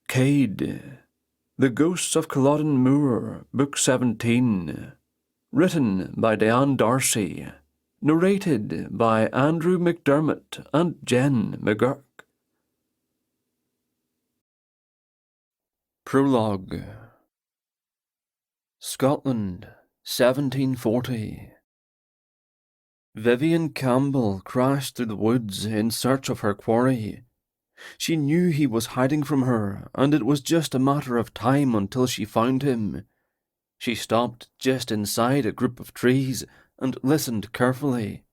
Cade, The Ghosts of Culloden Moor, Book 17. Written by Diane Darcy. Narrated by Andrew McDermott and Jenn McGuirk. Prologue. Scotland, 1740. Vivi Campbell crashed through the woods in search of her quarry. She knew he was hiding from her, and it was just a matter of time until she found him. She stopped just inside a group of trees and listened carefully.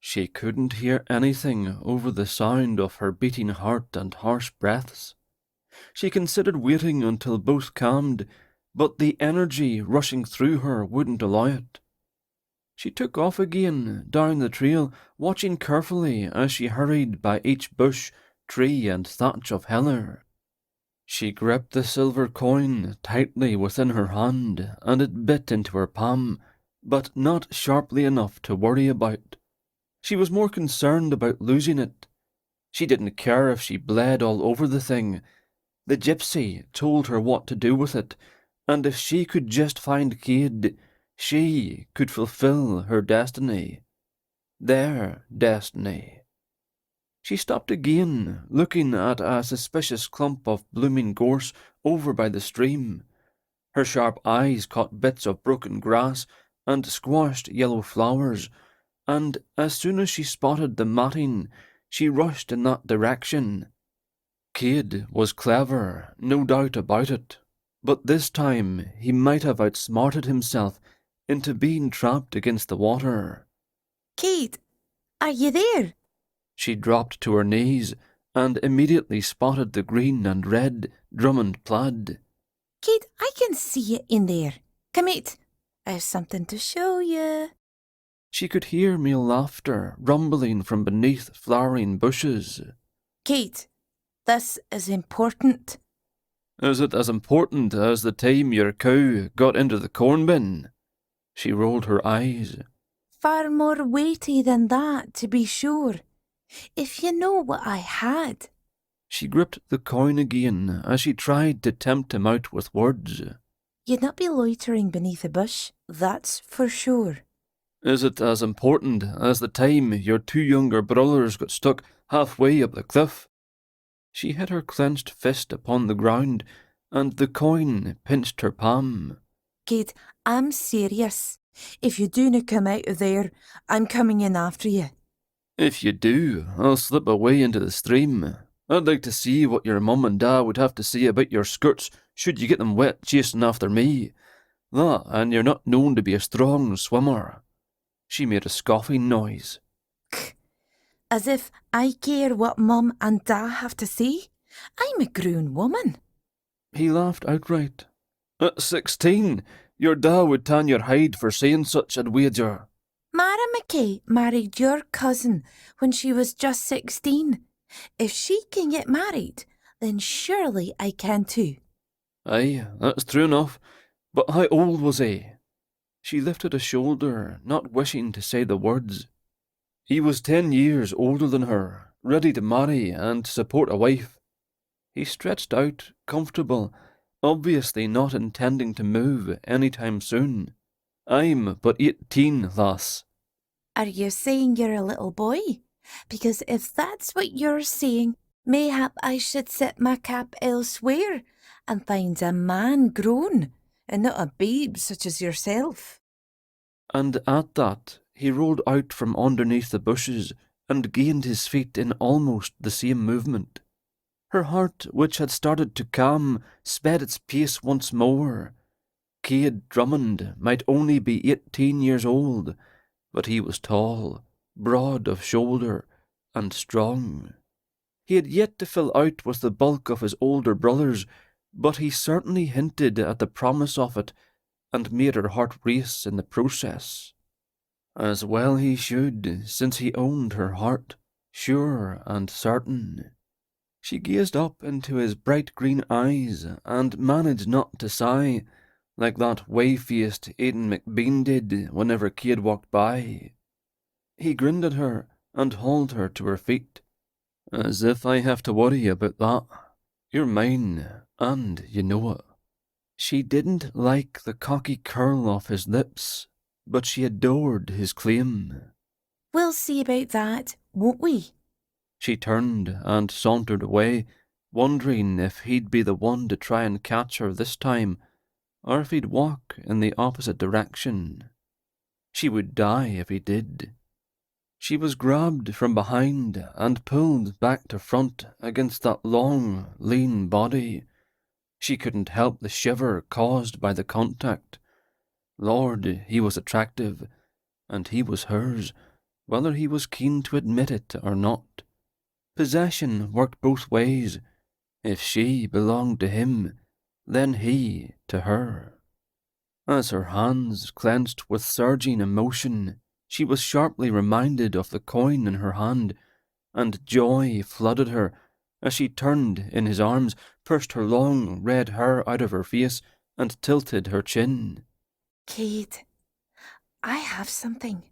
She couldn't hear anything over the sound of her beating heart and harsh breaths. She considered waiting until both calmed, but the energy rushing through her wouldn't allow it. She took off again down the trail, watching carefully as she hurried by each bush, tree and thatch of heather. She gripped the silver coin tightly within her hand, and it bit into her palm, but not sharply enough to worry about. She was more concerned about losing it. She didn't care if she bled all over the thing. The gypsy told her what to do with it, and if she could just find Cade, she could fulfill her destiny. Their destiny. She stopped again, looking at a suspicious clump of blooming gorse over by the stream. Her sharp eyes caught bits of broken grass and squashed yellow flowers, and as soon as she spotted the matting, she rushed in that direction. Cade was clever, no doubt about it, but this time he might have outsmarted himself into being trapped against the water. Cade, are you there? She dropped to her knees and immediately spotted the green and red Drummond plaid. Cade, I can see you in there. Come out, I have something to show you. She could hear male laughter rumbling from beneath flowering bushes. Cade, this is important. Is it as important as the time your cow got into the corn bin? She rolled her eyes. Far more weighty than that, to be sure. If you know what I had. She gripped the coin again as she tried to tempt him out with words. You'd not be loitering beneath a bush, that's for sure. Is it as important as the time your two younger brothers got stuck halfway up the cliff? She hit her clenched fist upon the ground, and the coin pinched her palm. Cade, I'm serious. If you do not come out of there, I'm coming in after you. If you do, I'll slip away into the stream. I'd like to see what your mum and dad would have to say about your skirts should you get them wet chasing after me. That, and you're not known to be a strong swimmer. She made a scoffing noise. As if I care what Mum and Dad have to say. I'm a grown woman. He laughed outright. At 16, your dad would tan your hide for saying such, I'd wager. Mara McKay married your cousin when she was just 16. If she can get married, then surely I can too. Aye, that's true enough. But how old was he? She lifted a shoulder, not wishing to say the words. He was 10 years older than her, ready to marry and support a wife. He stretched out, comfortable, obviously not intending to move any time soon. I'm but 18, lass. Are you saying you're a little boy? Because if that's what you're saying, mayhap I should set my cap elsewhere and find a man grown, and not a babe such as yourself. And at that, he rolled out from underneath the bushes and gained his feet in almost the same movement. Her heart, which had started to calm, sped its pace once more. Cade Drummond might only be 18 years old, but he was tall, broad of shoulder, and strong. He had yet to fill out with the bulk of his older brothers, but he certainly hinted at the promise of it, and made her heart race in the process. As well he should, since he owned her heart, sure and certain. She gazed up into his bright green eyes, and managed not to sigh, like that whey-faced Aidan McBean did whenever Cade walked by. He grinned at her and hauled her to her feet. As if I have to worry about that. You're mine, and you know it. She didn't like the cocky curl off his lips, but she adored his claim. We'll see about that, won't we? She turned and sauntered away, wondering if he'd be the one to try and catch her this time, or if he'd walk in the opposite direction. She would die if he did. She was grabbed from behind and pulled back to front against that long, lean body. She couldn't help the shiver caused by the contact. Lord, he was attractive, and he was hers, whether he was keen to admit it or not. Possession worked both ways. If she belonged to him, then he to her. As her hands clenched with surging emotion, she was sharply reminded of the coin in her hand, and joy flooded her as she turned in his arms, pushed her long red hair out of her face, and tilted her chin. Cade, I have something.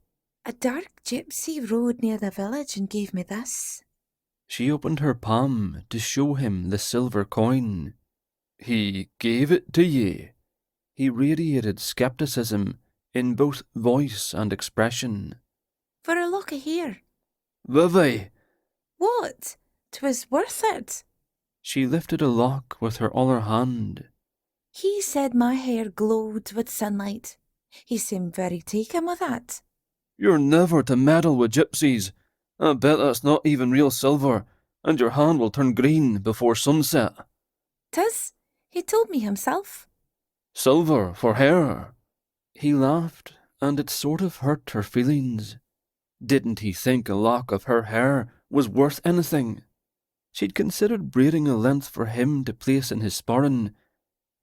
A dark gypsy rode near the village and gave me this. She opened her palm to show him the silver coin. He gave it to ye. He radiated skepticism in both voice and expression. For a lock of hair. Vivi! What? 'Twas worth it. She lifted a lock with her other hand. He said my hair glowed with sunlight. He seemed very taken with that. You're never to meddle with gypsies. I bet that's not even real silver, and your hand will turn green before sunset. 'Tis. He told me himself. Silver for hair. He laughed, and it sort of hurt her feelings. Didn't he think a lock of her hair was worth anything? She'd considered braiding a length for him to place in his sporran.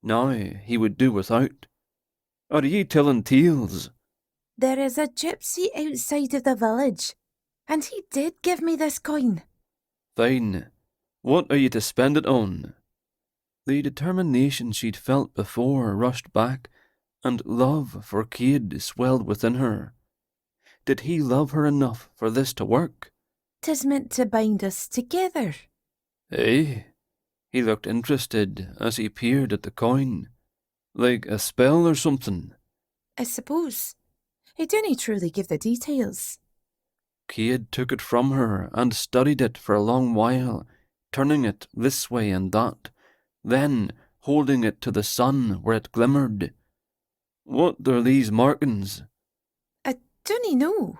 Now he would do without. Are ye telling tales? There is a gypsy outside of the village, and he did give me this coin. Fine. What are ye to spend it on? The determination she'd felt before rushed back, and love for Cade swelled within her. Did he love her enough for this to work? 'Tis meant to bind us together. Eh? He looked interested as he peered at the coin. Like a spell or something? I suppose. He didn't truly give the details. Cade took it from her and studied it for a long while, turning it this way and that, then holding it to the sun where it glimmered. What are these markings? I dunno know.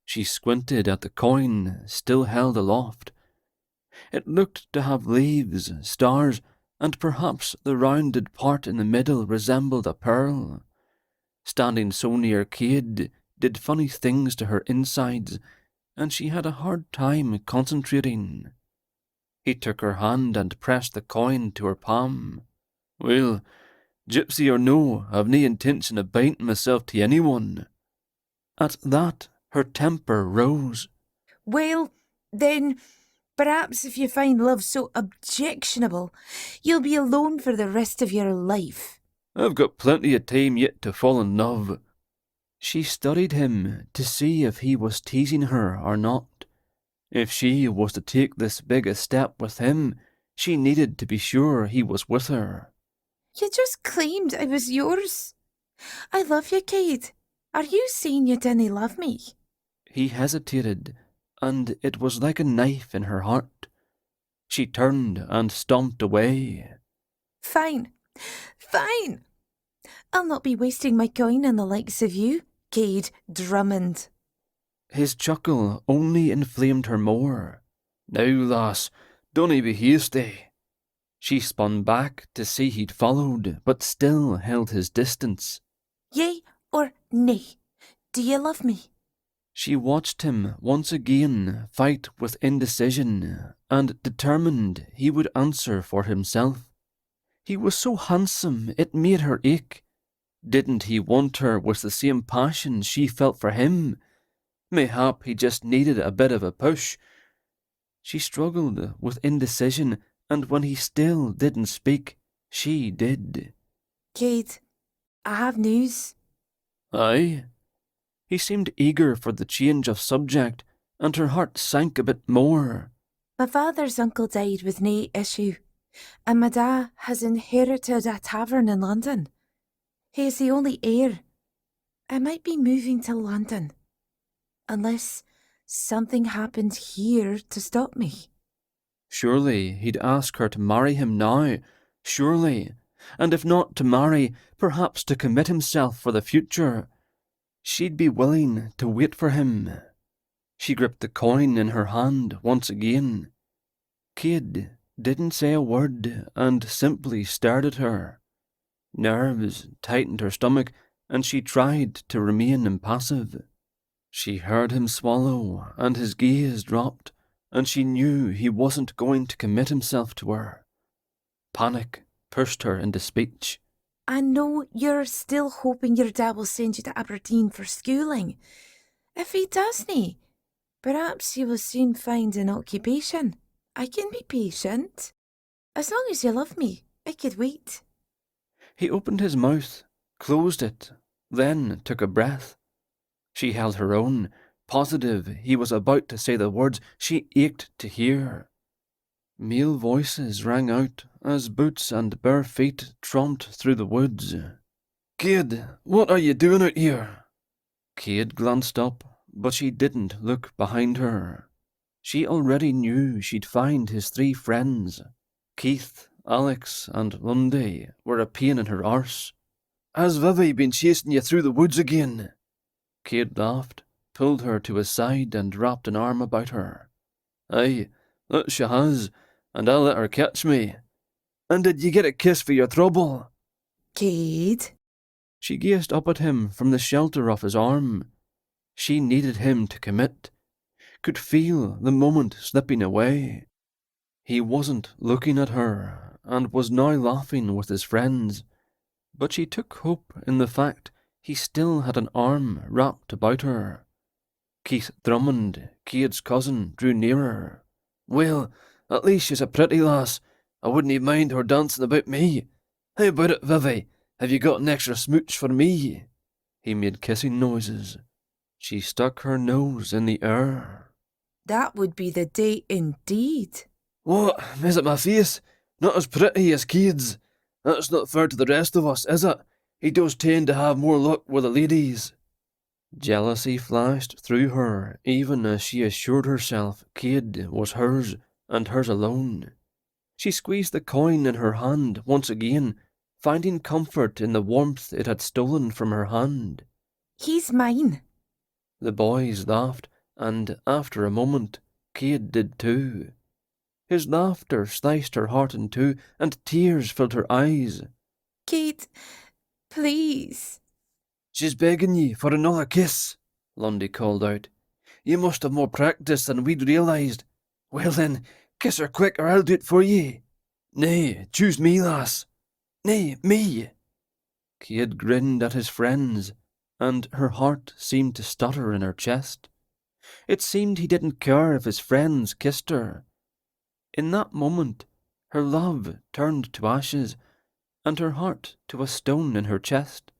She squinted at the coin, still held aloft. It looked to have leaves, stars, and perhaps the rounded part in the middle resembled a pearl. Standing so near Cade did funny things to her insides, and she had a hard time concentrating. He took her hand and pressed the coin to her palm. Well, gypsy or no, I've no intention of binding myself to anyone. At that, her temper rose. Well, then, perhaps if you find love so objectionable, you'll be alone for the rest of your life. I've got plenty of time yet to fall in love. She studied him to see if he was teasing her or not. If she was to take this big a step with him, she needed to be sure he was with her. You just claimed I was yours. I love you, Cade. Are you saying you didn't love me? He hesitated, and it was like a knife in her heart. She turned and stomped away. Fine. Fine. I'll not be wasting my coin on the likes of you, Cade Drummond. His chuckle only inflamed her more. Now, lass, donny be hasty. She spun back to see he'd followed, but still held his distance. Yea or nay? Do you love me? She watched him once again fight with indecision, and determined he would answer for himself. He was so handsome it made her ache. Didn't he want her with the same passion she felt for him? Mayhap he just needed a bit of a push. She struggled with indecision, and when he still didn't speak, she did. Cade, I have news. Aye? He seemed eager for the change of subject, and her heart sank a bit more. My father's uncle died with no issue. and my dad has inherited a tavern in London. He is the only heir. I might be moving to London, unless something happened here to stop me. Surely he'd ask her to marry him now, surely, and if not to marry, perhaps to commit himself for the future. She'd be willing to wait for him. She gripped the coin in her hand once again. Cade didn't say a word and simply stared at her. Nerves tightened her stomach and she tried to remain impassive. She heard him swallow and his gaze dropped, and she knew he wasn't going to commit himself to her. Panic pushed her into speech. I know you're still hoping your dad will send you to Aberdeen for schooling. If he doesn't, perhaps you will soon find an occupation. I can be patient. As long as you love me, I could wait. He opened his mouth, closed it, then took a breath. She held her own, positive he was about to say the words she ached to hear. Male voices rang out as boots and bare feet tromped through the woods. "Cade, what are you doing out here?" Cade glanced up, but she didn't look behind her. She already knew she'd find his 3 friends. Keith, Alex, and Lundy were a pain in her arse. "Has Vivi been chasing you through the woods again?" Cade laughed, pulled her to his side and wrapped an arm about her. "Aye, that she has, and I'll let her catch me. And did you get a kiss for your trouble?" Cade? She gazed up at him from the shelter of his arm. She needed him to commit, could feel the moment slipping away. He wasn't looking at her, and was now laughing with his friends, but she took hope in the fact he still had an arm wrapped about her. Keith Drummond, Cade's cousin, drew nearer. "Well, at least she's a pretty lass. I wouldn't mind her dancing about me. How about it, Vivi? Have you got an extra smooch for me?" He made kissing noises. She stuck her nose in the air. That would be the day indeed. "What, is it my face? Not as pretty as Cade's. That's not fair to the rest of us, is it? He does tend to have more luck with the ladies." Jealousy flashed through her even as she assured herself Cade was hers and hers alone. She squeezed the coin in her hand once again, finding comfort in the warmth it had stolen from her hand. He's mine. The boys laughed, and after a moment, Cade did too. His laughter sliced her heart in two, and tears filled her eyes. Cade, please. "She's begging ye for another kiss," Lundy called out. "You must have more practice than we'd realised. Well then, kiss her quick or I'll do it for ye." "Nay, choose me, lass." "Nay, me." Cade grinned at his friends, and her heart seemed to stutter in her chest. It seemed he didn't care if his friends kissed her. In that moment, her love turned to ashes, and her heart to a stone in her chest.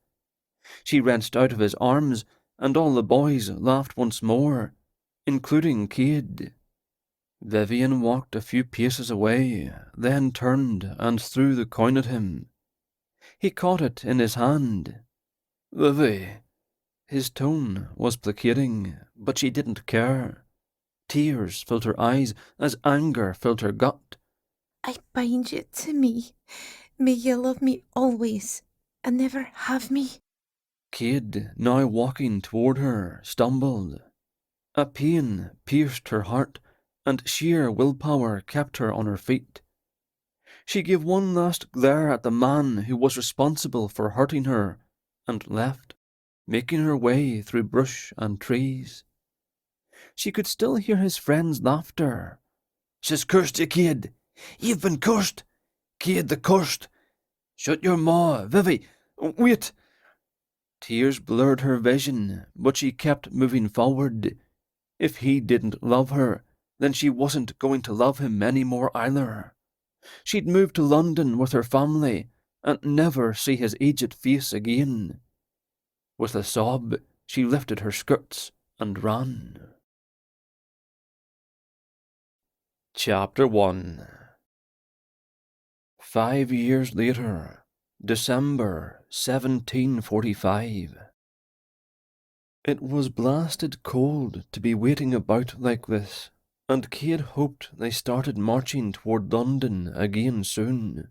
She wrenched out of his arms, and all the boys laughed once more, including Cade. Vivian walked a few paces away, then turned and threw the coin at him. He caught it in his hand. "Vivi." His tone was placating, but she didn't care. Tears filled her eyes as anger filled her gut. "I bind you to me. May you love me always, and never have me." Cade, now walking toward her, stumbled. A pain pierced her heart, and sheer willpower kept her on her feet. She gave one last glare at the man who was responsible for hurting her, and left, making her way through brush and trees. She could still hear his friends' laughter. "She's cursed you, Cade. You've been cursed. Cade the Cursed. Shut your maw, Vivi. Wait." Tears blurred her vision, but she kept moving forward. If he didn't love her, then she wasn't going to love him any more either. She'd move to London with her family and never see his aged face again. With a sob, she lifted her skirts and ran. Chapter 1. 5 years later, December 1745. It was blasted cold to be waiting about like this, and Cade hoped they started marching toward London again soon.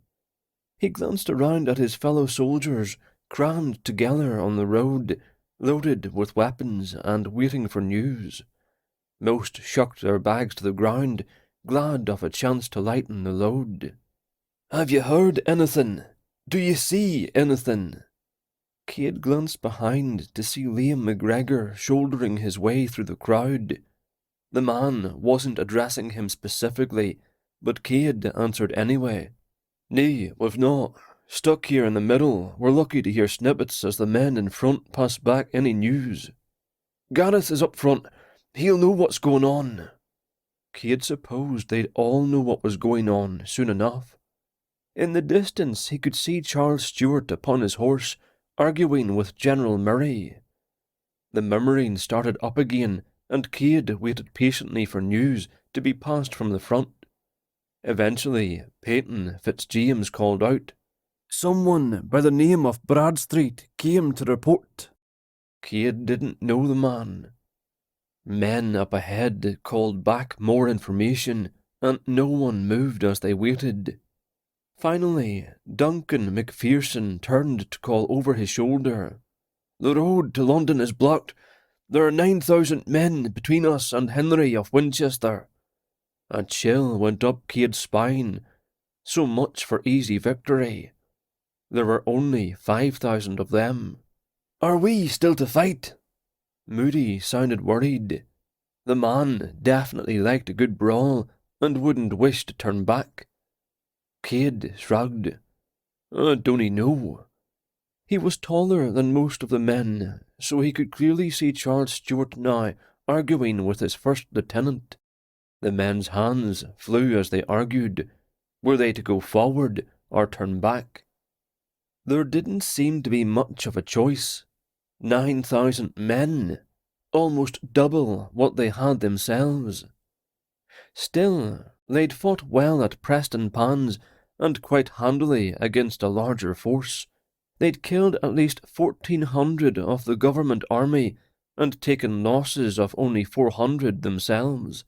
He glanced around at his fellow soldiers, crammed together on the road, loaded with weapons and waiting for news. Most shucked their bags to the ground, glad of a chance to lighten the load. "Have you heard anything? Do you see anything?" Cade glanced behind to see Liam McGregor shouldering his way through the crowd. The man wasn't addressing him specifically, but Cade answered anyway. "Nay, we've not. Stuck here in the middle, we're lucky to hear snippets as the men in front pass back any news. Gareth is up front. He'll know what's going on." Cade supposed they'd all know what was going on soon enough. In the distance he could see Charles Stewart upon his horse, arguing with General Murray. The murmuring started up again, and Cade waited patiently for news to be passed from the front. Eventually, Peyton Fitzjames called out, "Someone by the name of Bradstreet came to report." Cade didn't know the man. Men up ahead called back more information, and no one moved as they waited. Finally, Duncan Macpherson turned to call over his shoulder, "The road to London is blocked. There are 9,000 men between us and Henry of Winchester." A chill went up Cade's spine. So much for easy victory. There were only 5,000 of them. "Are we still to fight?" Moody sounded worried. The man definitely liked a good brawl and wouldn't wish to turn back. Cade shrugged. Don't he know? He was taller than most of the men, so he could clearly see Charles Stewart now arguing with his first lieutenant. The men's hands flew as they argued. Were they to go forward or turn back? There didn't seem to be much of a choice. 9,000 men, almost double what they had themselves. Still, they'd fought well at Preston Pans and quite handily against a larger force. They'd killed at least 1,400 of the government army and taken losses of only 400 themselves.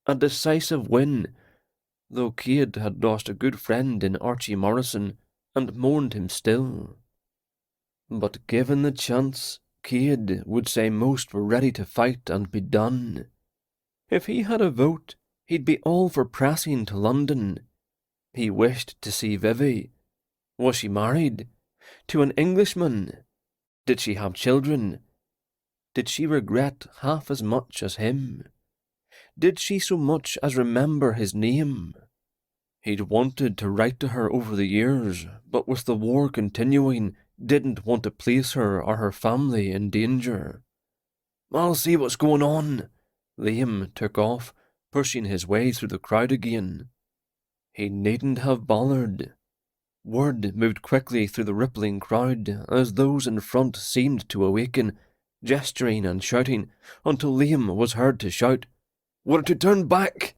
A decisive win, though Cade had lost a good friend in Archie Morrison and mourned him still. But given the chance, Cade would say most were ready to fight and be done. If he had a vote, he'd be all for pressing to London. He wished to see Vivi. Was she married? To an Englishman? Did she have children? Did she regret half as much as him? Did she so much as remember his name? He'd wanted to write to her over the years, but with the war continuing, didn't want to place her or her family in danger. "I'll see what's going on." Liam took off, pushing his way through the crowd again. He needn't have bothered. Word moved quickly through the rippling crowd as those in front seemed to awaken, gesturing and shouting, until Liam was heard to shout, "We're to turn back!"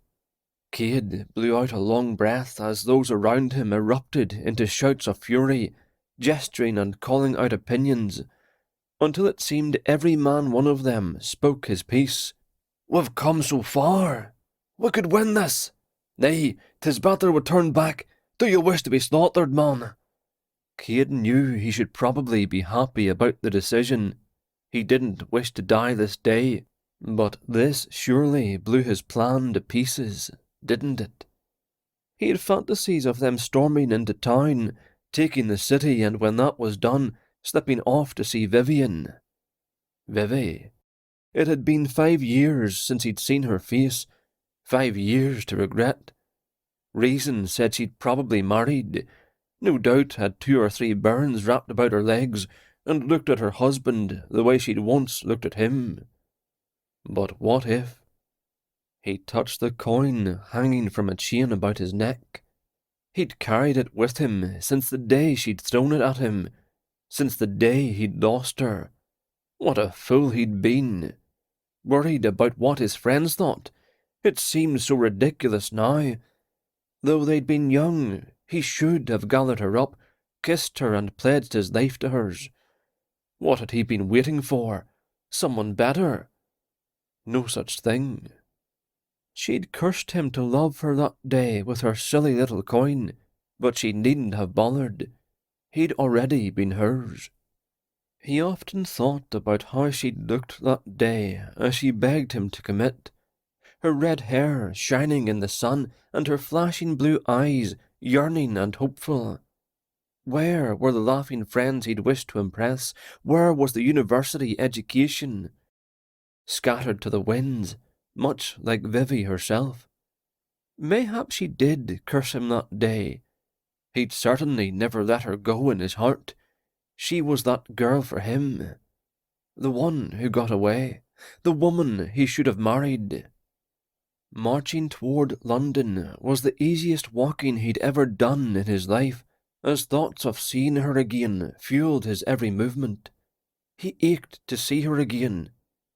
Cade blew out a long breath as those around him erupted into shouts of fury, gesturing and calling out opinions, until it seemed every man one of them spoke his piece. "We've come so far. We could win this. Nay, 'tis better we turn back. Do you wish to be slaughtered, man?" Cade knew he should probably be happy about the decision. He didn't wish to die this day, but this surely blew his plan to pieces, didn't it? He had fantasies of them storming into town, taking the city, and when that was done, slipping off to see Vivian. Vivi. It had been 5 years since he'd seen her face, 5 years to regret. Reason said she'd probably married, no doubt had 2 or 3 burns wrapped about her legs, and looked at her husband the way she'd once looked at him. But what if? He touched the coin hanging from a chain about his neck. He'd carried it with him since the day she'd thrown it at him, since the day he'd lost her. What a fool he'd been. Worried about what his friends thought. It seemed so ridiculous now. Though they'd been young, He should have gathered her up, kissed her and pledged his life to hers. What had he been waiting for? Someone better? No such thing. She'd cursed him to love her that day with her silly little coin, but she needn't have bothered. He'd already been hers. He often thought about how she'd looked that day as she begged him to commit, her red hair shining in the sun and her flashing blue eyes yearning and hopeful. Where were the laughing friends he'd wished to impress? Where was the university education? Scattered to the winds, much like Vivi herself. Mayhap she did curse him that day. He'd certainly never let her go in his heart. She was that girl for him. The one who got away. The woman he should have married. Marching toward London was the easiest walking he'd ever done in his life, as thoughts of seeing her again fueled his every movement. He ached to see her again.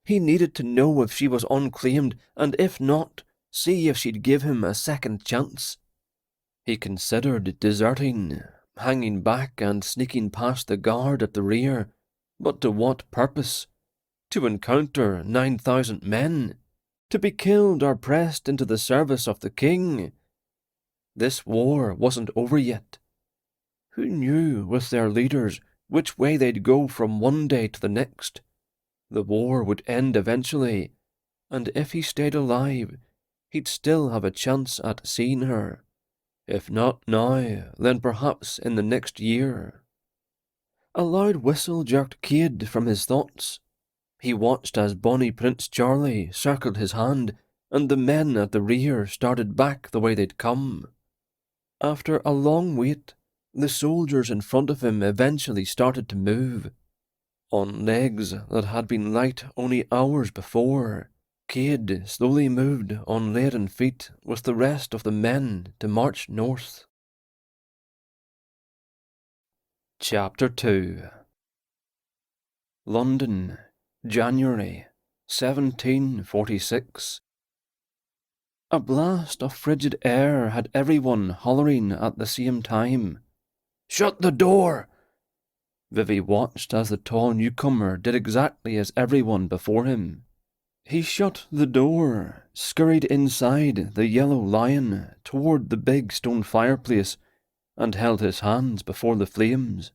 He needed to know if she was unclaimed, and if not, see if she'd give him a second chance. He considered deserting, hanging back and sneaking past the guard at the rear, but to what purpose? To encounter 9,000 men? To be killed or pressed into the service of the king? This war wasn't over yet. Who knew, with their leaders, which way they'd go from one day to the next? The war would end eventually, and if he stayed alive, he'd still have a chance at seeing her. If not now, then perhaps in the next year. A loud whistle jerked Cade from his thoughts. He watched as bonny Prince Charlie circled his hand, and the men at the rear started back the way they'd come. After a long wait, the soldiers in front of him eventually started to move. On legs that had been light only hours before, Cade slowly moved on laden feet with the rest of the men to march north. Chapter 2. London, January 1746. A blast of frigid air had everyone hollering at the same time. "Shut the door!" Vivi watched as the tall newcomer did exactly as everyone before him. He shut the door, scurried inside the Yellow Lion toward the big stone fireplace, and held his hands before the flames.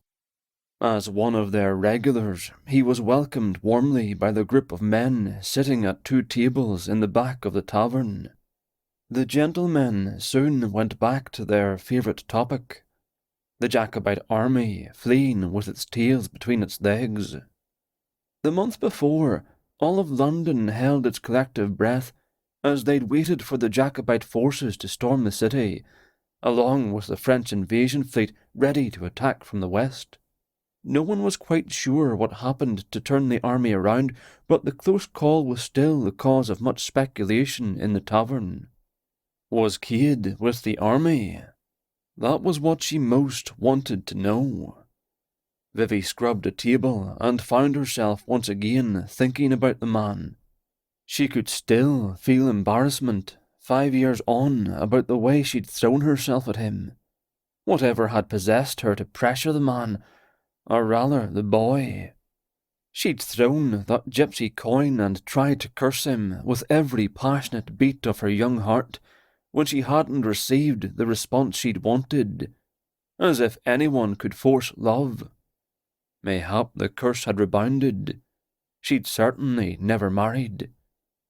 As one of their regulars, he was welcomed warmly by the group of men sitting at 2 tables in the back of the tavern. The gentlemen soon went back to their favourite topic, the Jacobite army fleeing with its tails between its legs. The month before, all of London held its collective breath as they'd waited for the Jacobite forces to storm the city, along with the French invasion fleet ready to attack from the west. No one was quite sure what happened to turn the army around, but the close call was still the cause of much speculation in the tavern. Was Cade with the army? That was what she most wanted to know. Vivi scrubbed a table and found herself once again thinking about the man. She could still feel embarrassment 5 years on about the way she'd thrown herself at him. Whatever had possessed her to pressure the man, or rather the boy? She'd thrown that gypsy coin and tried to curse him with every passionate beat of her young heart when she hadn't received the response she'd wanted, as if anyone could force love. Mayhap the curse had rebounded. She'd certainly never married.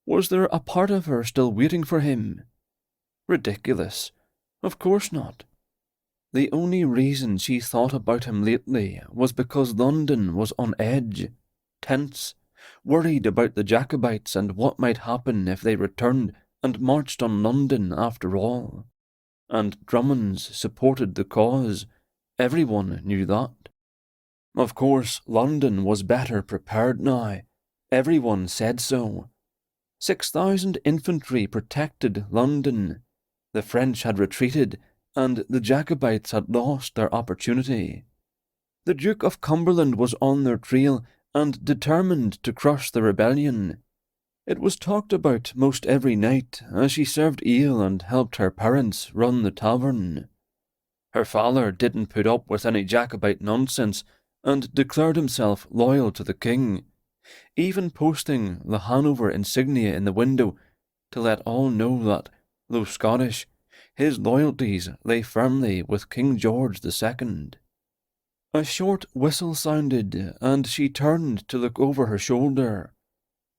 Was there a part of her still waiting for him? Ridiculous. Of course not. The only reason she thought about him lately was because London was on edge, tense, worried about the Jacobites and what might happen if they returned and marched on London after all. And Drummonds supported the cause. Everyone knew that. Of course, London was better prepared now. Everyone said so. 6,000 infantry protected London. The French had retreated, and the Jacobites had lost their opportunity. The Duke of Cumberland was on their trail and determined to crush the rebellion. It was talked about most every night as she served ale and helped her parents run the tavern. Her father didn't put up with any Jacobite nonsense and declared himself loyal to the king, even posting the Hanover insignia in the window to let all know that, though Scottish, his loyalties lay firmly with King George II. A short whistle sounded, and she turned to look over her shoulder.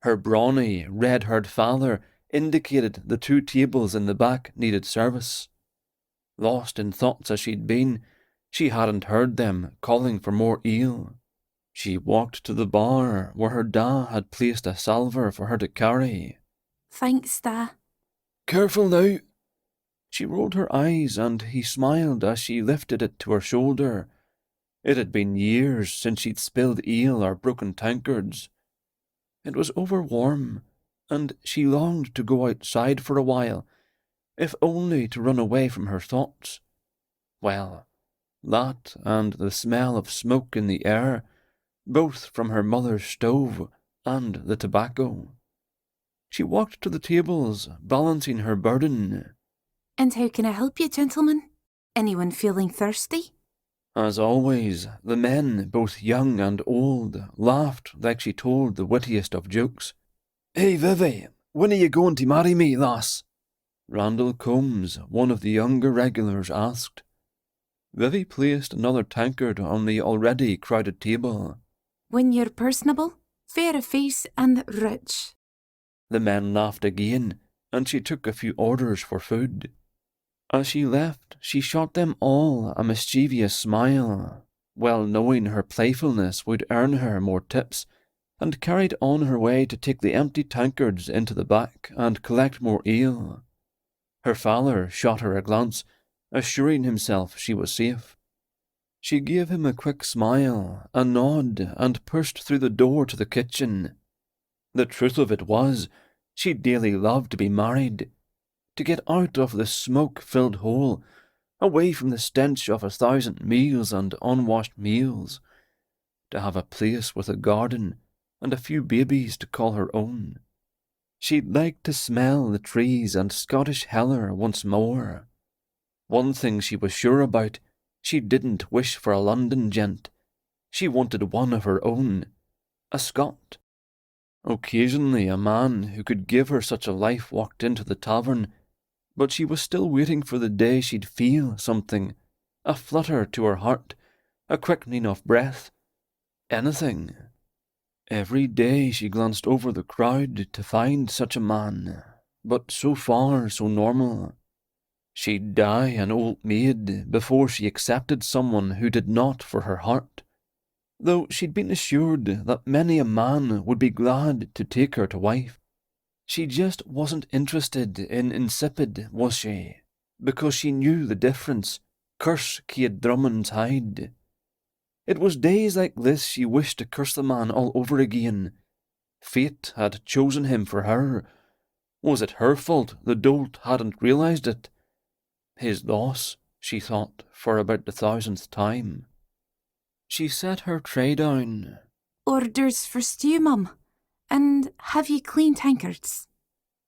Her brawny, red-haired father indicated the 2 tables in the back needed service. Lost in thoughts as she'd been, she hadn't heard them calling for more ale. She walked to the bar where her da had placed a salver for her to carry. Thanks, Da. Careful now. She rolled her eyes, and he smiled as she lifted it to her shoulder. It had been years since she'd spilled ale or broken tankards. It was overwarm, and she longed to go outside for a while, if only to run away from her thoughts. Well, that and the smell of smoke in the air, both from her mother's stove and the tobacco. She walked to the tables, balancing her burden. And how can I help you, gentlemen? Anyone feeling thirsty? As always, the men, both young and old, laughed like she told the wittiest of jokes. Hey, Vivi, when are you going to marry me, lass? Randall Combs, one of the younger regulars, asked. Vivi placed another tankard on the already crowded table. When you're personable, fair of face and rich. The men laughed again, and she took a few orders for food. As she left, she shot them all a mischievous smile, well knowing her playfulness would earn her more tips, and carried on her way to take the empty tankards into the back and collect more ale. Her father shot her a glance, assuring himself she was safe. She gave him a quick smile, a nod, and pushed through the door to the kitchen. The truth of it was, she dearly loved to be married, to get out of the smoke-filled hole, away from the stench of 1,000 meals and unwashed meals, to have a place with a garden and a few babies to call her own. She'd like to smell the trees and Scottish heather once more. One thing she was sure about, she didn't wish for a London gent. She wanted one of her own, a Scot. Occasionally a man who could give her such a life walked into the tavern, but she was still waiting for the day she'd feel something, a flutter to her heart, a quickening of breath, anything. Every day she glanced over the crowd to find such a man, but so far so normal. She'd die an old maid before she accepted someone who did not for her heart, though she'd been assured that many a man would be glad to take her to wife. She just wasn't interested in insipid, was she? Because she knew the difference. Curse Cade Drummond's hide. It was days like this she wished to curse the man all over again. Fate had chosen him for her. Was it her fault the dolt hadn't realised it? His loss, she thought, for about the 1,000th time. She set her tray down. Orders for stew, Mum. And have ye clean tankards?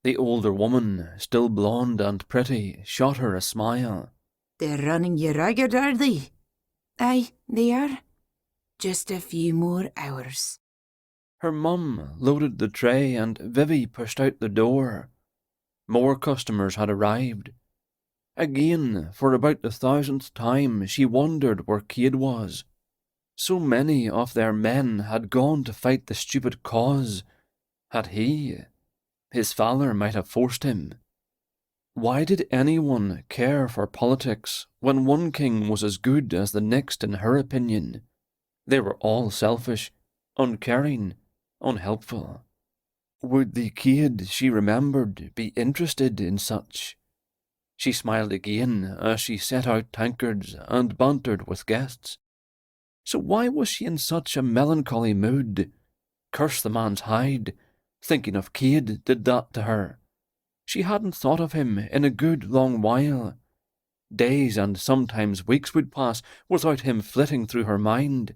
The older woman, still blonde and pretty, shot her a smile. They're running you ragged, are they? Aye, they are. Just a few more hours. Her mum loaded the tray and Vivi pushed out the door. More customers had arrived. Again, for about the 1,000th time, she wondered where Cade was. So many of their men had gone to fight the stupid cause. Had he? His father might have forced him. Why did anyone care for politics when one king was as good as the next in her opinion? They were all selfish, uncaring, unhelpful. Would the Cade she remembered be interested in such? She smiled again as she set out tankards and bantered with guests. So why was she in such a melancholy mood? Curse the man's hide. Thinking of Cade did that to her. She hadn't thought of him in a good long while. Days and sometimes weeks would pass without him flitting through her mind.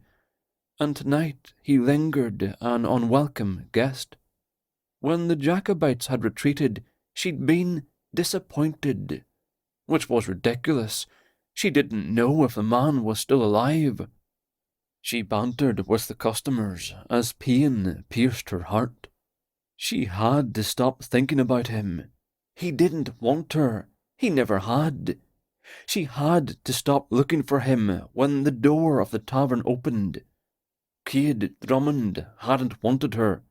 And tonight he lingered, an unwelcome guest. When the Jacobites had retreated, she'd been disappointed. Which was ridiculous. She didn't know if the man was still alive. She bantered with the customers as pain pierced her heart. She had to stop thinking about him. He didn't want her. He never had. She had to stop looking for him when the door of the tavern opened. Cade Drummond hadn't wanted her,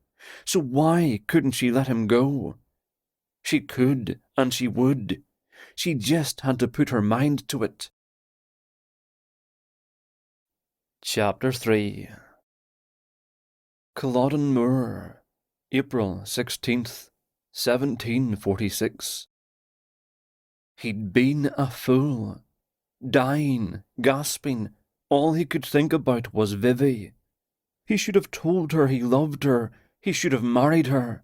so why couldn't she let him go? She could, and she would. She just had to put her mind to it. Chapter 3. Culloden Moor, April 16th, 1746. He'd been a fool. Dying, gasping, all he could think about was Vivi. He should have told her he loved her. He should have married her.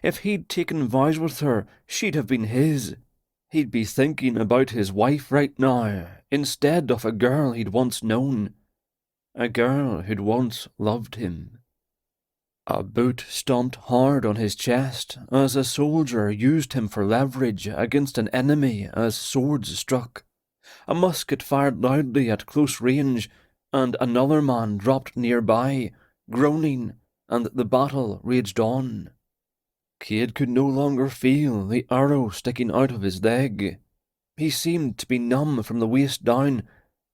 If he'd taken vows with her, she'd have been his. He'd be thinking about his wife right now, instead of a girl he'd once known. A girl who'd once loved him. A boot stomped hard on his chest as a soldier used him for leverage against an enemy as swords struck. A musket fired loudly at close range, and another man dropped nearby, groaning, and the battle raged on. Cade could no longer feel the arrow sticking out of his leg. He seemed to be numb from the waist down,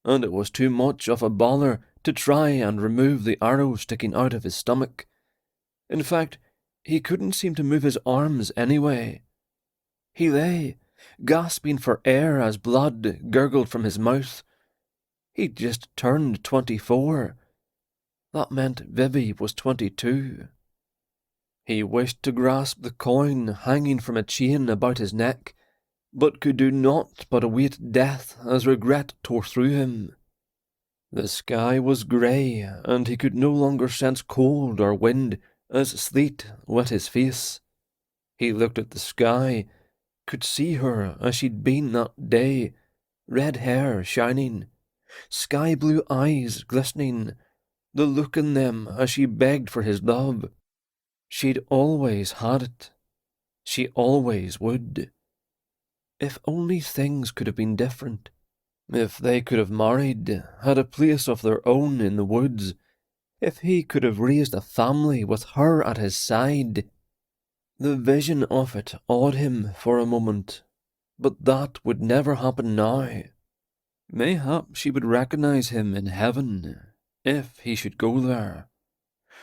and it was too much of a bother to try and remove the arrow sticking out of his stomach. In fact, he couldn't seem to move his arms anyway. He lay, gasping for air as blood gurgled from his mouth. He'd just turned 24. That meant Vivi was 22. He wished to grasp the coin hanging from a chain about his neck, but could do naught but await death as regret tore through him. The sky was grey, and he could no longer sense cold or wind as sleet wet his face. He looked at the sky, could see her as she'd been that day, red hair shining, sky blue eyes glistening, the look in them as she begged for his love. She'd always had it. She always would. If only things could have been different. If they could have married, had a place of their own in the woods. If he could have raised a family with her at his side. The vision of it awed him for a moment, but that would never happen now. Mayhap she would recognize him in heaven, if he should go there.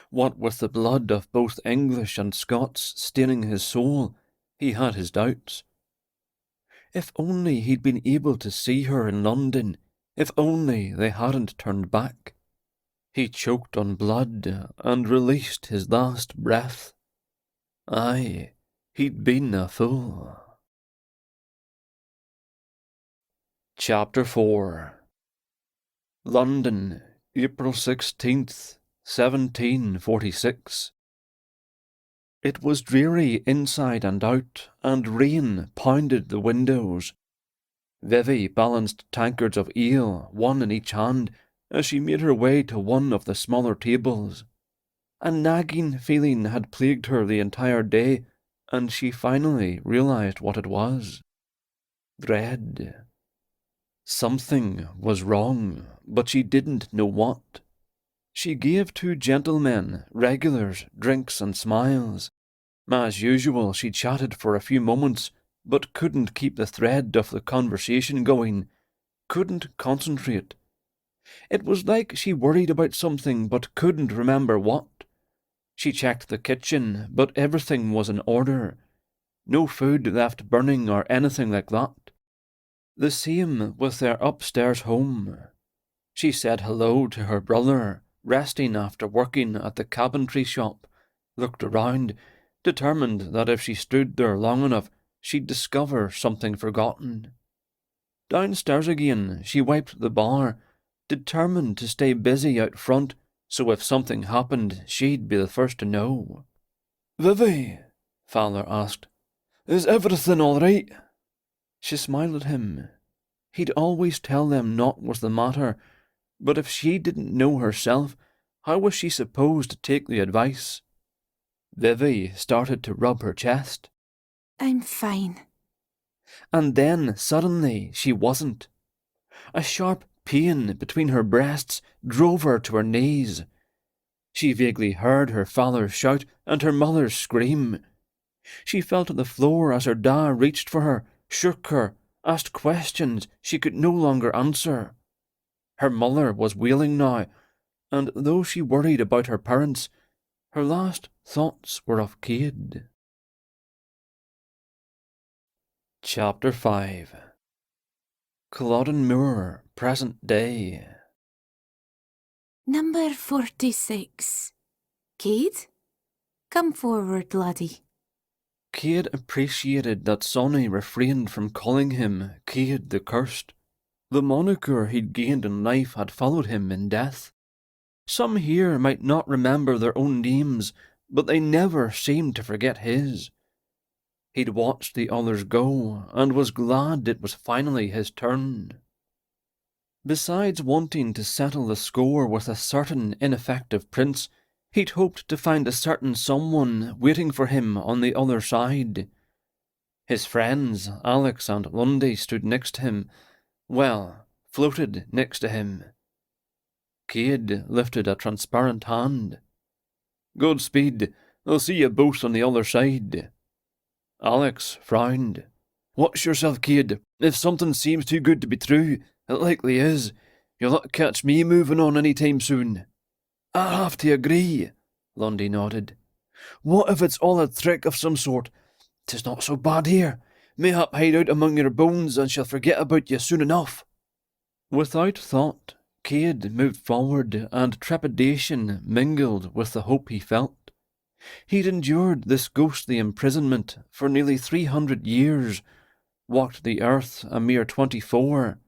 What with the blood of both English and Scots staining his soul, he had his doubts. If only he'd been able to see her in London, if only they hadn't turned back. He choked on blood and released his last breath. Aye, he'd been a fool. Chapter 4. London, April 16th, 1746. It was dreary inside and out, and rain pounded the windows. Vivi balanced tankards of ale, one in each hand, as she made her way to one of the smaller tables. A nagging feeling had plagued her the entire day, and she finally realized what it was. Dread. Something was wrong, but she didn't know what. She gave two gentlemen, regulars, drinks and smiles. As usual, she chatted for a few moments, but couldn't keep the thread of the conversation going, couldn't concentrate. It was like she worried about something but couldn't remember what. She checked the kitchen, but everything was in order. No food left burning or anything like that. The same with their upstairs home. She said hello to her brother, resting after working at the cabinetry shop, looked around, determined that if she stood there long enough, she'd discover something forgotten. Downstairs again, she wiped the bar, determined to stay busy out front, so if something happened, she'd be the first to know. "Vivi," Fowler asked, "is everything all right?" She smiled at him. He'd always tell them naught was the matter, but if she didn't know herself, how was she supposed to take the advice? Vivi started to rub her chest. "I'm fine." And then, suddenly, she wasn't. A sharp pain between her breasts drove her to her knees. She vaguely heard her father's shout and her mother's scream. She fell to the floor as her da reached for her, shook her, asked questions she could no longer answer. Her mother was wailing now, and though she worried about her parents, her last thoughts were of Cade. Chapter 5. Culloden Moor, present day. Number 46. Cade? Come forward, laddie. Cade appreciated that Sonny refrained from calling him Cade the Cursed. The moniker he'd gained in life had followed him in death. Some here might not remember their own names, but they never seemed to forget his. He'd watched the others go, and was glad it was finally his turn. Besides wanting to settle the score with a certain ineffective prince, he'd hoped to find a certain someone waiting for him on the other side. His friends, Alex and Lundy, stood next to him. Well, floated next to him. Cade lifted a transparent hand. "Godspeed. I'll see you both on the other side." Alex frowned. "Watch yourself, Cade. If something seems too good to be true, it likely is. You'll not catch me moving on any time soon." "I have to agree," Lundy nodded. "What if it's all a trick of some sort? 'Tis not so bad here. Mayhap hide out among your bones and she'll forget about you soon enough." Without thought, Cade moved forward, and trepidation mingled with the hope he felt. He'd endured this ghostly imprisonment for nearly 300 years, walked the earth a mere 24.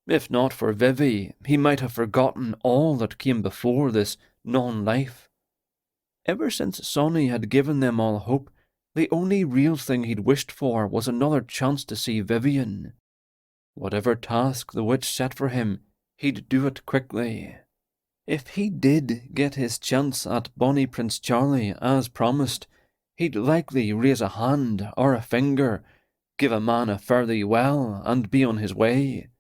If not for Vivi, he might have forgotten all that came before this non-life. Ever since Sonny had given them all hope, the only real thing he'd wished for was another chance to see Vivian. Whatever task the witch set for him, he'd do it quickly. If he did get his chance at Bonnie Prince Charlie as promised, he'd likely raise a hand or a finger, give a man a fare thee well, and be on his way.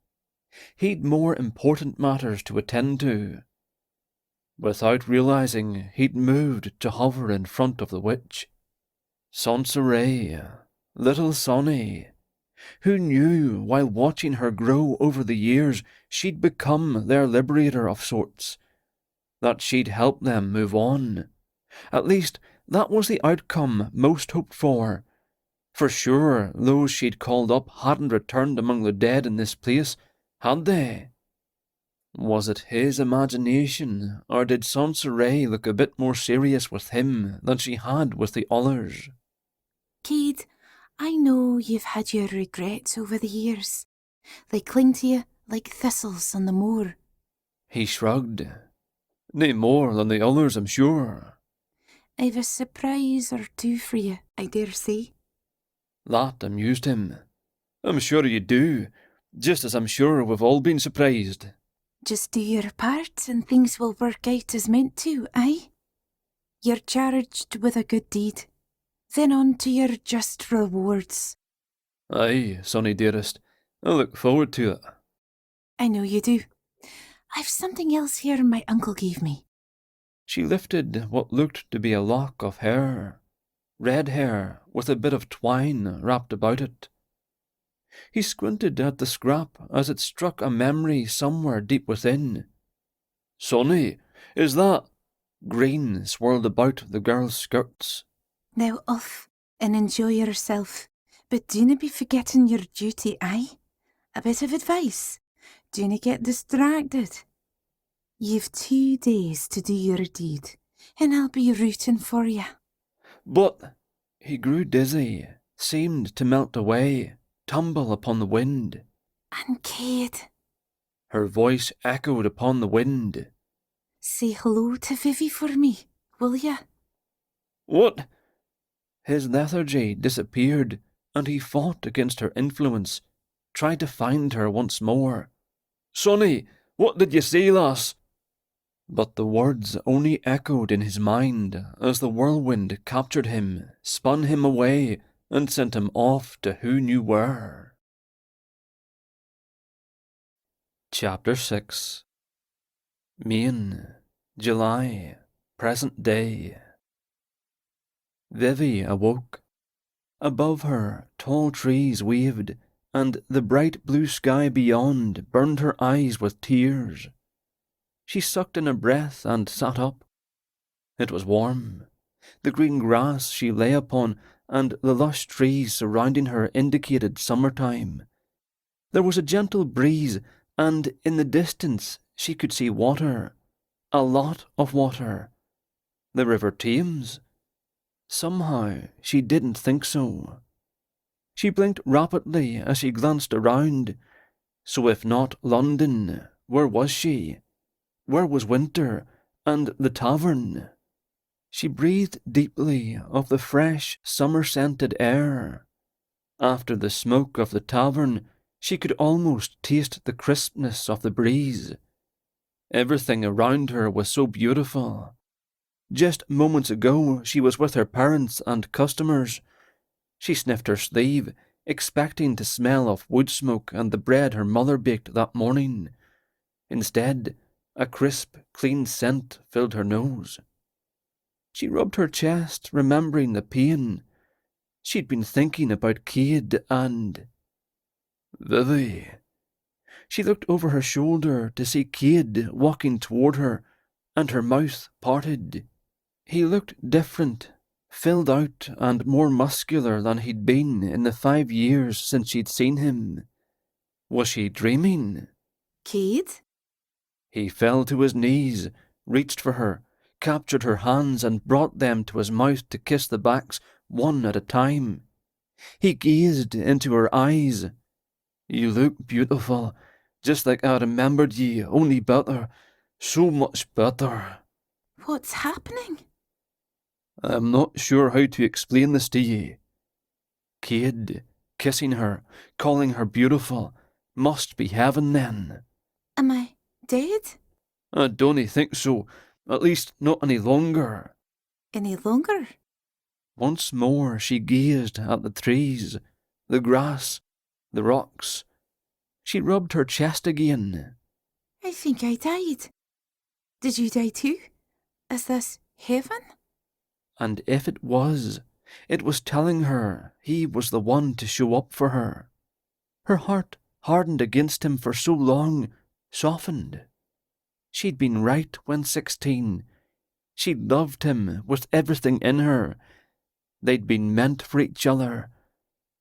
He'd more important matters to attend to. Without realizing, he'd moved to hover in front of the witch. Sansaray, little Sonny. Who knew, while watching her grow over the years, she'd become their liberator of sorts? That she'd help them move on. At least, that was the outcome most hoped for. For sure, those she'd called up hadn't returned among the dead in this place, had they? Was it his imagination, or did Sansaray look a bit more serious with him than she had with the others? Cade, I know you've had your regrets over the years. They cling to you like thistles on the moor. He shrugged. "Nae more than the others, I'm sure." I've a surprise or two for you, I dare say. That amused him. "I'm sure you do, just as I'm sure we've all been surprised." Just do your part and things will work out as meant to, aye? You're charged with a good deed. Then on to your just rewards. "Aye, Sonny dearest, I look forward to it." I know you do. I've something else here my uncle gave me. She lifted what looked to be a lock of hair. Red hair with a bit of twine wrapped about it. He squinted at the scrap as it struck a memory somewhere deep within. "Sonny, is that—" Green swirled about the girl's skirts. Now off and enjoy yourself, but dinna be forgetting your duty, aye? A bit of advice. Dinna get distracted. You've 2 days to do your deed, and I'll be rooting for you. "But—" He grew dizzy, seemed to melt away, tumble upon the wind. And Cade, Her voice echoed upon the wind. say hello to Vivi for me, will ya? "What?" His lethargy disappeared, and he fought against her influence, tried to find her once more. "Sonny, what did you say, lass?" But the words only echoed in his mind as the whirlwind captured him, spun him away, and sent him off to who knew where. Chapter 6. Maine, July, present day. Vivi awoke. Above her, tall trees waved, and the bright blue sky beyond burned her eyes with tears. She sucked in a breath and sat up. It was warm. The green grass she lay upon and the lush trees surrounding her indicated summertime. There was a gentle breeze, and in the distance she could see water. A lot of water. The River Thames? Somehow she didn't think so. She blinked rapidly as she glanced around. So if not London, where was she? Where was winter and the tavern? She breathed deeply of the fresh, summer-scented air. After the smoke of the tavern, she could almost taste the crispness of the breeze. Everything around her was so beautiful. Just moments ago, she was with her parents and customers. She sniffed her sleeve, expecting to smell of wood smoke and the bread her mother baked that morning. Instead, a crisp, clean scent filled her nose. She rubbed her chest, remembering the pain. She'd been thinking about Cade and... Vivi. She looked over her shoulder to see Cade walking toward her, and her mouth parted. He looked different, filled out and more muscular than he'd been in the 5 years since she'd seen him. Was she dreaming? Cade? He fell to his knees, reached for her, captured her hands and brought them to his mouth to kiss the backs one at a time. He gazed into her eyes. You look beautiful, just like I remembered ye, only better, so much better. What's happening? I'm not sure how to explain this to ye. Cade, kissing her, calling her beautiful, must be heaven then. Am I dead? I don't think so, at least not any longer. Any longer? Once more she gazed at the trees, the grass, the rocks. She rubbed her chest again. I think I died. Did you die too? Is this heaven? And if it was telling her he was the one to show up for her. Her heart, hardened against him for so long, softened. She'd been right when 16. She loved him with everything in her. They'd been meant for each other.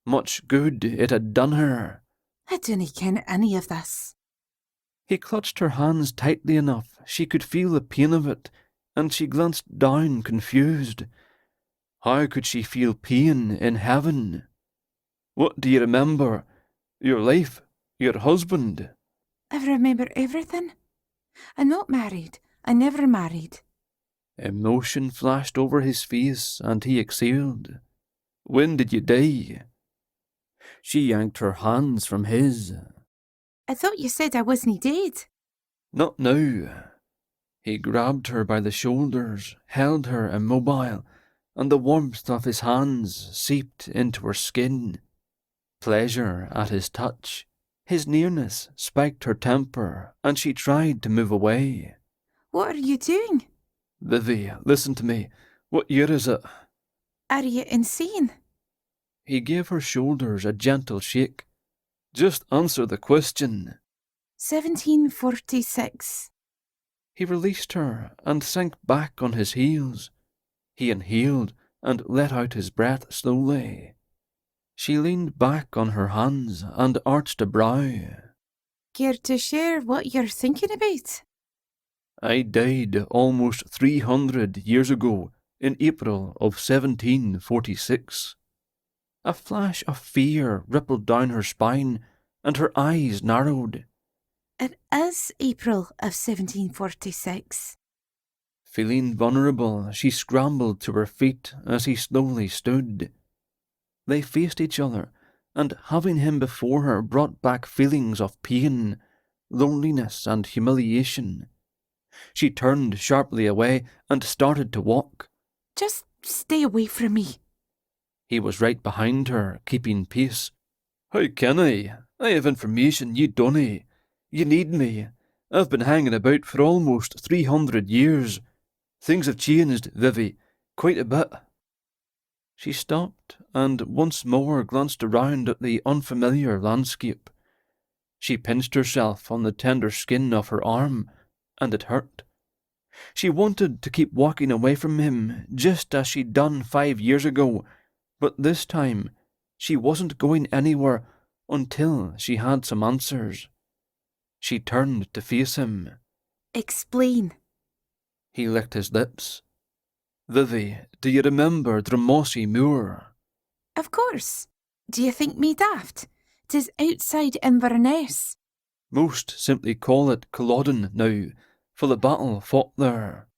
Much good it had done her. I dunna ken any of this. He clutched her hands tightly enough she could feel the pain of it, and she glanced down confused. How could she feel pain in heaven? What do you remember? Your life? Your husband? I remember everything. I'm not married. I never married. Emotion flashed over his face and he exhaled. When did you die? She yanked her hands from his. I thought you said I wasn't dead. Not now. He grabbed her by the shoulders, held her immobile, and the warmth of his hands seeped into her skin. Pleasure at his touch. His nearness spiked her temper, and she tried to move away. What are you doing? Vivi, listen to me. What year is it? Are you insane? He gave her shoulders a gentle shake. Just answer the question. 1746. He released her and sank back on his heels. He inhaled and let out his breath slowly. She leaned back on her hands and arched a brow. Care to share what you're thinking about? I died almost 300 years ago in April of 1746. A flash of fear rippled down her spine and her eyes narrowed. It is April of 1746. Feeling vulnerable, she scrambled to her feet as he slowly stood. They faced each other, and having him before her brought back feelings of pain, loneliness and humiliation. She turned sharply away and started to walk. Just stay away from me. He was right behind her, keeping pace. How can I? I have information you don't. You need me. I've been hanging about for almost 300 years. Things have changed, Vivi, quite a bit. She stopped and once more glanced around at the unfamiliar landscape. She pinched herself on the tender skin of her arm, and it hurt. She wanted to keep walking away from him, just as she'd done 5 years ago, but this time she wasn't going anywhere until she had some answers. She turned to face him. Explain. He licked his lips. Vivi, do you remember Dragonfire Moor? Of course. Do you think me daft? 'Tis outside Inverness. Most simply call it Culloden now, for the battle fought there.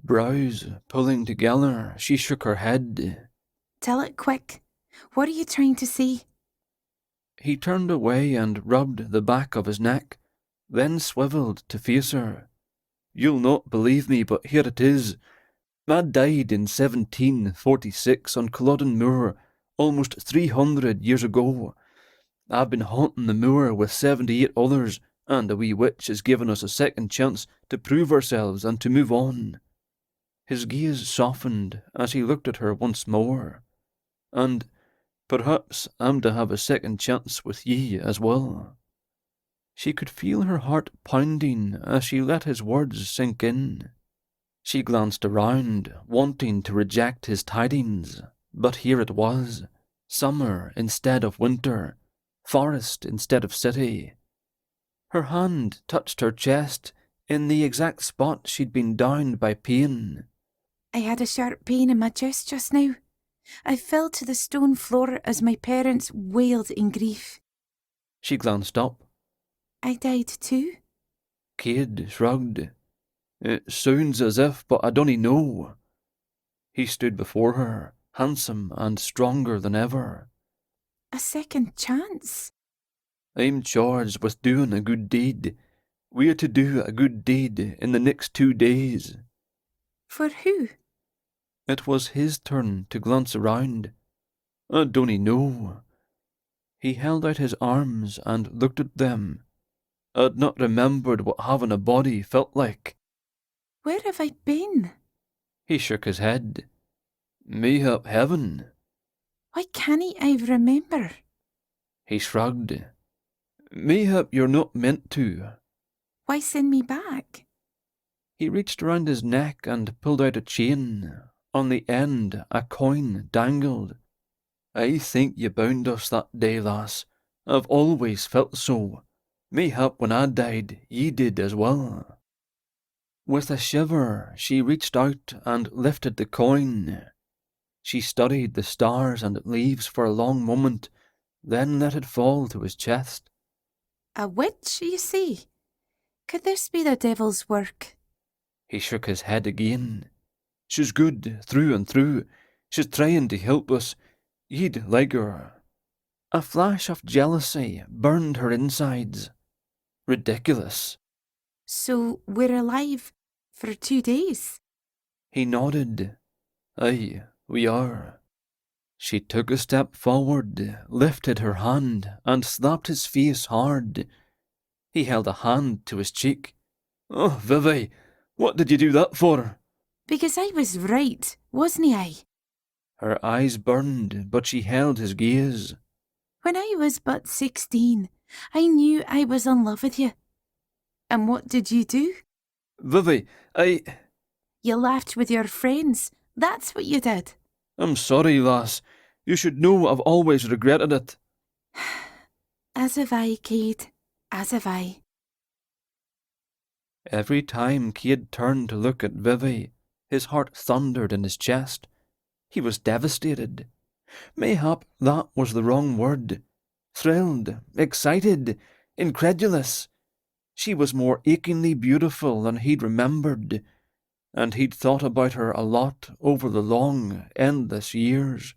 Brows pulling together, she shook her head. Tell it quick. What are you trying to say? He turned away and rubbed the back of his neck, then swivelled to face her. You'll not believe me, but here it is. Mad died in 1746 on Culloden Moor, almost 300 years ago. I've been haunting the moor with 78 others, and a wee witch has given us a second chance to prove ourselves and to move on. His gaze softened as he looked at her once more. And perhaps I'm to have a second chance with ye as well. She could feel her heart pounding as she let his words sink in. She glanced around, wanting to reject his tidings, but here it was, summer instead of winter, forest instead of city. Her hand touched her chest in the exact spot she'd been downed by pain. I had a sharp pain in my chest just now. I fell to the stone floor as my parents wailed in grief. She glanced up. I died too? Cade shrugged. It sounds as if, but I don't know. He stood before her, handsome and stronger than ever. A second chance? I'm charged with doing a good deed. We're to do a good deed in the next 2 days. For who? It was his turn to glance around. I don't know. He held out his arms and looked at them. I'd not remembered what having a body felt like. Where have I been? He shook his head. Mayhap heaven. Why can't I remember? He shrugged. Mayhap you're not meant to. Why send me back? He reached around his neck and pulled out a chain. On the end, a coin dangled. I think you bound us that day, lass. I've always felt so. Mayhap when I died, ye did as well. With a shiver, she reached out and lifted the coin. She studied the stars and leaves for a long moment, then let it fall to his chest. A witch, you see? Could this be the devil's work? He shook his head again. She's good, through and through. She's trying to help us. Ye'd like her. A flash of jealousy burned her insides. Ridiculous. So we're alive for 2 days? He nodded. Aye, we are. She took a step forward, lifted her hand, and slapped his face hard. He held a hand to his cheek. Oh, Vivi, what did you do that for? Because I was right, wasn't I? Her eyes burned, but she held his gaze. When I was but 16, I knew I was in love with you. And what did you do? Vivi, You laughed with your friends. That's what you did. I'm sorry, lass. You should know I've always regretted it. As have I, Cade. As have I. Every time Cade turned to look at Vivi, his heart thundered in his chest. He was devastated. Mayhap that was the wrong word. Thrilled, excited, incredulous. She was more achingly beautiful than he'd remembered, and he'd thought about her a lot over the long, endless years.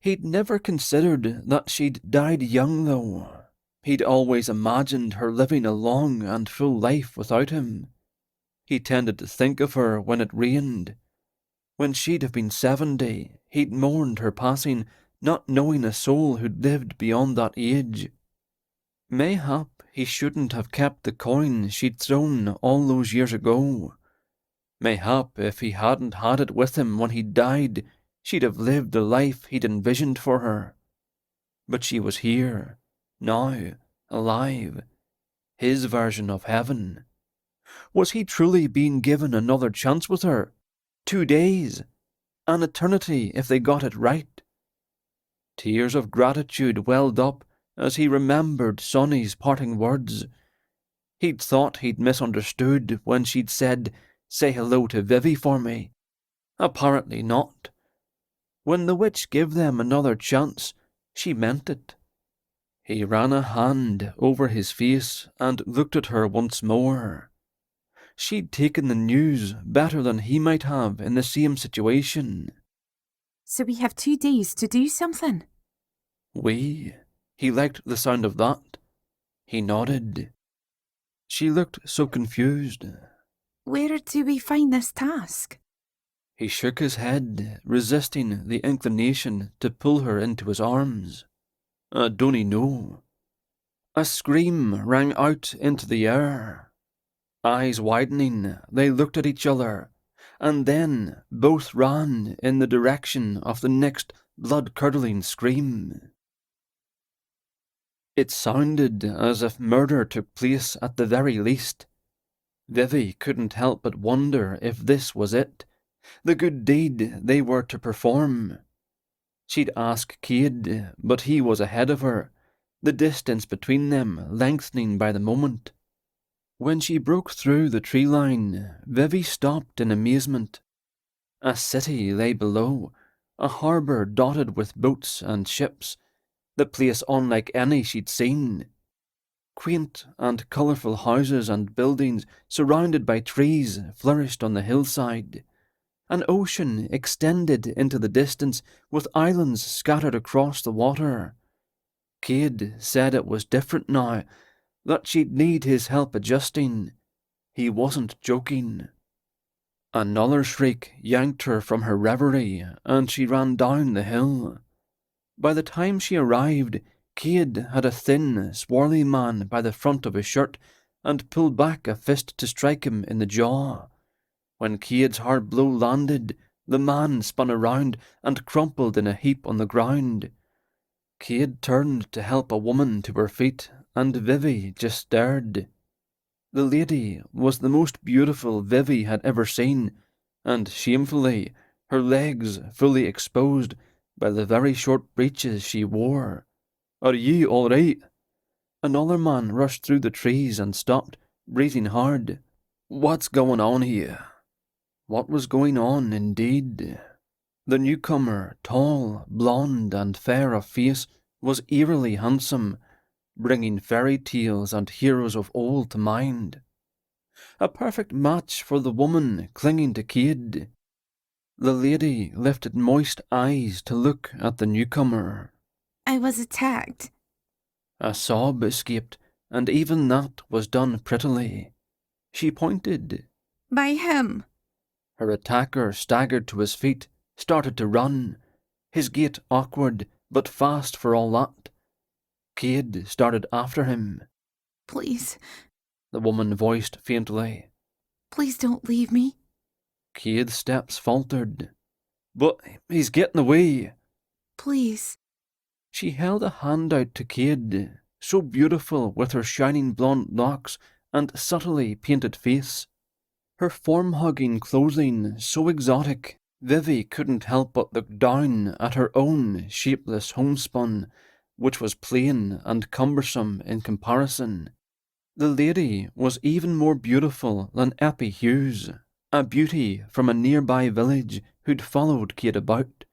He'd never considered that she'd died young, though. He'd always imagined her living a long and full life without him. He tended to think of her when it rained. When she'd have been 70, he'd mourned her passing, not knowing a soul who'd lived beyond that age. Mayhap he shouldn't have kept the coin she'd thrown all those years ago. Mayhap if he hadn't had it with him when he died, she'd have lived the life he'd envisioned for her. But she was here, now, alive, his version of heaven. Was he truly being given another chance with her? 2 days? An eternity if they got it right? Tears of gratitude welled up as he remembered Sonny's parting words. He'd thought he'd misunderstood when she'd said, "Say hello to Vivi for me." Apparently not. When the witch gave them another chance, she meant it. He ran a hand over his face and looked at her once more. She'd taken the news better than he might have in the same situation. So we have 2 days to do something. He liked the sound of that. He nodded. She looked so confused. Where do we find this task? He shook his head, resisting the inclination to pull her into his arms. I don't know. A scream rang out into the air. Eyes widening, they looked at each other, and then both ran in the direction of the next blood-curdling scream. It sounded as if murder took place at the very least. Vivi couldn't help but wonder if this was it, the good deed they were to perform. She'd ask Cade, but he was ahead of her, the distance between them lengthening by the moment. When she broke through the tree line, Vivi stopped in amazement. A city lay below, a harbour dotted with boats and ships, the place unlike any she'd seen. Quaint and colourful houses and buildings surrounded by trees flourished on the hillside. An ocean extended into the distance with islands scattered across the water. Cade said it was different now, that she'd need his help adjusting. He wasn't joking. Another shriek yanked her from her reverie, and she ran down the hill. By the time she arrived, Cade had a thin, swarthy man by the front of his shirt and pulled back a fist to strike him in the jaw. When Cade's hard blow landed, the man spun around and crumpled in a heap on the ground. Cade turned to help a woman to her feet, and Vivi just stared. The lady was the most beautiful Vivi had ever seen, and shamefully, her legs fully exposed by the very short breeches she wore. "Are you all right?" Another man rushed through the trees and stopped, breathing hard. "What's going on here?" What was going on, indeed? The newcomer, tall, blonde, and fair of face, was eerily handsome, bringing fairy tales and heroes of old to mind. A perfect match for the woman clinging to Cade. The lady lifted moist eyes to look at the newcomer. I was attacked. A sob escaped, and even that was done prettily. She pointed. By him. Her attacker staggered to his feet, started to run, his gait awkward, but fast for all that. Cade started after him. Please. The woman voiced faintly. Please don't leave me. Cade's steps faltered. But he's getting away. Please. She held a hand out to Cade, so beautiful with her shining blonde locks and subtly painted face. Her form-hugging clothing so exotic, Vivi couldn't help but look down at her own shapeless homespun, which was plain and cumbersome in comparison. The lady was even more beautiful than Eppie Hughes, a beauty from a nearby village who'd followed Cade about.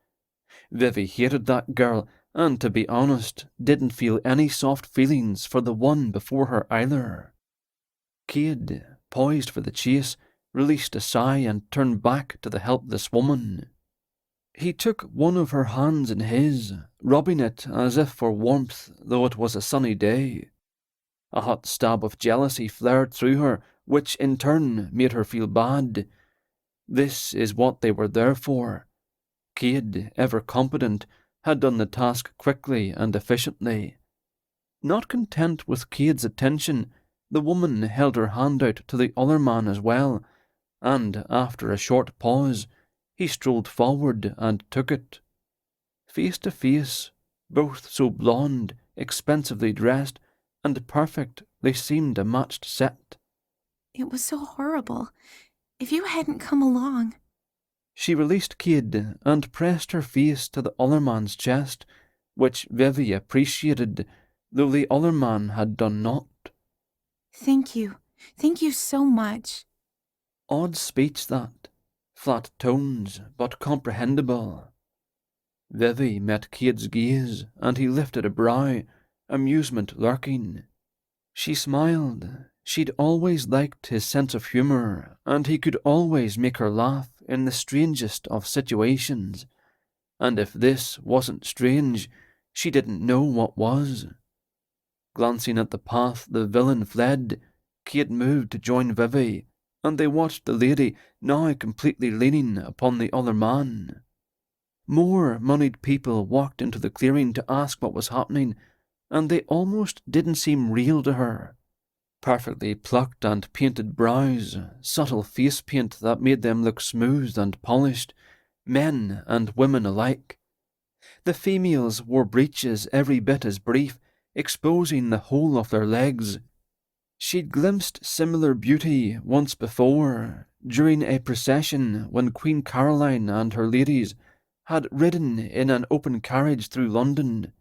Vivi hated that girl, and to be honest, didn't feel any soft feelings for the one before her either. Cade, poised for the chase, released a sigh and turned back to the helpless woman. He took one of her hands in his, rubbing it as if for warmth, though it was a sunny day. A hot stab of jealousy flared through her, which in turn made her feel bad. This is what they were there for. Cade, ever competent, had done the task quickly and efficiently. Not content with Cade's attention, the woman held her hand out to the other man as well, and after a short pause, he strolled forward and took it. Face to face, both so blonde, expensively dressed, and perfect they seemed a matched set. It was so horrible. If you hadn't come along. She released Cade and pressed her face to the other man's chest, which Vivi appreciated, though the other man had done not. Thank you. Thank you so much. Odd speech that. Flat tones, but comprehensible. Vivi met Cade's gaze, and he lifted a brow, amusement lurking. She smiled. She'd always liked his sense of humour, and he could always make her laugh in the strangest of situations. And if this wasn't strange, she didn't know what was. Glancing at the path the villain fled, Cade moved to join Vivi, and they watched the lady now completely leaning upon the other man. More moneyed people walked into the clearing to ask what was happening, and they almost didn't seem real to her. Perfectly plucked and painted brows, subtle face paint that made them look smooth and polished, men and women alike. The females wore breeches every bit as brief, exposing the whole of their legs. She'd glimpsed similar beauty once before, during a procession when Queen Caroline and her ladies had ridden in an open carriage through London.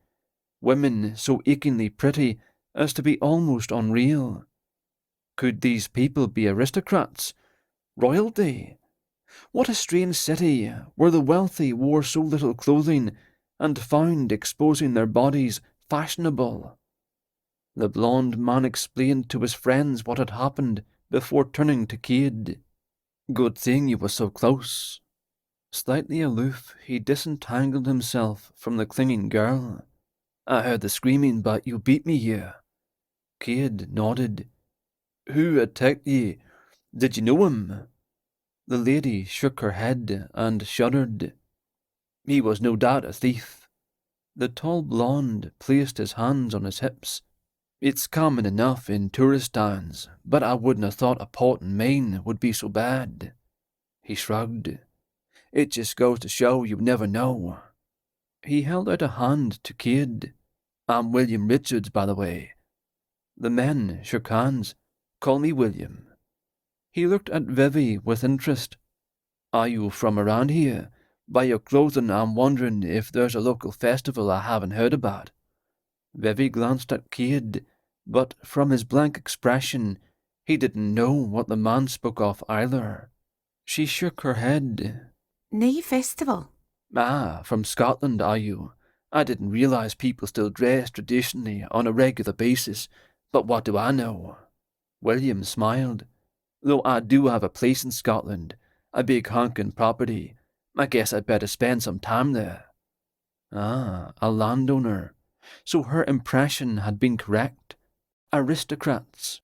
Women so achingly pretty as to be almost unreal. Could these people be aristocrats? Royalty? What a strange city, where the wealthy wore so little clothing and found exposing their bodies fashionable. The blonde man explained to his friends what had happened before turning to Cade. Good thing you were so close. Slightly aloof, he disentangled himself from the clinging girl. I heard the screaming, but you beat me here. Cade nodded. Who attacked ye? Did you know him? The lady shook her head and shuddered. He was no doubt a thief. The tall blonde placed his hands on his hips. It's common enough in tourist towns, but I wouldn't have thought a port in Maine would be so bad. He shrugged. It just goes to show you never know. He held out a hand to Cade. I'm William Richards, by the way. The men shook hands. Call me William. He looked at Vivi with interest. Are you from around here? By your clothing, I'm wondering if there's a local festival I haven't heard about. Vivi glanced at Cade, but from his blank expression, he didn't know what the man spoke of either. She shook her head. Nae festival. Ah, from Scotland, are you? I didn't realise people still dress traditionally on a regular basis, but what do I know? William smiled. Though I do have a place in Scotland, a big honking property, I guess I'd better spend some time there. Ah, a landowner. So her impression had been correct. Aristocrats.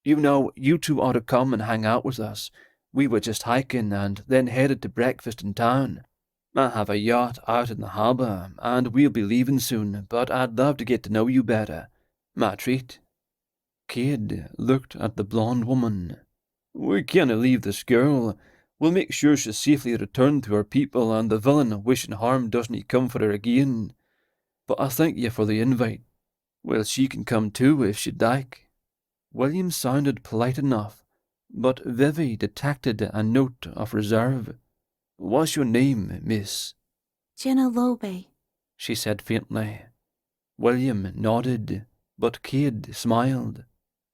You know, you two ought to come and hang out with us. We were just hiking and then headed to breakfast in town. I have a yacht out in the harbour, and we'll be leaving soon, but I'd love to get to know you better. My treat. Cade looked at the blonde woman. We can't leave this girl. We'll make sure she's safely returned to her people, and the villain wishing harm doesn't come for her again. But I thank you for the invite. Well, she can come too if she'd like. William sounded polite enough, but Vivi detected a note of reserve. What's your name, miss? Jenna Lobe, she said faintly. William nodded, but Cade smiled.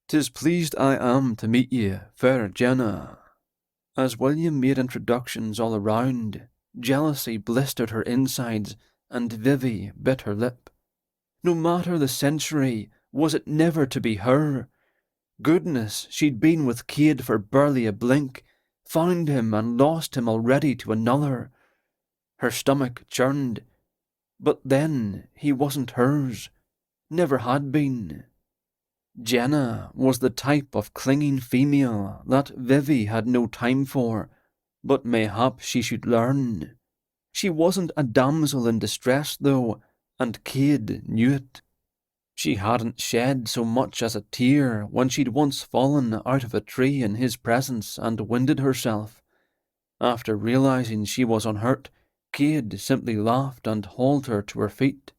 'Tis pleased I am to meet ye, fair Jenna. As William made introductions all around, jealousy blistered her insides, and Vivi bit her lip. No matter the century, was it never to be her? Goodness, she'd been with Cade for barely a blink, found him and lost him already to another. Her stomach churned. But then he wasn't hers, never had been. Jenna was the type of clinging female that Vivi had no time for, but mayhap she should learn. She wasn't a damsel in distress, though, and Cade knew it. She hadn't shed so much as a tear when she'd once fallen out of a tree in his presence and winded herself. After realizing she was unhurt, Cade simply laughed and hauled her to her feet.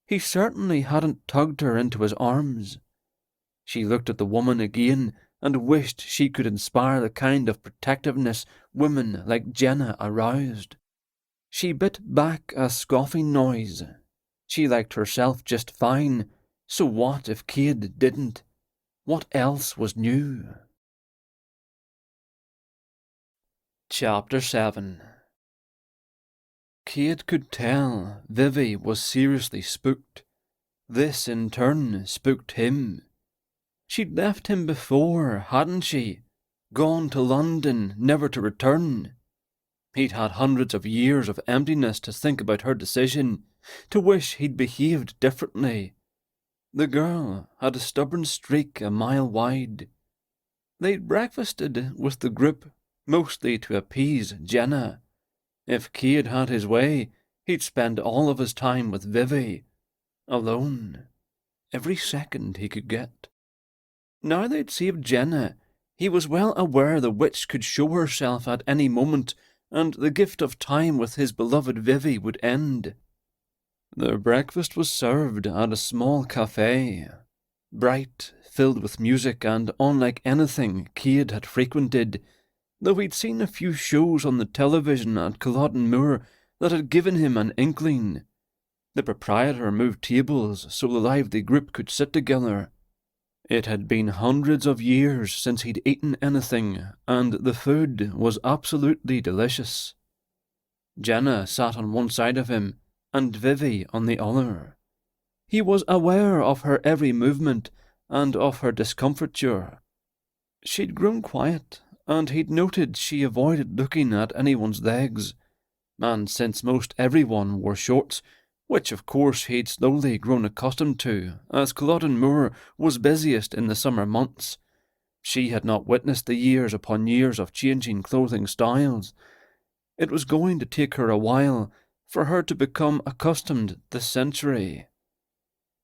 He certainly hadn't tugged her into his arms. She looked at the woman again and wished she could inspire the kind of protectiveness women like Jenna aroused. She bit back a scoffing noise. She liked herself just fine, so what if Cade didn't? What else was new? Chapter 7. Cade could tell Vivi was seriously spooked. This, in turn, spooked him. She'd left him before, hadn't she? Gone to London, never to return. He'd had hundreds of years of emptiness to think about her decision, to wish he'd behaved differently. The girl had a stubborn streak a mile wide. They'd breakfasted with the group, mostly to appease Jenna. If Cade had his way, he'd spend all of his time with Vivi, alone, every second he could get. Now they'd saved Jenna, he was well aware the witch could show herself at any moment, and the gift of time with his beloved Vivi would end. Their breakfast was served at a small cafe, bright, filled with music, and unlike anything Cade had frequented, though he'd seen a few shows on the television at Culloden Moor that had given him an inkling. The proprietor moved tables so the lively group could sit together. It had been hundreds of years since he'd eaten anything, and the food was absolutely delicious. Jenna sat on one side of him, and Vivi on the other. He was aware of her every movement, and of her discomfiture. She'd grown quiet, and he'd noted she avoided looking at anyone's legs, and since most everyone wore shorts, which of course he'd slowly grown accustomed to, as Culloden Moor was busiest in the summer months, she had not witnessed the years upon years of changing clothing styles. It was going to take her a while for her to become accustomed this century.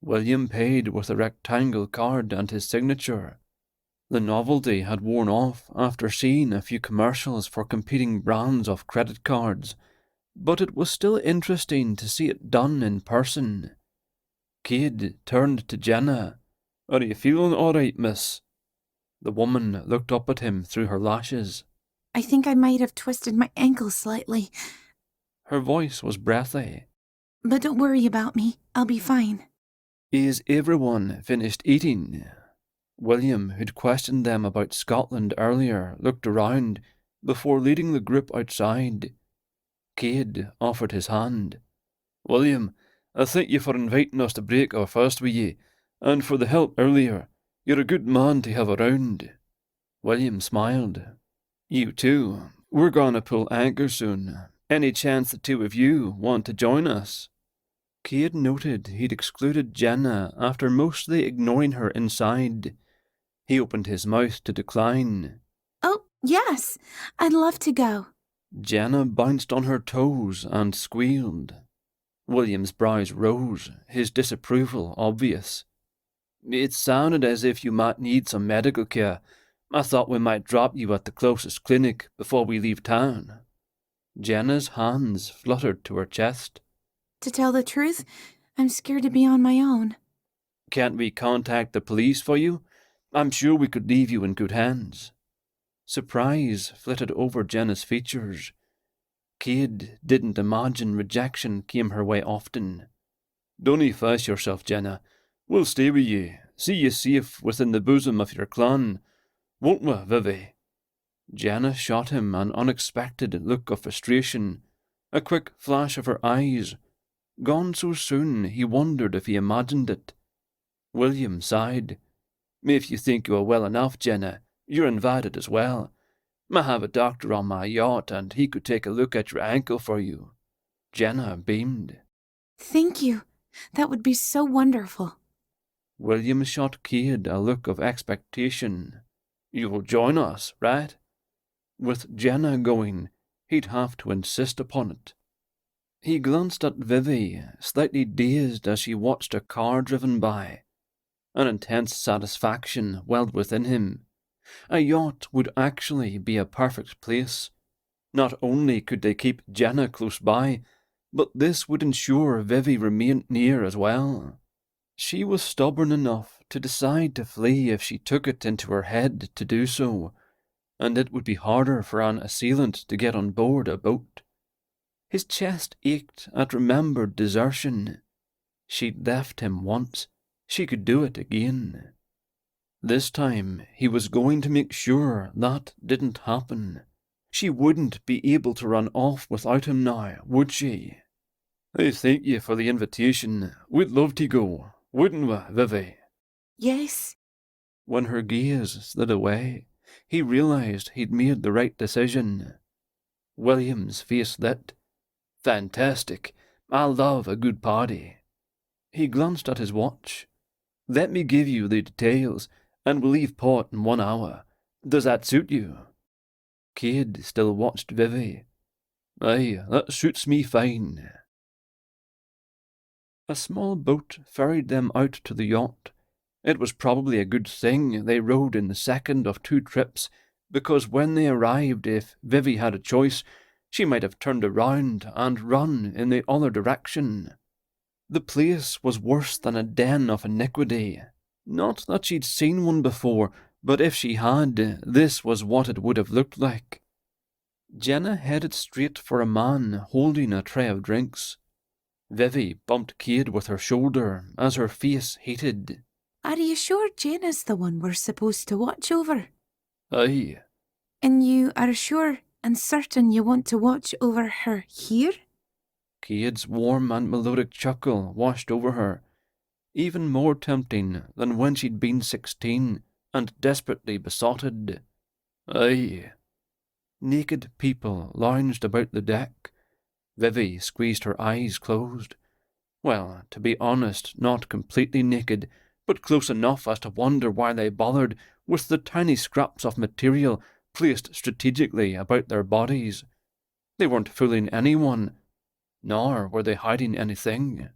William paid with a rectangle card and his signature. The novelty had worn off after seeing a few commercials for competing brands of credit cards, but it was still interesting to see it done in person. Cade turned to Jenna. "Are you feeling all right, miss?" The woman looked up at him through her lashes. I think I might have twisted my ankle slightly. Her voice was breathy. But don't worry about me. I'll be fine. Is everyone finished eating? William, who'd questioned them about Scotland earlier, looked around before leading the group outside. Cade offered his hand. "William, I thank you for inviting us to break our fast with ye, and for the help earlier. You're a good man to have around." William smiled. "You too. We're going to pull anchor soon. Any chance the two of you want to join us?" Cade noted he'd excluded Jenna after mostly ignoring her inside. He opened his mouth to decline. Oh, yes. I'd love to go. Jenna bounced on her toes and squealed. William's brows rose, his disapproval obvious. "It sounded as if you might need some medical care. I thought we might drop you at the closest clinic before we leave town." Jenna's hands fluttered to her chest. To tell the truth, I'm scared to be on my own. "Can't we contact the police for you? I'm sure we could leave you in good hands." Surprise flitted over Jenna's features. Cade didn't imagine rejection came her way often. "Don't fuss yourself, Jenna. We'll stay with you, see you safe within the bosom of your clan. Won't we, Vivi?" Jenna shot him an unexpected look of frustration, a quick flash of her eyes. Gone so soon, he wondered if he imagined it. William sighed. "If you think you are well enough, Jenna, you're invited as well. I have a doctor on my yacht, and he could take a look at your ankle for you." Jenna beamed. Thank you. That would be so wonderful. William shot Cade a look of expectation. "You'll join us, right?" With Jenna going, he'd have to insist upon it. He glanced at Vivi, slightly dazed as she watched a car driven by. An intense satisfaction welled within him. A yacht would actually be a perfect place. Not only could they keep Jenna close by, but this would ensure Vivi remained near as well. She was stubborn enough to decide to flee if she took it into her head to do so, and it would be harder for an assailant to get on board a boat. His chest ached at remembered desertion. She'd left him once. She could do it again. This time, he was going to make sure that didn't happen. She wouldn't be able to run off without him now, would she? I thank you for the invitation. We'd love to go, wouldn't we, Vivi? Yes. When her gaze slid away, he realised he'd made the right decision. William's face lit. Fantastic. I love a good party. He glanced at his watch. Let me give you the details, and we'll leave port in 1 hour. Does that suit you? Cade still watched Vivi. Aye, that suits me fine. A small boat ferried them out to the yacht. It was probably a good thing they rowed in the second of 2 trips, because when they arrived, if Vivi had a choice, she might have turned around and run in the other direction. The place was worse than a den of iniquity. Not that she'd seen one before, but if she had, this was what it would have looked like. Jenna headed straight for a man holding a tray of drinks. Vivi bumped Cade with her shoulder as her face heated. Are you sure Jenna's the one we're supposed to watch over? Aye. And you are sure and certain you want to watch over her here? Cade's warm and melodic chuckle washed over her, even more tempting than when she'd been 16 and desperately besotted. Aye. Naked people lounged about the deck. Vivi squeezed her eyes closed. Well, to be honest, not completely naked, but close enough as to wonder why they bothered with the tiny scraps of material placed strategically about their bodies. They weren't fooling anyone, nor were they hiding anything.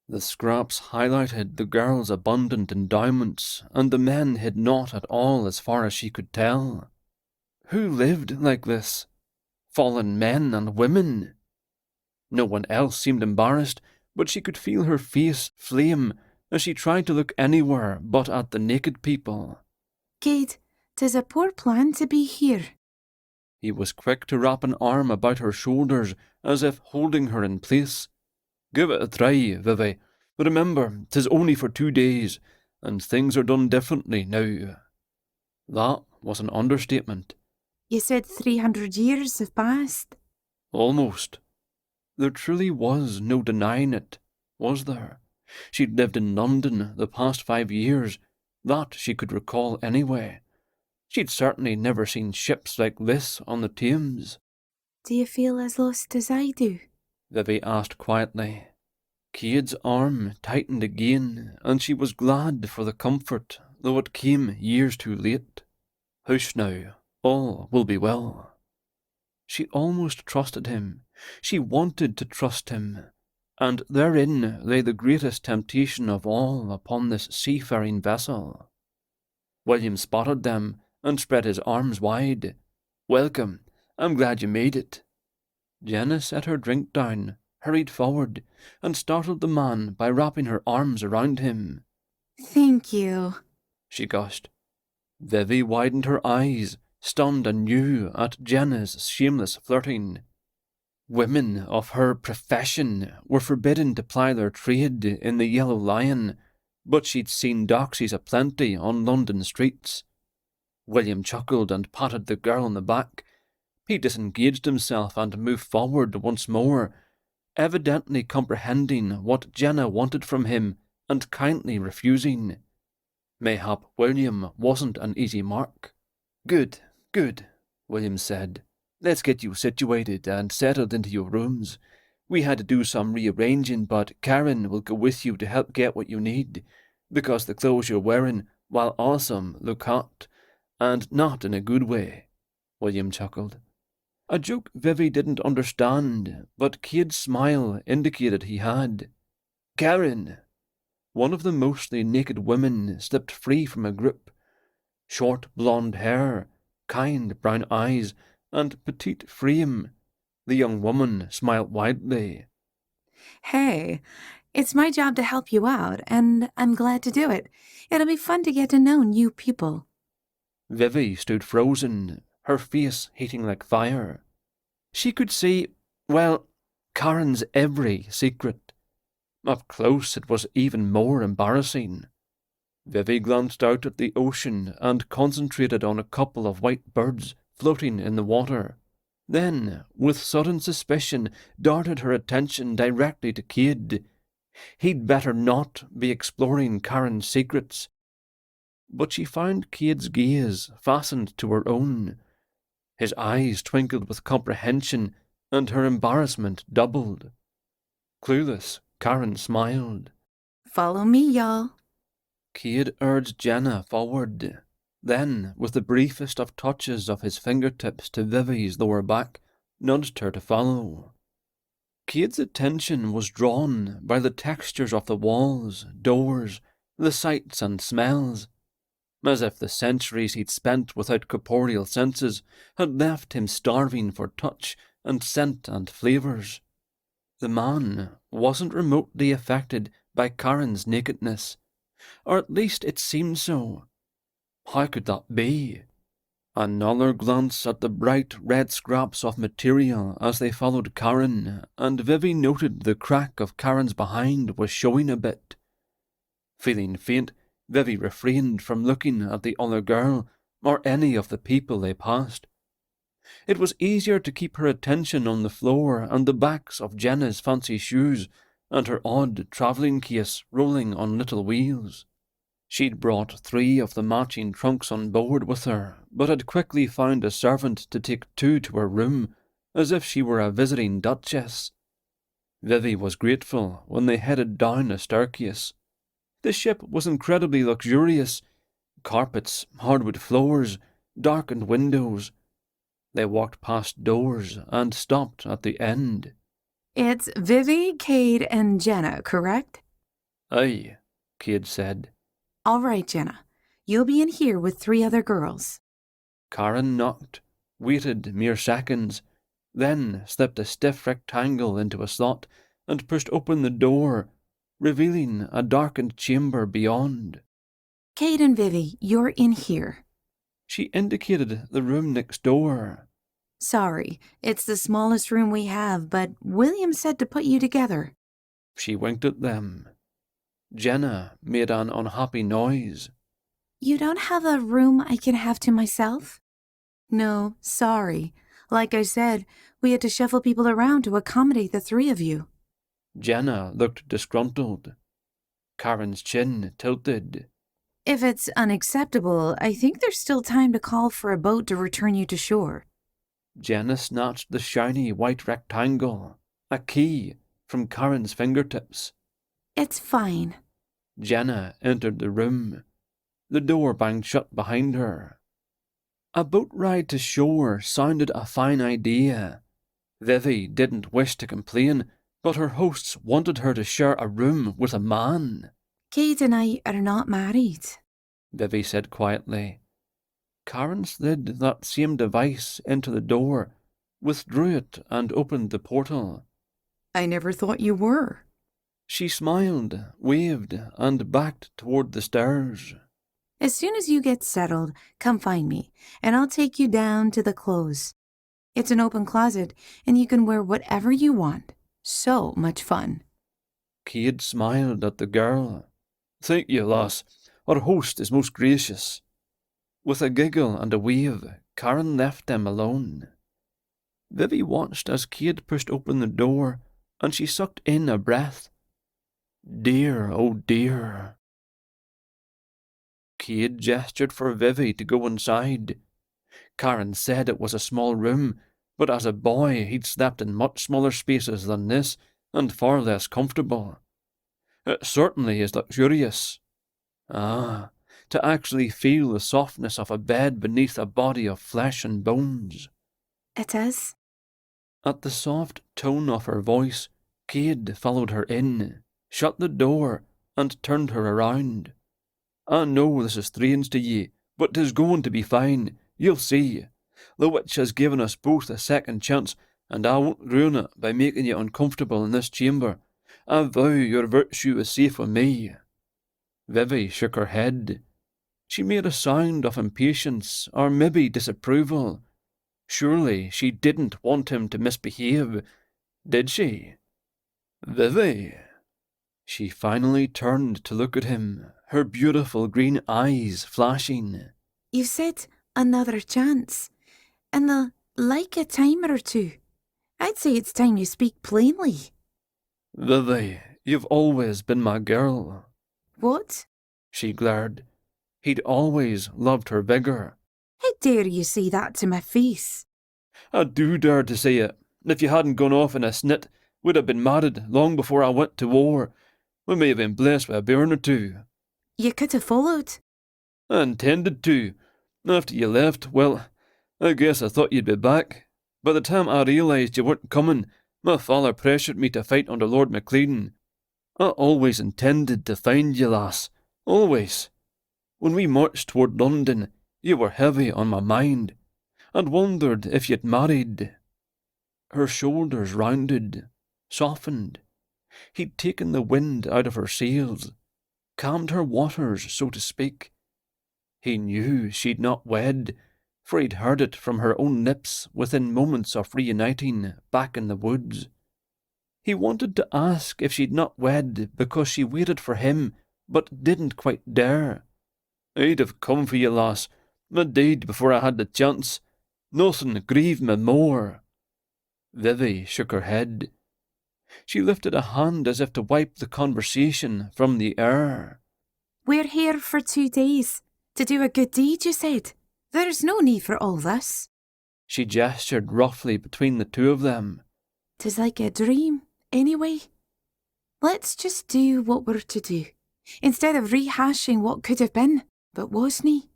The scraps highlighted the girl's abundant endowments, and the men hid not at all as far as she could tell. Who lived like this? Fallen men and women? No one else seemed embarrassed, but she could feel her face flame as she tried to look anywhere but at the naked people. Cade, 'tis a poor plan to be here. He was quick to wrap an arm about her shoulders as if holding her in place. Give it a try, Vivi. Remember, 'tis only for 2 days, and things are done differently now. That was an understatement. You said 300 years have passed. Almost. There truly was no denying it, was there? She'd lived in London the past 5 years, that she could recall anyway. She'd certainly never seen ships like this on the Thames. Do you feel as lost as I do? Vivi asked quietly. Cade's arm tightened again, and she was glad for the comfort, though it came years too late. Hush now, all will be well. She almost trusted him. She wanted to trust him, and therein lay the greatest temptation of all upon this seafaring vessel. William spotted them and spread his arms wide. Welcome, I'm glad you made it. Jenna set her drink down, hurried forward, and startled the man by wrapping her arms around him. Thank you, she gushed. Vivi widened her eyes, stunned anew at Jenna's shameless flirting. Women of her profession were forbidden to ply their trade in the Yellow Lion, but she'd seen doxies aplenty on London streets. William chuckled and patted the girl on the back. He disengaged himself and moved forward once more, evidently comprehending what Jenna wanted from him and kindly refusing. Mayhap William wasn't an easy mark. Good, good, William said. Let's get you situated and settled into your rooms. We had to do some rearranging, but Karen will go with you to help get what you need, because the clothes you're wearing, while awesome, look hot, and not in a good way. William chuckled. A joke Vivi didn't understand, but Cade's smile indicated he had. Karen! One of the mostly naked women slipped free from a group. Short blonde hair, kind brown eyes, and petite frame. The young woman smiled widely. Hey, it's my job to help you out, and I'm glad to do it. It'll be fun to get to know new people. Vivi stood frozen, her face heating like fire. She could see, well, Karen's every secret. Up close it was even more embarrassing. Vivi glanced out at the ocean and concentrated on a couple of white birds floating in the water. Then, with sudden suspicion, darted her attention directly to Cade. He'd better not be exploring Karen's secrets. But she found Cade's gaze fastened to her own. His eyes twinkled with comprehension, and her embarrassment doubled. Clueless, Karen smiled. Follow me, y'all. Cade urged Jenna forward. Then, with the briefest of touches of his fingertips to Vivi's lower back, nudged her to follow. Cade's attention was drawn by the textures of the walls, doors, the sights and smells, as if the centuries he'd spent without corporeal senses had left him starving for touch and scent and flavours. The man wasn't remotely affected by Karen's nakedness, or at least it seemed so. How could that be? Another glance at the bright red scraps of material as they followed Karen, and Vivi noted the crack of Karen's behind was showing a bit. Feeling faint, Vivi refrained from looking at the other girl or any of the people they passed. It was easier to keep her attention on the floor and the backs of Jenna's fancy shoes and her odd travelling case rolling on little wheels. She'd brought 3 of the matching trunks on board with her, but had quickly found a servant to take 2 to her room, as if she were a visiting duchess. Vivi was grateful when they headed down a staircase. The ship was incredibly luxurious. Carpets, hardwood floors, darkened windows. They walked past doors and stopped at the end. It's Vivi, Cade, and Jenna, correct? Aye, Cade said. All right, Jenna. You'll be in here with 3 other girls. Karen knocked, waited mere seconds, then slipped a stiff rectangle into a slot and pushed open the door, revealing a darkened chamber beyond. Cade and Vivi, you're in here. She indicated the room next door. Sorry, it's the smallest room we have, but William said to put you together. She winked at them. Jenna made an unhappy noise. You don't have a room I can have to myself? No, sorry. Like I said, we had to shuffle people around to accommodate the 3 of you. Jenna looked disgruntled. Karen's chin tilted. If it's unacceptable, I think there's still time to call for a boat to return you to shore. Jenna snatched the shiny white rectangle, a key, from Karen's fingertips. It's fine. Jenna entered the room. The door banged shut behind her. A boat ride to shore sounded a fine idea. Vivi didn't wish to complain, but her hosts wanted her to share a room with a man. Cade and I are not married, Vivi said quietly. Karen slid that same device into the door, withdrew it and opened the portal. I never thought you were. She smiled, waved, and backed toward the stairs. As soon as you get settled, come find me, and I'll take you down to the clothes. It's an open closet, and you can wear whatever you want. So much fun. Cade smiled at the girl. Thank you, lass. Our host is most gracious. With a giggle and a wave, Karen left them alone. Vivi watched as Cade pushed open the door, and she sucked in a breath. Dear, oh dear. Cade gestured for Vivi to go inside. Karen said it was a small room, but as a boy he'd slept in much smaller spaces than this, and far less comfortable. It certainly is luxurious. Ah, to actually feel the softness of a bed beneath a body of flesh and bones. It is. At the soft tone of her voice, Cade followed her in, shut the door, and turned her around. "I know this is strange to ye, but 'tis going to be fine. You'll see. The witch has given us both a second chance, and I won't ruin it by making you uncomfortable in this chamber. I vow your virtue is safe with me." Vivi shook her head. She made a sound of impatience, or maybe disapproval. Surely she didn't want him to misbehave, did she? "Vivi." She finally turned to look at him, her beautiful green eyes flashing. You said another chance. In the like a time or two. I'd say it's time you speak plainly. "Vivi, you've always been my girl." What? She glared. He'd always loved her vigour. How dare you say that to my face? "I do dare to say it. If you hadn't gone off in a snit, we'd have been married long before I went to war. We may have been blessed with a bairn or two." You could have followed. "I intended to. After you left, well, I guess I thought you'd be back. By the time I realised you weren't coming, my father pressured me to fight under Lord McLean. I always intended to find you, lass. Always. When we marched toward London, you were heavy on my mind, and wondered if you'd married." Her shoulders rounded, softened. He'd taken the wind out of her sails, calmed her waters, so to speak. He knew she'd not wed, for he'd heard it from her own lips within moments of reuniting back in the woods. He wanted to ask if she'd not wed because she waited for him, but didn't quite dare. "I'd have come for you, lass. I died before I had the chance. Nothing grieved me more." Vivi shook her head. She lifted a hand as if to wipe the conversation from the air. We're here for 2 days. To do a good deed, you said. There's no need for all this. She gestured roughly between the two of them. 'Tis like a dream, anyway. Let's just do what we're to do, instead of rehashing what could have been, but wasn't.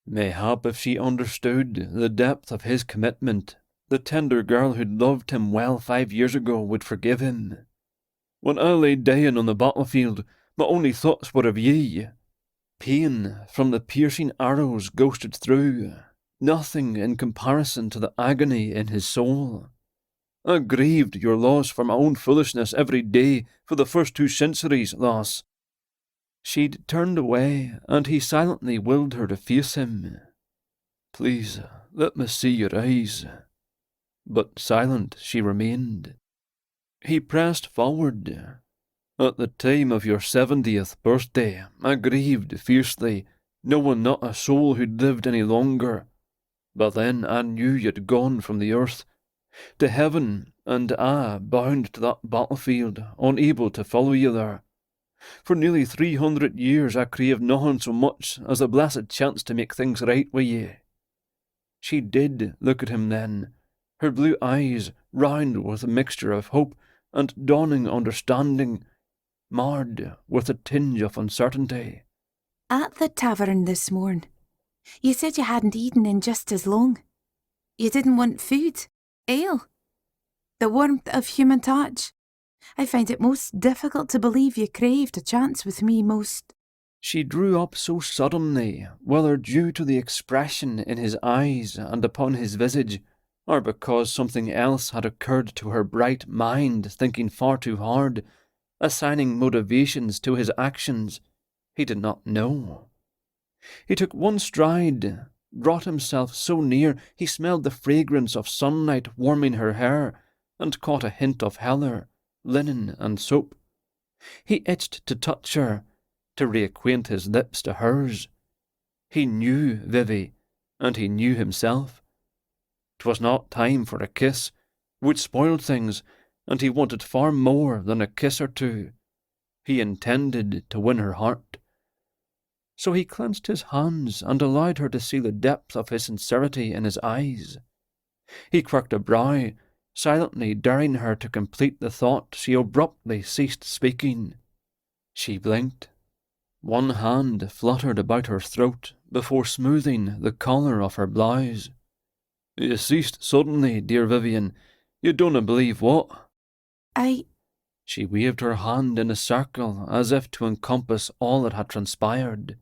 Mayhap if she understood the depth of his commitment, the tender girl who'd loved him well 5 years ago would forgive him. "When I lay dying on the battlefield, my only thoughts were of ye. Pain from the piercing arrows ghosted through, nothing in comparison to the agony in his soul. I grieved your loss for my own foolishness every day for the first 2 centuries, lass." She'd turned away, and he silently willed her to face him. "Please, let me see your eyes." But silent she remained. He pressed forward. "At the time of your 70th birthday, I grieved fiercely, knowing not a soul who'd lived any longer. But then I knew you'd gone from the earth to heaven, and I, bound to that battlefield, unable to follow you there. For nearly 300 years I craved nothing so much as the blessed chance to make things right with ye." She did look at him then, her blue eyes round with a mixture of hope and dawning understanding, marred with a tinge of uncertainty. At the tavern this morn, you said you hadn't eaten in just as long. You didn't want food, ale, the warmth of human touch. I find it most difficult to believe you craved a chance with me most. She drew up so suddenly, whether due to the expression in his eyes and upon his visage, or because something else had occurred to her bright mind, thinking far too hard, assigning motivations to his actions, he did not know. He took one stride, brought himself so near he smelled the fragrance of sunlight warming her hair, and caught a hint of heather, linen and soap. He itched to touch her, to reacquaint his lips to hers. He knew Vivi, and he knew himself. 'Twas not time for a kiss, would spoil things, and he wanted far more than a kiss or two. He intended to win her heart. So he clenched his hands and allowed her to see the depth of his sincerity in his eyes. He quirked a brow, silently daring her to complete the thought she abruptly ceased speaking. She blinked. One hand fluttered about her throat before smoothing the collar of her blouse. You ceased suddenly, dear Vivian. You don't believe what? She waved her hand in a circle as if to encompass all that had transpired.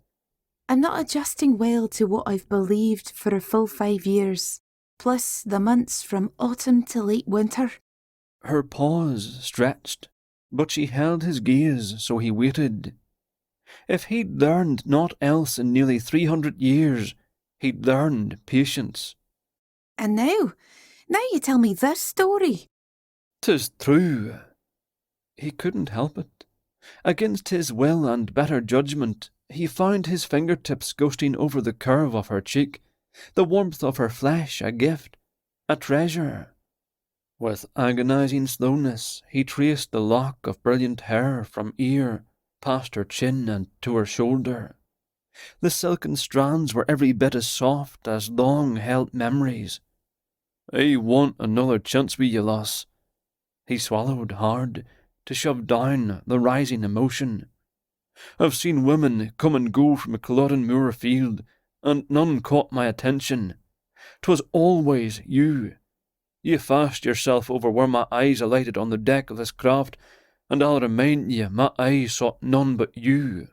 I'm not adjusting well to what I've believed for a full 5 years, plus the months from autumn to late winter. Her paws stretched, but she held his gaze, so he waited. If he'd learned naught else in nearly 300 years, he'd learned patience. And now you tell me this story. 'Tis true. He couldn't help it. Against his will and better judgment, he found his fingertips ghosting over the curve of her cheek, the warmth of her flesh a gift, a treasure. With agonizing slowness, he traced the lock of brilliant hair from ear, past her chin and to her shoulder. The silken strands were every bit as soft as long-held memories. "I want another chance with you, lass." He swallowed hard, to shove down the rising emotion. "I've seen women come and go from Culloden Moor field, and none caught my attention. 'Twas always you. You fast yourself over where my eyes alighted on the deck of this craft, and I'll remind ye my eyes sought none but you."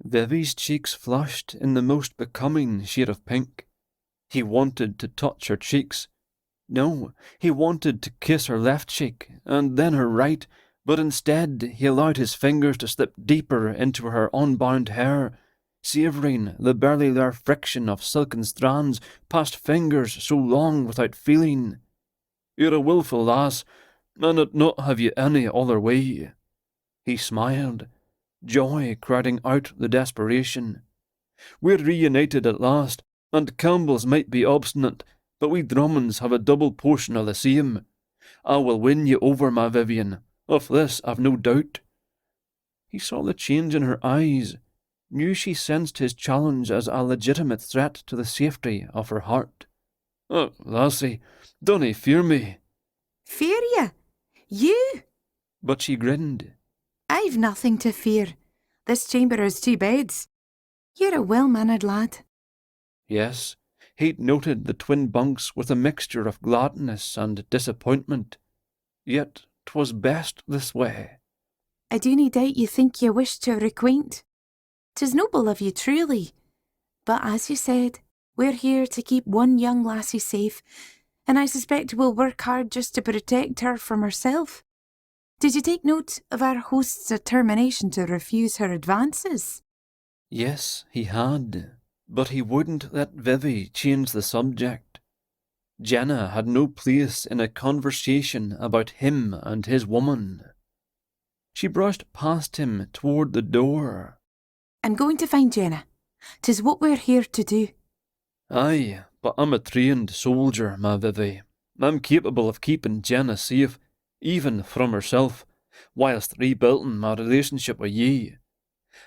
Vivi's cheeks flushed in the most becoming shade of pink. He wanted to touch her cheeks. No, he wanted to kiss her left cheek, and then her right, but instead he allowed his fingers to slip deeper into her unbound hair, savouring the barely there friction of silken strands past fingers so long without feeling. "You're a wilful lass, and I'd not have you any other way." He smiled, joy crowding out the desperation. "We're reunited at last, and Campbells might be obstinate, but we Drummonds have a double portion of the same. I will win you over, my Vivian. Of this I've no doubt." He saw the change in her eyes, knew she sensed his challenge as a legitimate threat to the safety of her heart. "Oh, lassie, dinna fear me." Fear you? You? But she grinned. I've nothing to fear. This chamber has 2 beds. You're a well-mannered lad. Yes, he'd noted the twin bunks with a mixture of gladness and disappointment. Yet 'twas best this way. I do nae doubt you think you wish to requaint. 'Tis noble of you, truly. But as you said, we're here to keep one young lassie safe, and I suspect we'll work hard just to protect her from herself. Did you take note of our host's determination to refuse her advances? Yes, he had, but he wouldn't let Vivi change the subject. Jenna had no place in a conversation about him and his woman. She brushed past him toward the door. I'm going to find Jenna. 'Tis what we're here to do. Aye, but I'm a trained soldier, my Vivi. I'm capable of keeping Jenna safe, even from herself, whilst rebuilding my relationship with ye.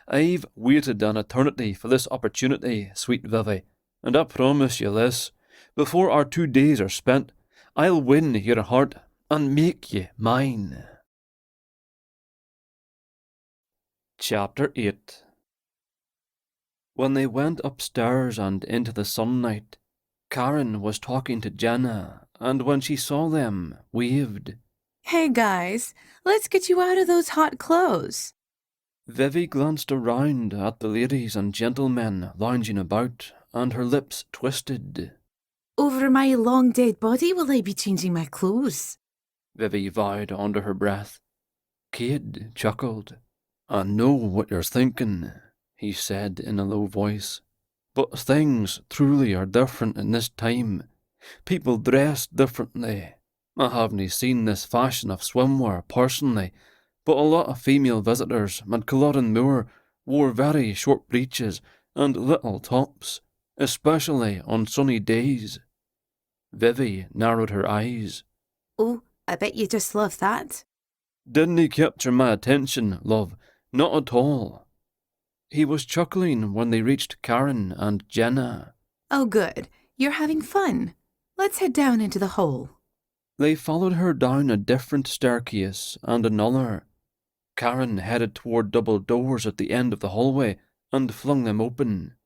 I've waited an eternity for this opportunity, sweet Vivi, and I promise you this, before our 2 days are spent, I'll win your heart and make ye mine. Chapter 8. When they went upstairs and into the sunlight, Karen was talking to Jenna, and when she saw them, waved. Hey guys, let's get you out of those hot clothes. Vivi glanced around at the ladies and gentlemen lounging about, and her lips twisted. Over my long dead body will I be changing my clothes? Vivi vowed under her breath. Cade chuckled. "I know what you're thinking," he said in a low voice. "But things truly are different in this time. People dress differently. I haven't seen this fashion of swimwear personally, but a lot of female visitors at Culloden Moor wore very short breeches and little tops, especially on sunny days." Vivi narrowed her eyes. Oh, I bet you just love that. "Didn't he capture my attention, love? Not at all." He was chuckling when they reached Karen and Jenna. Oh good, you're having fun. Let's head down into the hole. They followed her down a different staircase and another. Karen headed toward double doors at the end of the hallway and flung them open.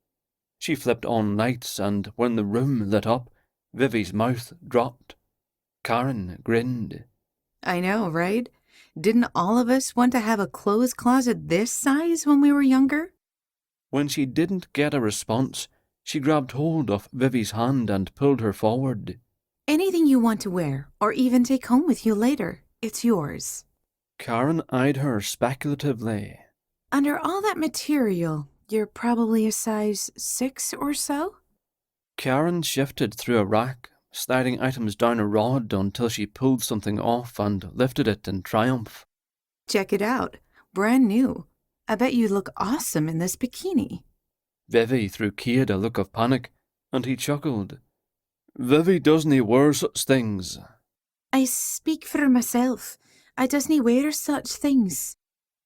She flipped on lights, and when the room lit up, Vivi's mouth dropped. Karen grinned. I know, right? Didn't all of us want to have a clothes closet this size when we were younger? When she didn't get a response, she grabbed hold of Vivi's hand and pulled her forward. Anything you want to wear, or even take home with you later, it's yours. Karen eyed her speculatively. Under all that material, you're probably a size 6 or so? Karen shifted through a rack, sliding items down a rod until she pulled something off and lifted it in triumph. Check it out. Brand new. I bet you look awesome in this bikini. Vivi threw Cade a look of panic, and he chuckled. Vivi doesn't wear such things. I speak for myself. I doesn't wear such things.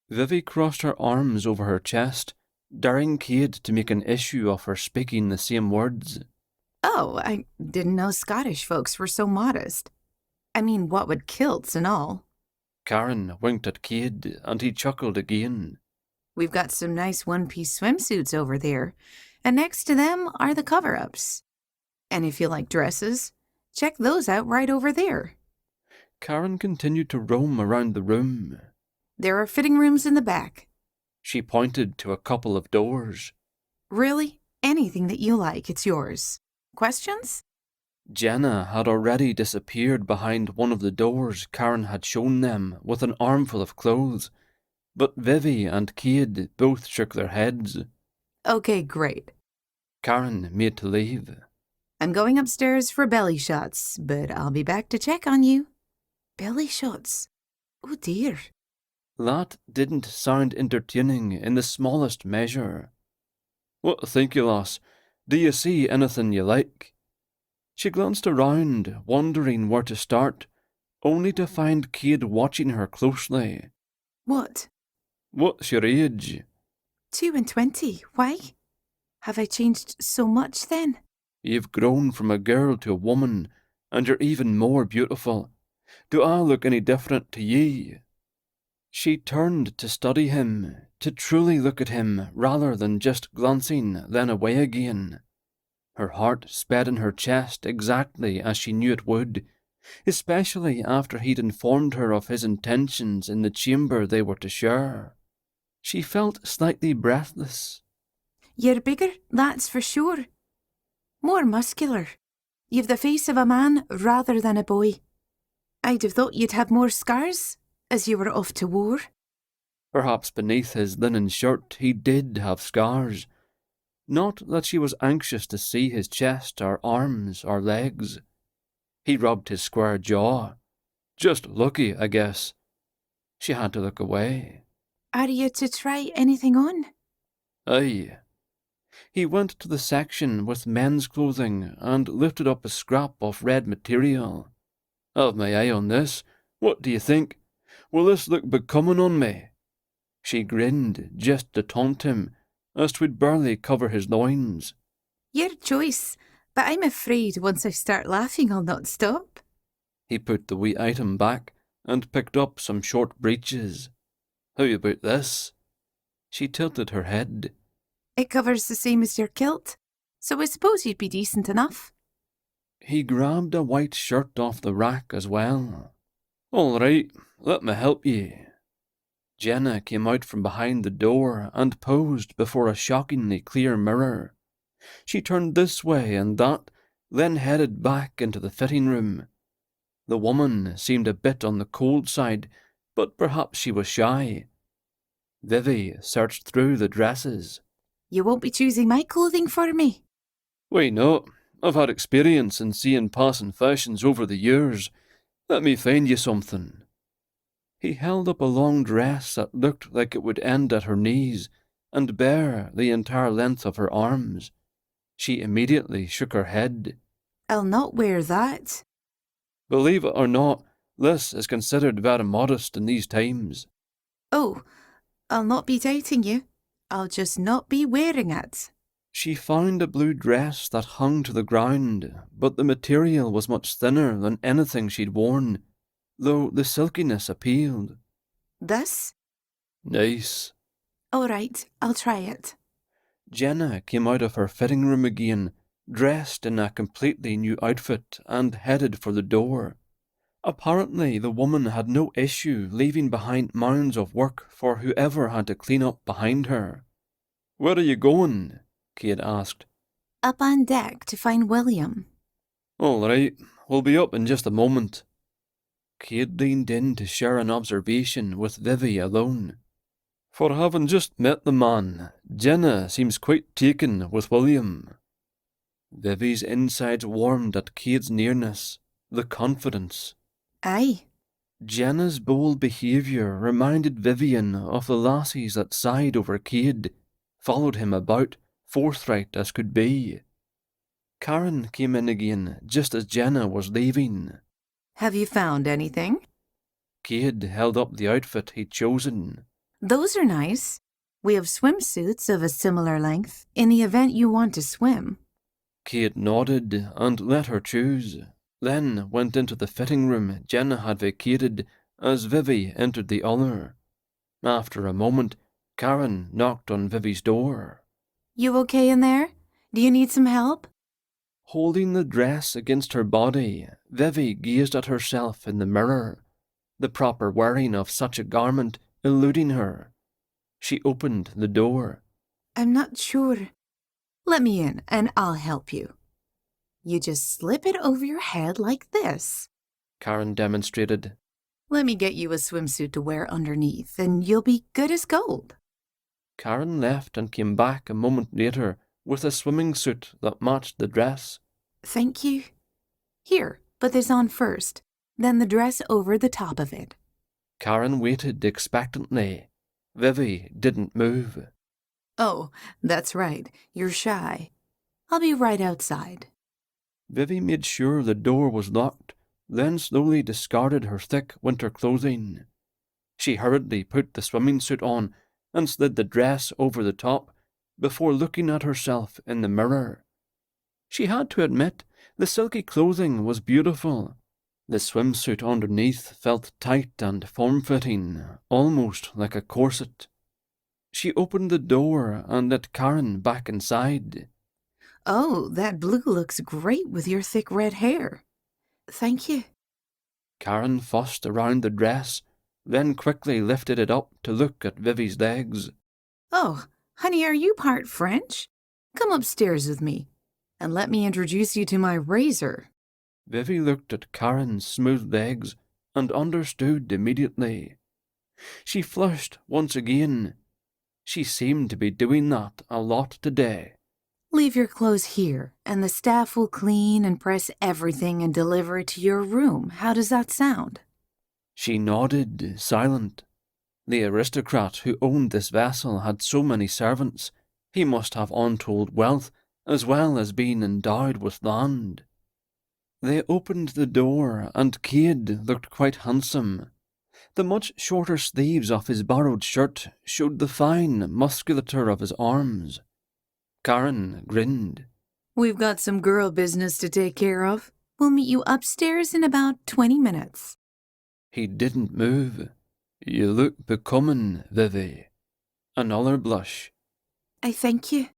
Vivi crossed her arms over her chest, daring Cade to make an issue of her speaking the same words. Oh, I didn't know Scottish folks were so modest. I mean, what with kilts and all. Karen winked at Cade, and he chuckled again. We've got some nice one-piece swimsuits over there, and next to them are the cover-ups. And if you like dresses, check those out right over there. Karen continued to roam around the room. There are fitting rooms in the back. She pointed to a couple of doors. Really? Anything that you like, it's yours. Questions? Jenna had already disappeared behind one of the doors Karen had shown them with an armful of clothes, but Vivi and Cade both shook their heads. Okay, great. Karen made to leave. I'm going upstairs for belly shots, but I'll be back to check on you. Belly shots? Oh dear. That didn't sound entertaining in the smallest measure. What think you, lass? Do you see anything you like? She glanced around, wondering where to start, only to find Cade watching her closely. What? What's your age? 22. Why? Have I changed so much then? You've grown from a girl to a woman, and you're even more beautiful. Do I look any different to ye? She turned to study him, to truly look at him rather than just glancing, then away again. Her heart sped in her chest exactly as she knew it would, especially after he'd informed her of his intentions in the chamber they were to share. She felt slightly breathless. You're bigger, that's for sure. More muscular. You've the face of a man rather than a boy. I'd have thought you'd have more scars, as you were off to war. Perhaps beneath his linen shirt he did have scars. Not that she was anxious to see his chest or arms or legs. He rubbed his square jaw. Just lucky, I guess. She had to look away. Are you to try anything on? Aye. He went to the section with men's clothing and lifted up a scrap of red material. Have my eye on this. What do you think? Will this look becoming on me? She grinned just to taunt him, as 'twould barely cover his loins. Your choice, but I'm afraid once I start laughing I'll not stop. He put the wee item back and picked up some short breeches. How about this? She tilted her head. It covers the same as your kilt, so I suppose you'd be decent enough. He grabbed a white shirt off the rack as well. All right, let me help ye. Jenna came out from behind the door and posed before a shockingly clear mirror. She turned this way and that, then headed back into the fitting room. The woman seemed a bit on the cold side, but perhaps she was shy. Vivi searched through the dresses. You won't be choosing my clothing for me? Why not? I've had experience in seeing passing fashions over the years. Let me find you something. He held up a long dress that looked like it would end at her knees and bare the entire length of her arms. She immediately shook her head. I'll not wear that. Believe it or not, this is considered very modest in these times. Oh, I'll not be doubting you. I'll just not be wearing it. She found a blue dress that hung to the ground, but the material was much thinner than anything she'd worn, though the silkiness appealed. This? Nice. All right, I'll try it. Jenna came out of her fitting room again dressed in a completely new outfit and headed for the door. Apparently, the woman had no issue leaving behind mounds of work for whoever had to clean up behind her. "Where are you going?" Cade asked. Up on deck to find William. "All right, we'll be up in just a moment." Cade leaned in to share an observation with Vivi alone. "For having just met the man, Jenna seems quite taken with William." Vivi's insides warmed at Cade's nearness, the confidence. Aye. Jenna's bold behaviour reminded Vivian of the lassies that sighed over Cade, followed him about, forthright as could be. Karen came in again just as Jenna was leaving. Have you found anything? Cade held up the outfit he'd chosen. Those are nice. We have swimsuits of a similar length in the event you want to swim. Cade nodded and let her choose, then went into the fitting room Jenna had vacated as Vivi entered the other. After a moment, Karen knocked on Vivi's door. You okay in there? Do you need some help? Holding the dress against her body, Vivi gazed at herself in the mirror, the proper wearing of such a garment eluding her. She opened the door. I'm not sure. Let me in and I'll help you. You just slip it over your head like this. Karen demonstrated. Let me get you a swimsuit to wear underneath and you'll be good as gold. Karen left and came back a moment later with a swimming suit that matched the dress. Thank you. Here, put this on first, then the dress over the top of it. Karen waited expectantly. Vivi didn't move. Oh, that's right. You're shy. I'll be right outside. Vivi made sure the door was locked, then slowly discarded her thick winter clothing. She hurriedly put the swimming suit on and slid the dress over the top before looking at herself in the mirror. She had to admit the silky clothing was beautiful. The swimsuit underneath felt tight and form-fitting, almost like a corset. She opened the door and let Karen back inside. Oh, that blue looks great with your thick red hair. Thank you. Karen fussed around the dress, then quickly lifted it up to look at Vivi's legs. Oh, honey, are you part French? Come upstairs with me, and let me introduce you to my razor. Vivi looked at Karen's smooth legs and understood immediately. She flushed once again. She seemed to be doing that a lot today. Leave your clothes here, and the staff will clean and press everything and deliver it to your room. How does that sound? She nodded, silent. The aristocrat who owned this vessel had so many servants. He must have untold wealth, as well as being endowed with land. They opened the door, and Cade looked quite handsome. The much shorter sleeves of his borrowed shirt showed the fine musculature of his arms. Karen grinned. We've got some girl business to take care of. We'll meet you upstairs in about 20 minutes. He didn't move. You look becoming, Vivi. Another blush. I thank you.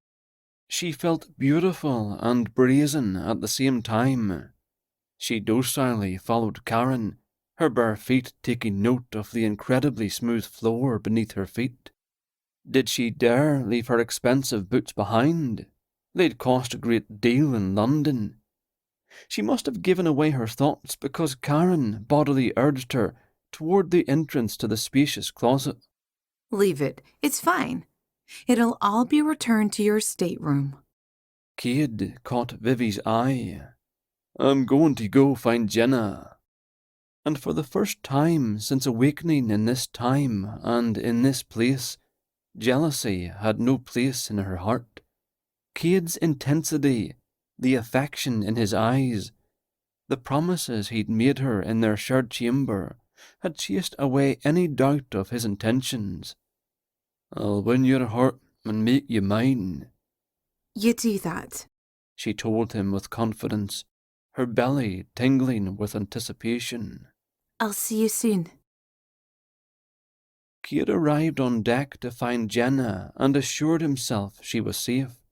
She felt beautiful and brazen at the same time. She docilely followed Karen, her bare feet taking note of the incredibly smooth floor beneath her feet. Did she dare leave her expensive boots behind? They'd cost a great deal in London. She must have given away her thoughts because Karen bodily urged her toward the entrance to the spacious closet. Leave it. It's fine. It'll all be returned to your stateroom. Cade caught Vivi's eye. I'm going to go find Jenna. And for the first time since awakening in this time and in this place, jealousy had no place in her heart. Cade's intensity, the affection in his eyes, the promises he'd made her in their shared chamber, had chased away any doubt of his intentions. I'll win your heart and make you mine. You do that. She told him with confidence, her belly tingling with anticipation. I'll see you soon. Cade arrived on deck to find Jenna and assured himself she was safe.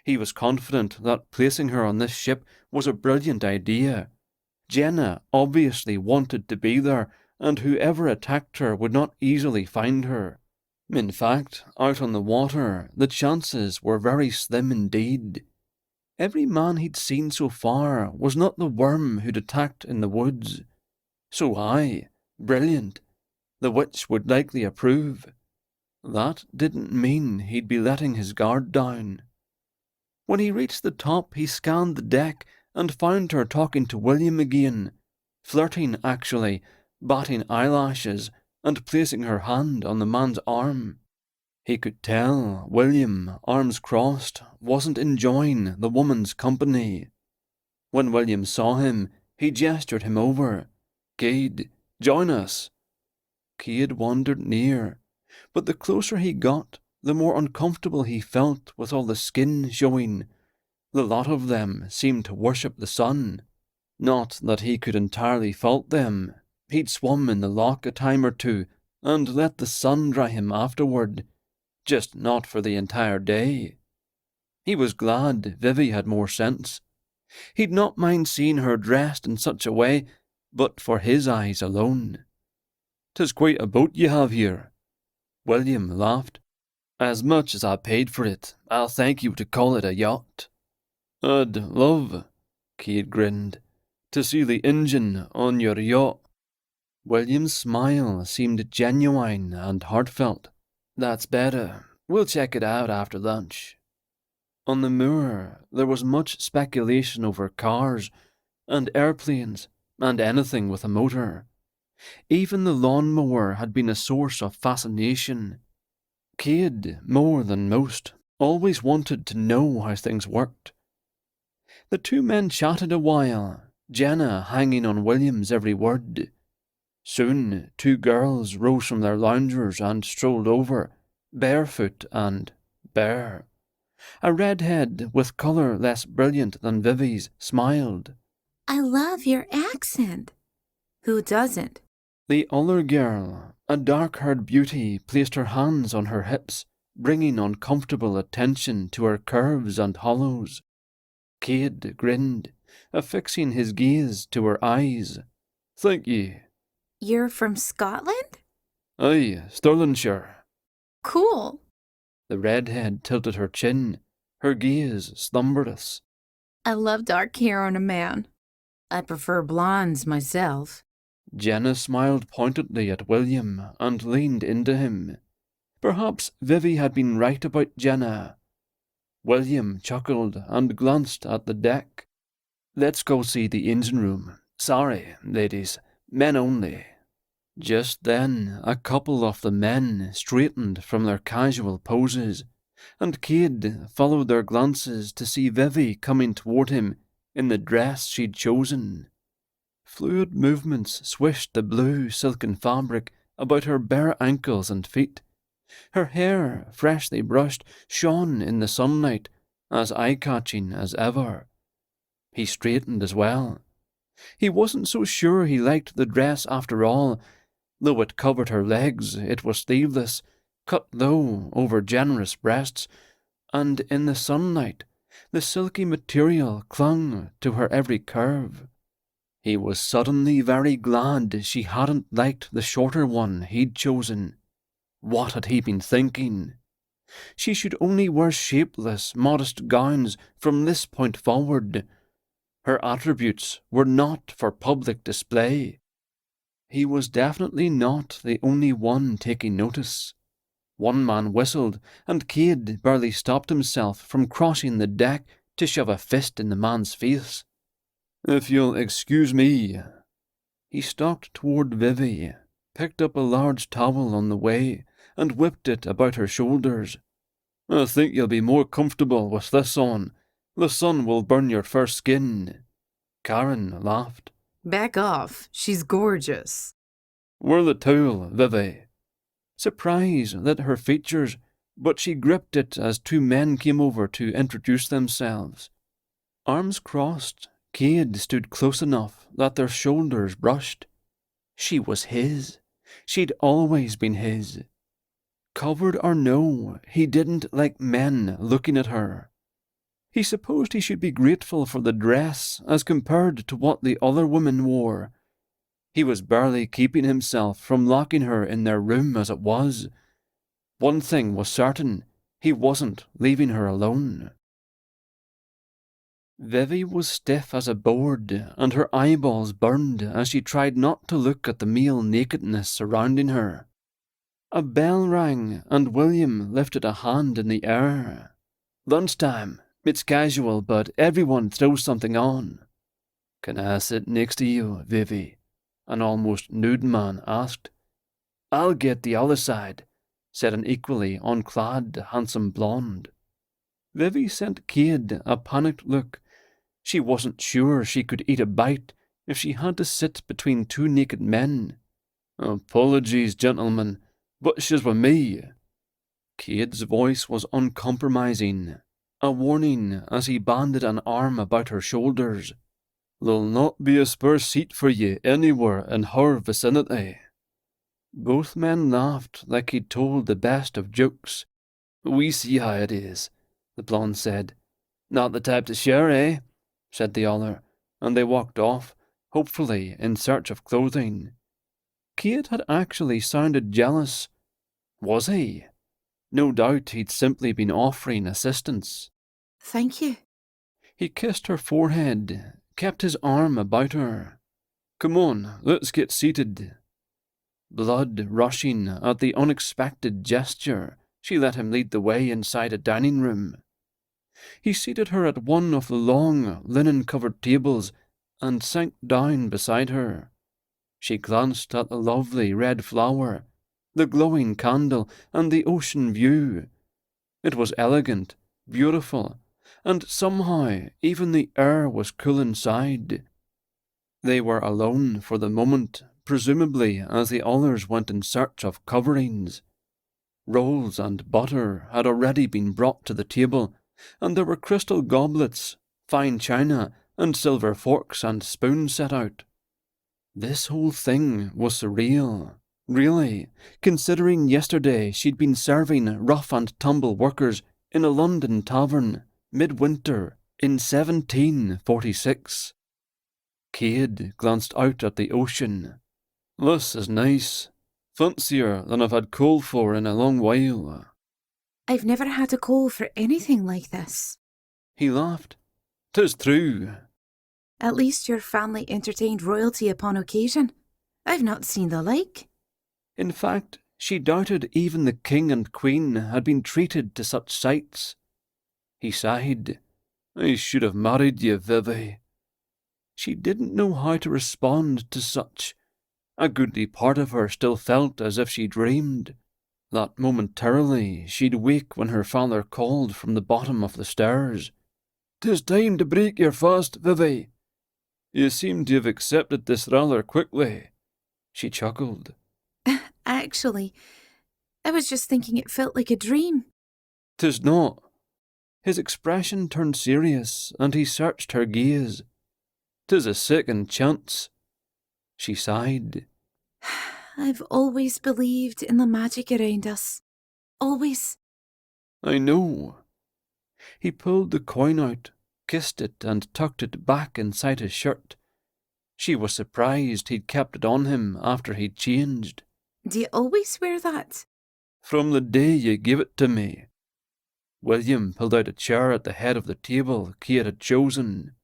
He was confident that placing her on this ship was a brilliant idea. Jenna obviously wanted to be there, and whoever attacked her would not easily find her. In fact, out on the water, the chances were very slim indeed. Every man he'd seen so far was not the worm who'd attacked in the woods. So aye, brilliant. The witch would likely approve. That didn't mean he'd be letting his guard down. When he reached the top, he scanned the deck and found her talking to William again, flirting actually, batting eyelashes and placing her hand on the man's arm. He could tell William, arms crossed, wasn't enjoying the woman's company. When William saw him, he gestured him over. "Cade, join us." Cade wandered near, but the closer he got, the more uncomfortable he felt with all the skin showing. The lot of them seemed to worship the sun. Not that he could entirely fault them. He'd swum in the loch a time or two, and let the sun dry him afterward, just not for the entire day. He was glad Vivi had more sense. He'd not mind seeing her dressed in such a way, but for his eyes alone. "'Tis quite a boat you have here." William laughed. "As much as I paid for it, I'll thank you to call it a yacht." "I'd love," Cade grinned, "to see the engine on your yacht." William's smile seemed genuine and heartfelt. "That's better. We'll check it out after lunch." On the moor, there was much speculation over cars and airplanes and anything with a motor. Even the lawnmower had been a source of fascination. Cade, more than most, always wanted to know how things worked. The two men chatted a while, Jenna hanging on William's every word. Soon, two girls rose from their loungers and strolled over, barefoot and bare. A redhead with colour less brilliant than Vivi's smiled. "I love your accent." "Who doesn't?" The other girl, a dark-haired beauty, placed her hands on her hips, bringing uncomfortable attention to her curves and hollows. Cade grinned, affixing his gaze to her eyes. "Thank ye." "You're from Scotland?" "Aye, Stirlingshire." "Cool." The redhead tilted her chin, her gaze slumberous. "I love dark hair on a man." "I prefer blondes myself." Jenna smiled pointedly at William and leaned into him. Perhaps Vivi had been right about Jenna. William chuckled and glanced at the deck. "Let's go see the engine room. Sorry, ladies, men only." Just then, a couple of the men straightened from their casual poses, and Cade followed their glances to see Vivi coming toward him in the dress she'd chosen. Fluid movements swished the blue silken fabric about her bare ankles and feet. Her hair, freshly brushed, shone in the sunlight, as eye-catching as ever. He straightened as well. He wasn't so sure he liked the dress after all. Though it covered her legs, it was sleeveless, cut low over generous breasts, and in the sunlight, the silky material clung to her every curve. He was suddenly very glad she hadn't liked the shorter one he'd chosen. What had he been thinking? She should only wear shapeless, modest gowns from this point forward. Her attributes were not for public display. He was definitely not the only one taking notice. One man whistled, and Cade barely stopped himself from crossing the deck to shove a fist in the man's face. "If you'll excuse me." He stalked toward Vivi, picked up a large towel on the way, and whipped it about her shoulders. "I think you'll be more comfortable with this on. The sun will burn your fair skin." Karen laughed. "Back off. She's gorgeous." "Wear the towel, Vivi." Surprise lit her features, but she gripped it as two men came over to introduce themselves. Arms crossed, Cade stood close enough that their shoulders brushed. She was his. She'd always been his. Covered or no, he didn't like men looking at her. He supposed he should be grateful for the dress as compared to what the other women wore. He was barely keeping himself from locking her in their room as it was. One thing was certain, he wasn't leaving her alone. Vivi was stiff as a board, and her eyeballs burned as she tried not to look at the male nakedness surrounding her. A bell rang, and William lifted a hand in the air. "Lunchtime. It's casual, but everyone throws something on." "Can I sit next to you, Vivi?" an almost nude man asked. "I'll get the other side," said an equally unclad, handsome blonde. Vivi sent Cade a panicked look. She wasn't sure she could eat a bite if she had to sit between two naked men. "Apologies, gentlemen, but she's with me." Cade's voice was uncompromising, a warning as he banded an arm about her shoulders. "There'll not be a spare seat for ye anywhere in her vicinity." Both men laughed like he'd told the best of jokes. "We see how it is," the blonde said. "Not the type to share, eh?" said the other, and they walked off, hopefully in search of clothing. Cade had actually sounded jealous. Was he? No doubt he'd simply been offering assistance. Thank you. He kissed her forehead, kept his arm about her. "Come on, let's get seated." Blood rushing at the unexpected gesture, she let him lead the way inside a dining room. He seated her at one of the long, linen-covered tables and sank down beside her. She glanced at the lovely red flower, the glowing candle, and the ocean view. It was elegant, beautiful, and somehow even the air was cool inside. They were alone for the moment, presumably as the others went in search of coverings. Rolls and butter had already been brought to the table, and there were crystal goblets, fine china, and silver forks and spoons set out. This whole thing was surreal, really, considering yesterday she'd been serving rough and tumble workers in a London tavern, midwinter, in 1746. Cade glanced out at the ocean. "This is nice. Fancier than I've had coal for in a long while." I've never had a call for anything like this. He laughed. "'Tis true." At least your family entertained royalty upon occasion. I've not seen the like. In fact, she doubted even the king and queen had been treated to such sights. He sighed. "I should have married you, Vivi." She didn't know how to respond to such. A goodly part of her still felt as if she dreamed, that momentarily she'd wake when her father called from the bottom of the stairs. "'Tis time to break your fast, Vivi." "You seem to have accepted this rather quickly." She chuckled. Actually, I was just thinking it felt like a dream. "'Tis not." His expression turned serious, and he searched her gaze. "'Tis a second chance." She sighed. I've always believed in the magic around us. Always. "I know." He pulled the coin out, kissed it, and tucked it back inside his shirt. She was surprised he'd kept it on him after he'd changed. Do you always wear that? "From the day you gave it to me." William pulled out a chair at the head of the table Cade had chosen.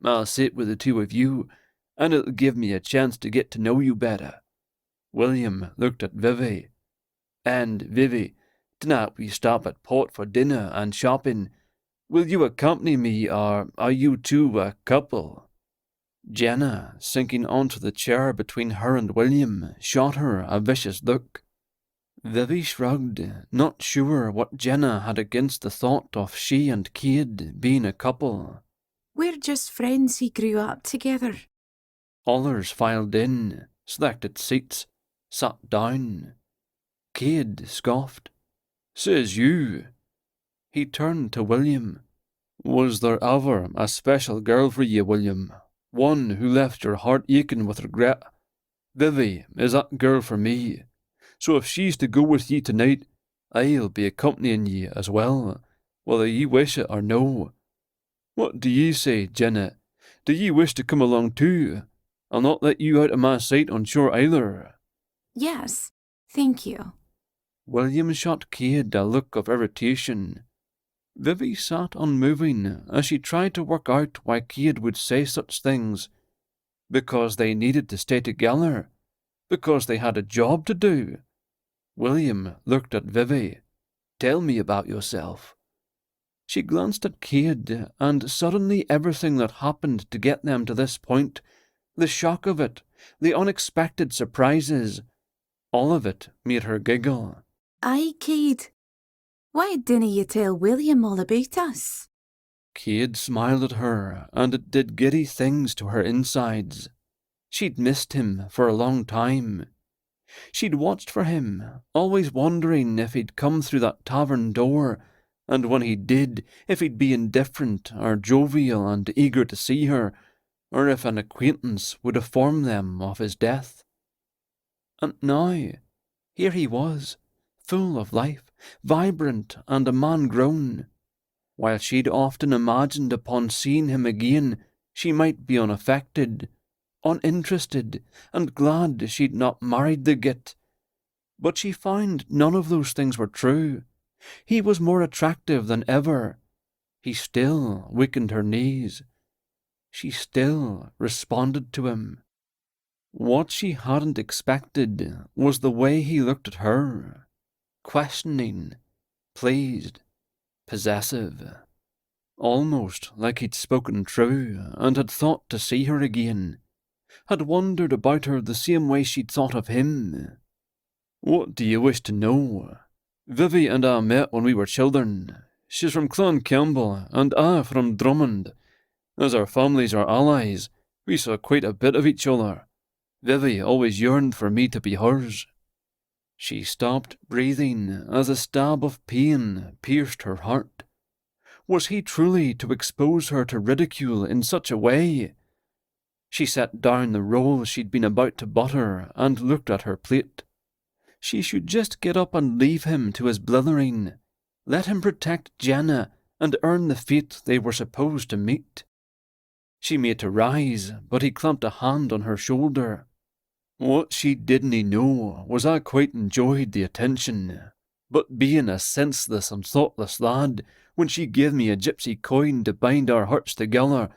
"I'll sit with the two of you, and it'll give me a chance to get to know you better." William looked at Vivi. "And, Vivi, tonight we stop at Port for dinner and shopping. Will you accompany me, or are you two a couple?" Jenna, sinking onto the chair between her and William, shot her a vicious look. Vivi shrugged, not sure what Jenna had against the thought of she and Cade being a couple. We're just friends who grew up together. Others filed in, selected seats, sat down. Cade scoffed. "Says you." He turned to William. "Was there ever a special girl for you, William? One who left your heart aching with regret? Vivi is that girl for me. So if she's to go with ye tonight, I'll be accompanying ye as well, whether ye wish it or no. What do ye say, Jenna? Do ye wish to come along too? I'll not let you out of my sight on shore either. Yes, thank you. William shot Cade a look of irritation. Vivi sat unmoving as she tried to work out why Cade would say such things. Because they needed to stay together. Because they had a job to do. William looked at Vivi. Tell me about yourself. She glanced at Cade, and suddenly everything that happened to get them to this point, the shock of it, the unexpected surprises, all of it made her giggle. Aye, Cade. Why dinna you tell William all about us? Cade smiled at her, and it did giddy things to her insides. She'd missed him for a long time. She'd watched for him, always wondering if he'd come through that tavern door, and when he did, if he'd be indifferent or jovial and eager to see her, or if an acquaintance would inform them of his death. And now, here he was, full of life, vibrant and a man grown. While she'd often imagined upon seeing him again, she might be unaffected, uninterested, and glad she'd not married the git. But she found none of those things were true. He was more attractive than ever. He still weakened her knees. She still responded to him. What she hadn't expected was the way he looked at her. Questioning, pleased, possessive. Almost like he'd spoken true and had thought to see her again. Had wondered about her the same way she'd thought of him. What do you wish to know? Vivi and I met when we were children. She's from Culloden Campbell, and I from Drummond. As our families are allies, we saw quite a bit of each other. Vivi always yearned for me to be hers. She stopped breathing as a stab of pain pierced her heart. Was he truly to expose her to ridicule in such a way? She set down the roll she'd been about to butter and looked at her plate. She should just get up and leave him to his blithering. Let him protect Jenna and earn the fate they were supposed to meet. She made to rise, but he clamped a hand on her shoulder. What she didn't know was I quite enjoyed the attention, but being a senseless and thoughtless lad, when she gave me a gypsy coin to bind our hearts together,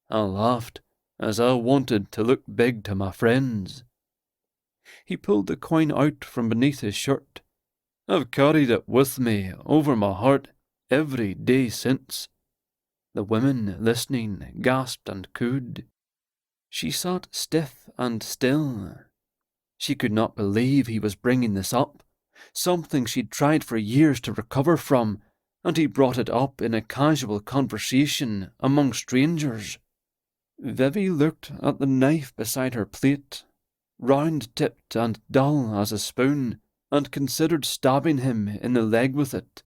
I laughed, as I wanted to look big to my friends. He pulled the coin out from beneath his shirt. I've carried it with me over my heart every day since. The women listening gasped and cooed. She sat stiff and still. She could not believe he was bringing this up, something she'd tried for years to recover from, and he brought it up in a casual conversation among strangers. Vivi looked at the knife beside her plate, round-tipped and dull as a spoon, and considered stabbing him in the leg with it.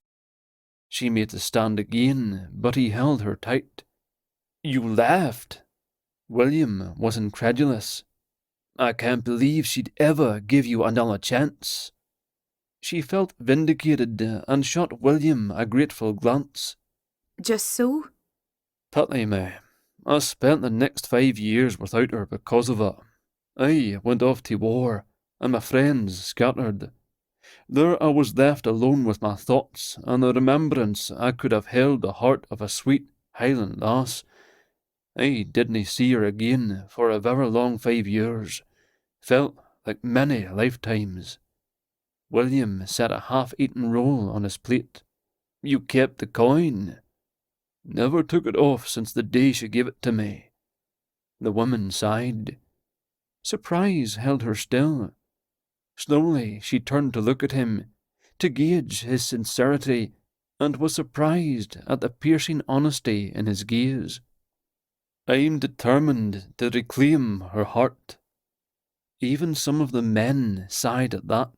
She made to stand again, but he held her tight. You laughed. William was incredulous. I can't believe she'd ever give you another chance. She felt vindicated and shot William a grateful glance. Just so? Pity me. I spent the next 5 years without her because of it. I went off to war, and my friends scattered. There I was left alone with my thoughts and the remembrance I could have held the heart of a sweet Highland lass. I didn't see her again for a very long 5 years. Felt like many lifetimes. William set a half-eaten roll on his plate. You kept the coin. Never took it off since the day she gave it to me. The woman sighed. Surprise held her still. Slowly she turned to look at him, to gauge his sincerity, and was surprised at the piercing honesty in his gaze. I'm determined to reclaim her heart. Even some of the men sighed at that.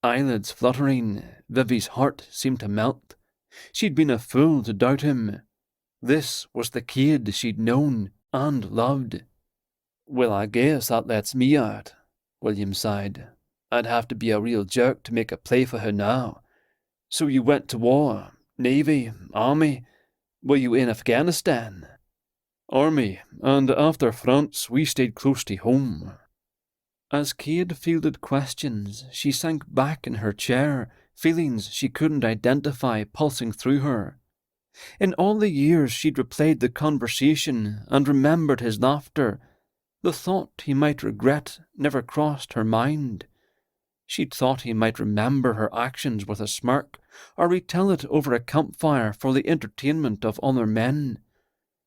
Eyelids fluttering, Vivi's heart seemed to melt. She'd been a fool to doubt him. This was the Cade she'd known and loved. Well, I guess that lets me out, William sighed. I'd have to be a real jerk to make a play for her now. So you went to war, Navy, Army. Were you in Afghanistan? Army, and after France we stayed close to home. As Cade fielded questions, she sank back in her chair, feelings she couldn't identify pulsing through her. In all the years she'd replayed the conversation and remembered his laughter, the thought he might regret never crossed her mind. She'd thought he might remember her actions with a smirk, or retell it over a campfire for the entertainment of other men.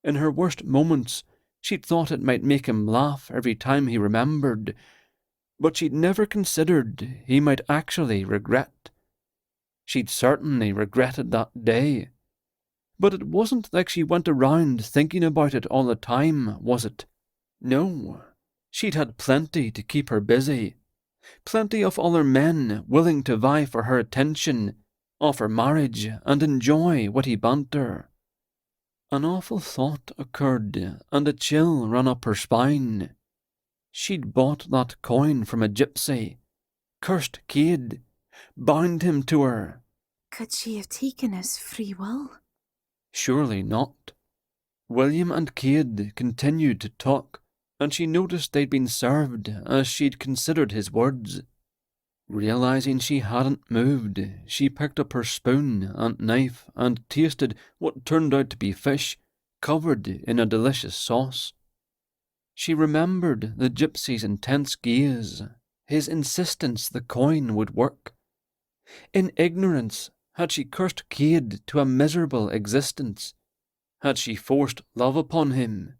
In her worst moments, she'd thought it might make him laugh every time he remembered, but she'd never considered he might actually regret. She'd certainly regretted that day. But it wasn't like she went around thinking about it all the time, was it? No. She'd had plenty to keep her busy. Plenty of other men willing to vie for her attention, offer marriage, and enjoy witty banter. An awful thought occurred, and a chill ran up her spine. She'd bought that coin from a gypsy, cursed Cade, bound him to her. Could she have taken his free will? Surely not. William and Cade continued to talk, and she noticed they'd been served as she'd considered his words. Realizing she hadn't moved, she picked up her spoon and knife and tasted what turned out to be fish, covered in a delicious sauce. She remembered the gypsy's intense gaze, his insistence the coin would work. In ignorance, had she cursed Cade to a miserable existence? Had she forced love upon him?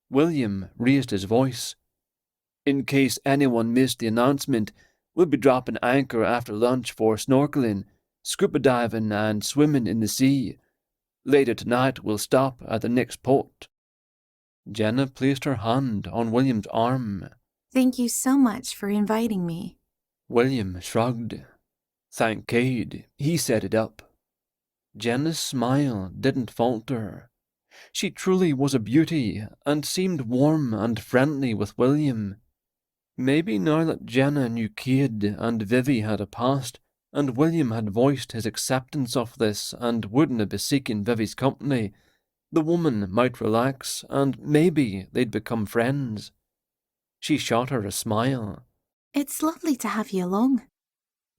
William raised his voice. In case anyone missed the announcement, we'll be dropping anchor after lunch for snorkeling, scuba diving and swimming in the sea. Later tonight we'll stop at the next port. Jenna placed her hand on William's arm. Thank you so much for inviting me. William shrugged. Thank Cade, he set it up. Jenna's smile didn't falter. She truly was a beauty and seemed warm and friendly with William. Maybe now that Jenna knew Cade and Vivi had a past, and William had voiced his acceptance of this and wouldn't be seeking Vivi's company, the woman might relax and maybe they'd become friends. She shot her a smile. It's lovely to have you along.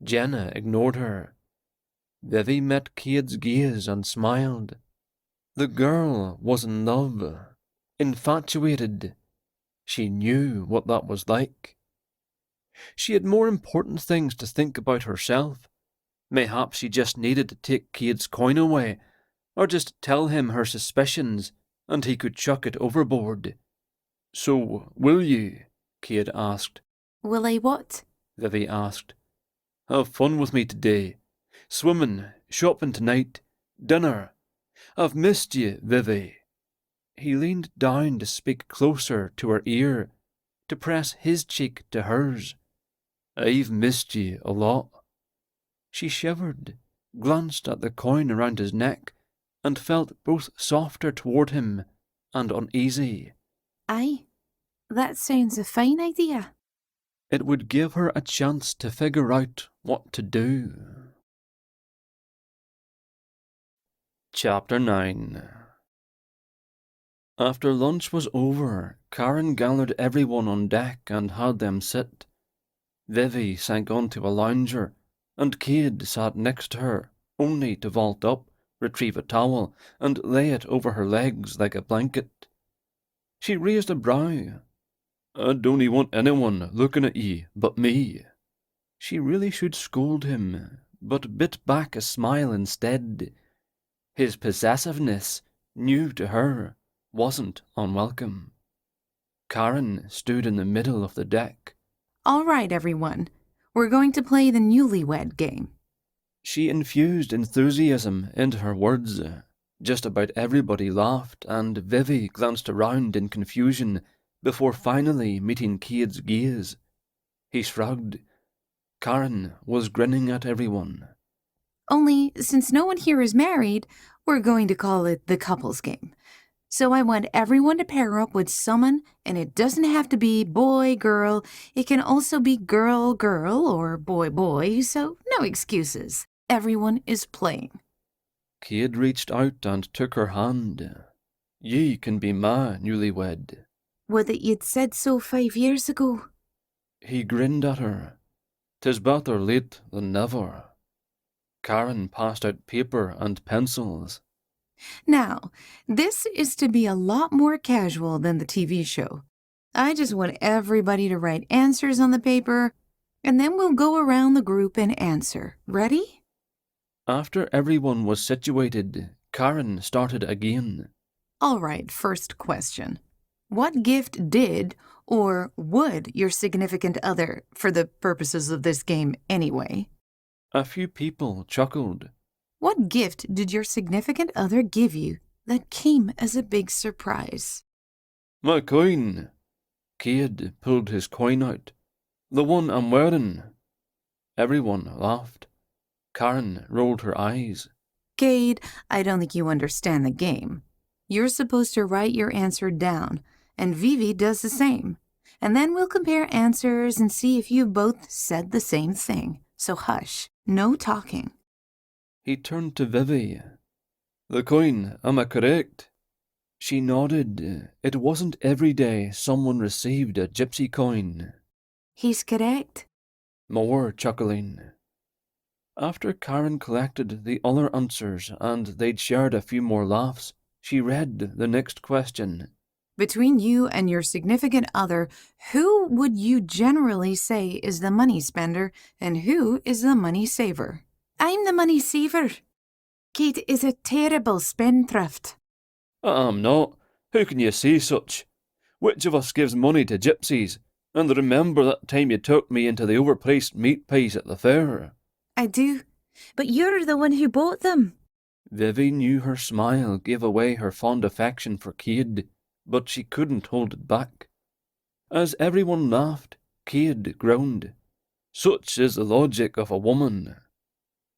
Jenna ignored her. Vivi met Cade's gaze and smiled. The girl was in love, infatuated. She knew what that was like. She had more important things to think about herself. Mayhap she just needed to take Cade's coin away, or just tell him her suspicions, and he could chuck it overboard. So, will you? Cade asked. Will I what? Vivi asked. Have fun with me today. Swimming, shopping tonight, dinner. I've missed you, Vivi. He leaned down to speak closer to her ear, to press his cheek to hers. I've missed you a lot. She shivered, glanced at the coin around his neck, and felt both softer toward him and uneasy. Aye, that sounds a fine idea. It would give her a chance to figure out what to do. Chapter 9. After lunch was over, Karen gathered everyone on deck and had them sit. Vivi sank onto a lounger, and Cade sat next to her, only to vault up, retrieve a towel, and lay it over her legs like a blanket. She raised a brow. I don't want anyone looking at ye but me. She really should scold him, but bit back a smile instead. His possessiveness, new to her, wasn't unwelcome. Karen stood in the middle of the deck. All right, everyone. We're going to play the newlywed game. She infused enthusiasm into her words. Just about everybody laughed, and Vivi glanced around in confusion before finally meeting Cade's gaze. He shrugged. Karen was grinning at everyone. Only, since no one here is married, we're going to call it the couples game. So I want everyone to pair up with someone, and it doesn't have to be boy-girl. It can also be girl-girl or boy-boy, so no excuses. Everyone is playing. Cade reached out and took her hand. Ye can be my newlywed. Would that you'd said so 5 years ago. He grinned at her. 'Tis better late than never. Karen passed out paper and pencils. Now, this is to be a lot more casual than the TV show. I just want everybody to write answers on the paper, and then we'll go around the group and answer. Ready? After everyone was situated, Karen started again. All right, first question. What gift did or would your significant other, for the purposes of this game anyway? A few people chuckled. What gift did your significant other give you that came as a big surprise? My coin. Cade pulled his coin out. The one I'm wearing. Everyone laughed. Karen rolled her eyes. Cade, I don't think you understand the game. You're supposed to write your answer down, and Vivi does the same. And then we'll compare answers and see if you both said the same thing. So hush, no talking. He turned to Vivi. The coin, am I correct? She nodded. It wasn't every day someone received a gypsy coin. He's correct. More chuckling. After Karen collected the other answers and they'd shared a few more laughs, she read the next question. Between you and your significant other, who would you generally say is the money spender and who is the money saver? I'm the money saver. Cade is a terrible spendthrift. I'm not. How can you say such? Which of us gives money to gypsies? And remember that time you took me into the overpriced meat pies at the fair? I do, but you're the one who bought them. Vivi knew her smile gave away her fond affection for Cade, but she couldn't hold it back. As everyone laughed, Cade groaned. Such is the logic of a woman.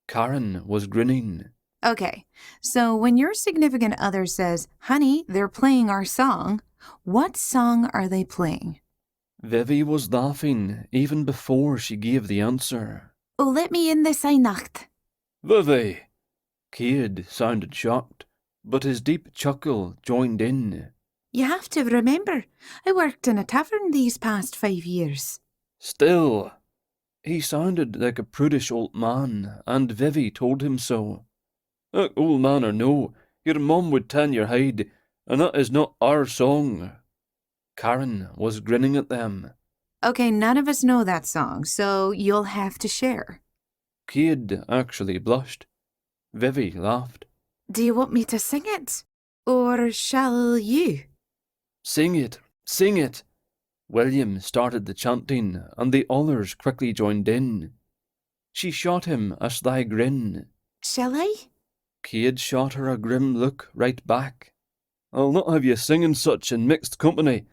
Karen was grinning. Okay, so when your significant other says, honey, they're playing our song, what song are they playing? Vivi was laughing even before she gave the answer. Oh, let me in this Nacht. Vivi! Cade sounded shocked, but his deep chuckle joined in. You have to remember, I worked in a tavern these past 5 years. Still, he sounded like a prudish old man, and Vivi told him so. Old man or no, your mum would tan your hide, and that is not our song. Karen was grinning at them. Okay, none of us know that song, so you'll have to share. Cade actually blushed. Vivi laughed. Do you want me to sing it? Or shall you? Sing it, sing it. William started the chanting, and the others quickly joined in. She shot him a sly grin. Shall I? Cade shot her a grim look right back. I'll not have you singing such in mixed company.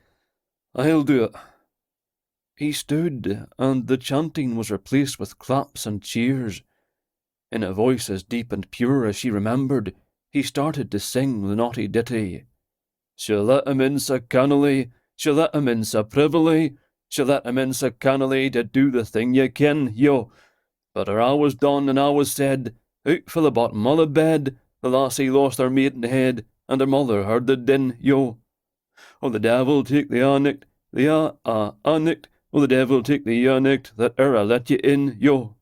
I'll do it. He stood, and the chanting was replaced with claps and cheers. In a voice as deep and pure as she remembered, he started to sing the naughty ditty. She'll let him in so cannily, she'll let him in so privily, she'll let him in so cannily to do the thing you ken, yo. But her hour was done and I was said, out for the bottom of the bed, the lassie lost her maidenhead, and her mother heard the din, yo. Oh, the devil take the annicht, the annicht, oh, the devil take the annicht, that I let you in, yo.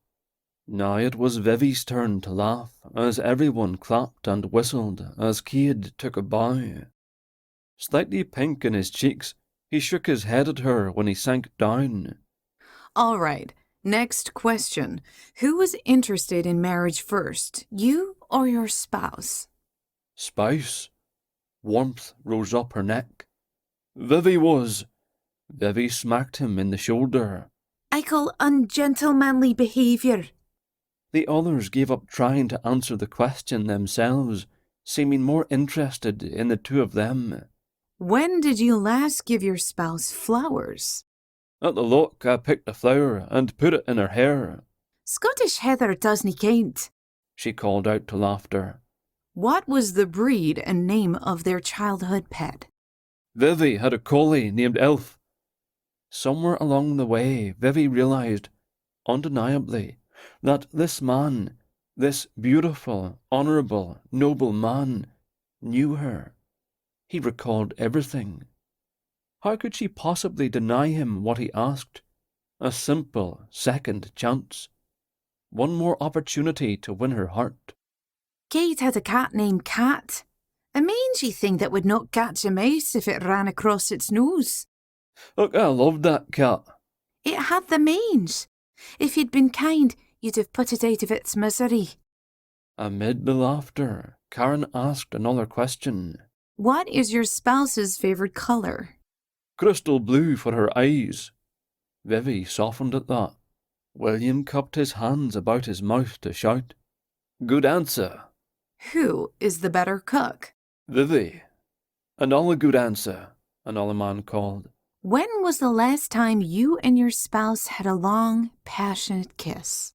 Now it was Vivi's turn to laugh, as everyone clapped and whistled as Cade took a bow. Slightly pink in his cheeks, he shook his head at her when he sank down. All right, next question. Who was interested in marriage first, you or your spouse? Spouse. Warmth rose up her neck. Vivi was. Vivi smacked him in the shoulder. I call ungentlemanly behaviour. The others gave up trying to answer the question themselves, seeming more interested in the two of them. When did you last give your spouse flowers? At the lock I picked a flower and put it in her hair. Scottish heather doesn't count, She called out to laughter. What was the breed and name of their childhood pet? Vivi had a collie named Elf. Somewhere along the way, Vivi realised, undeniably, that this man, This beautiful, honourable, noble man knew her. He recalled everything. How could she possibly deny him what he asked? A simple second chance. One more opportunity to win her heart. Cade had a cat named Cat. A mangy thing that would not catch a mouse if it ran across its nose. Look, I loved that cat. It had the mange. If you'd been kind, you'd have put it out of its misery. Amid the laughter, Karen asked another question. What is your spouse's favourite colour? Crystal blue for her eyes. Vivi softened at that. William cupped his hands about his mouth to shout. Good answer. Who is the better cook? Vivi. Another good answer, another man called. When was the last time you and your spouse had a long, passionate kiss?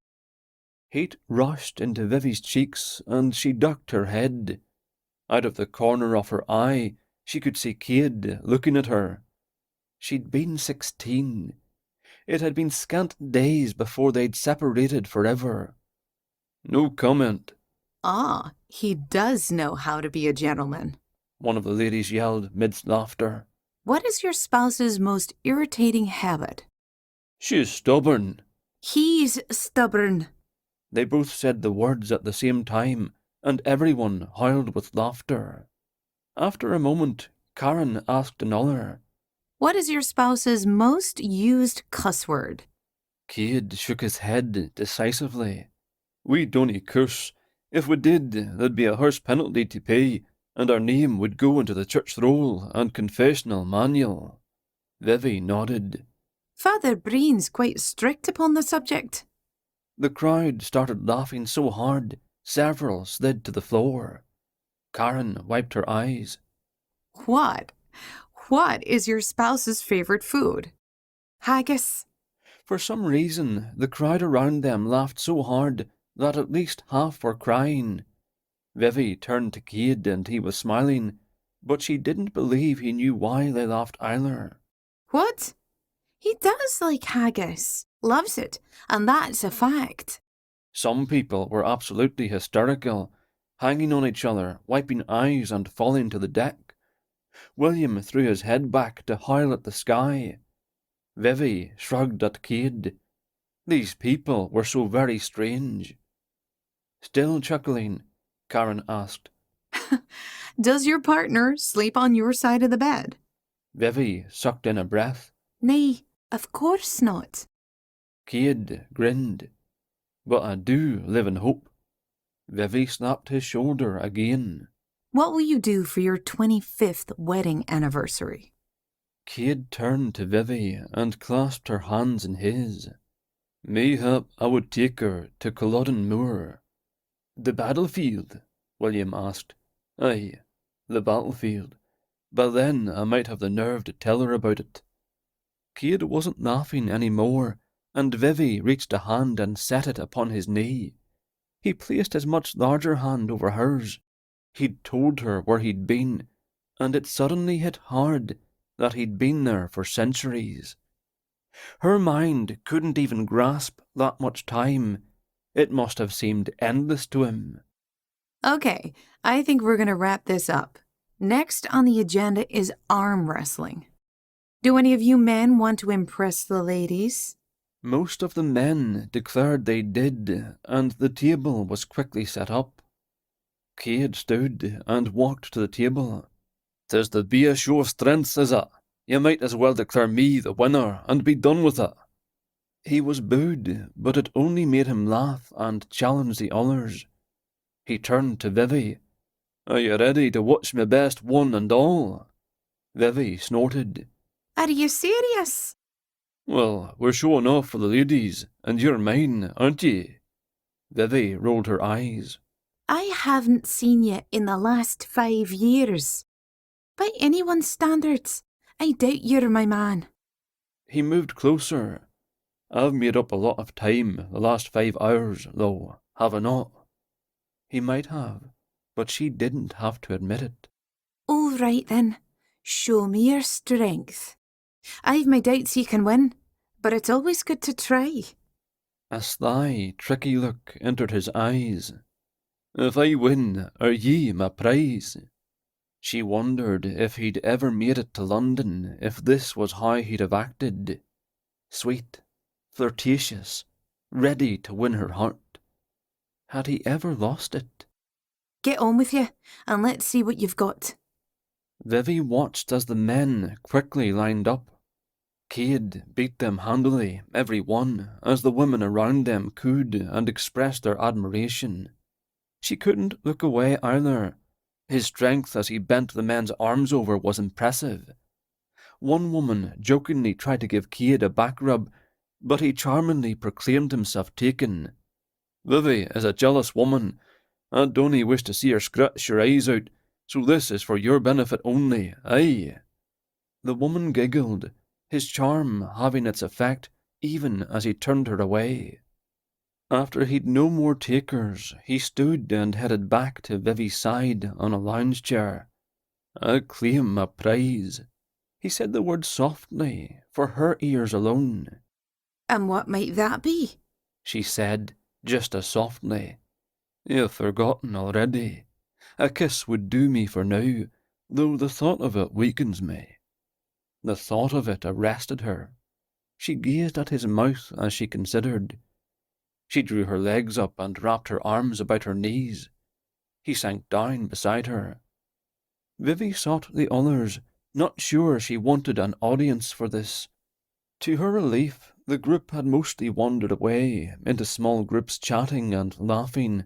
Heat rushed into Vivi's cheeks, and she ducked her head. Out of the corner of her eye, she could see Cade looking at her. She'd been 16. It had been scant days before they'd separated forever. No comment. Ah, he does know how to be a gentleman. One of the ladies yelled midst laughter. What is your spouse's most irritating habit? She's stubborn. He's stubborn. They both said the words at the same time, and everyone howled with laughter. After a moment, Karen asked another. What is your spouse's most used cuss word? Cade shook his head decisively. We don't curse. If we did, there'd be a harsh penalty to pay, and our name would go into the church roll and confessional manual. Vivi nodded. Father Breen's quite strict upon the subject. The crowd started laughing so hard, several slid to the floor. Karen wiped her eyes. What? What is your spouse's favourite food? Haggis? For some reason, the crowd around them laughed so hard that at least half were crying. Vivi turned to Cade and he was smiling, but she didn't believe he knew why they laughed either. What? He does like haggis, loves it, and that's a fact. Some people were absolutely hysterical, hanging on each other, wiping eyes and falling to the deck. William threw his head back to howl at the sky. Vivi shrugged at Cade. These people were so very strange. Still chuckling, Karen asked. Does your partner sleep on your side of the bed? Vivi sucked in a breath. Nay, of course not. Cade grinned. But I do live in hope. Vivi slapped his shoulder again. What will you do for your 25th wedding anniversary? Cade turned to Vivi and clasped her hands in his. Mayhap I would take her to Culloden Moor. The battlefield? William asked. Aye, the battlefield. By then I might have the nerve to tell her about it. Cade wasn't laughing any more, and Vivi reached a hand and set it upon his knee. He placed his much larger hand over hers. He'd told her where he'd been, and it suddenly hit hard that he'd been there for centuries. Her mind couldn't even grasp that much time. It must have seemed endless to him. Okay, I think we're going to wrap this up. Next on the agenda is arm wrestling. Do any of you men want to impress the ladies? Most of the men declared they did, and the table was quickly set up. Cade stood and walked to the table. "'Tis to be a show of strength, is it? You might as well declare me the winner and be done with it." He was booed, but it only made him laugh and challenge the others. He turned to Vivi. "Are you ready to watch me best one and all?" Vivi snorted. Are you serious? "Well, we're showing off for the ladies, and you're mine, aren't ye?" Vivi rolled her eyes. I haven't seen you in the last 5 years. By anyone's standards, I doubt you're my man. He moved closer. "I've made up a lot of time the last 5 hours, though, have I not?" He might have, but she didn't have to admit it. All right then, show me your strength. I've my doubts you can win, but it's always good to try. A sly, tricky look entered his eyes. "If I win, are ye my prize?" She wondered if he'd ever made it to London if this was how he'd have acted. Sweet, flirtatious, ready to win her heart. Had he ever lost it? Get on with you, and let's see what you've got. Vivi watched as the men quickly lined up. Cade beat them handily, every one, as the women around them cooed and expressed their admiration. She couldn't look away either. His strength as he bent the men's arms over was impressive. One woman jokingly tried to give Cade a back rub, but he charmingly proclaimed himself taken. "Vivi is a jealous woman. I don'y wish to see her scratch your eyes out, so this is for your benefit only, aye." The woman giggled, his charm having its effect even as he turned her away. After he'd no more takers, he stood and headed back to Vivi's side on a lounge chair. "I claim my prize." He said the word softly, for her ears alone. And what might that be? She said, just as softly. "You've forgotten already. A kiss would do me for now, though the thought of it weakens me." The thought of it arrested her. She gazed at his mouth as she considered. She drew her legs up and wrapped her arms about her knees. He sank down beside her. Vivi sought the others, not sure she wanted an audience for this. To her relief, the group had mostly wandered away, into small groups chatting and laughing.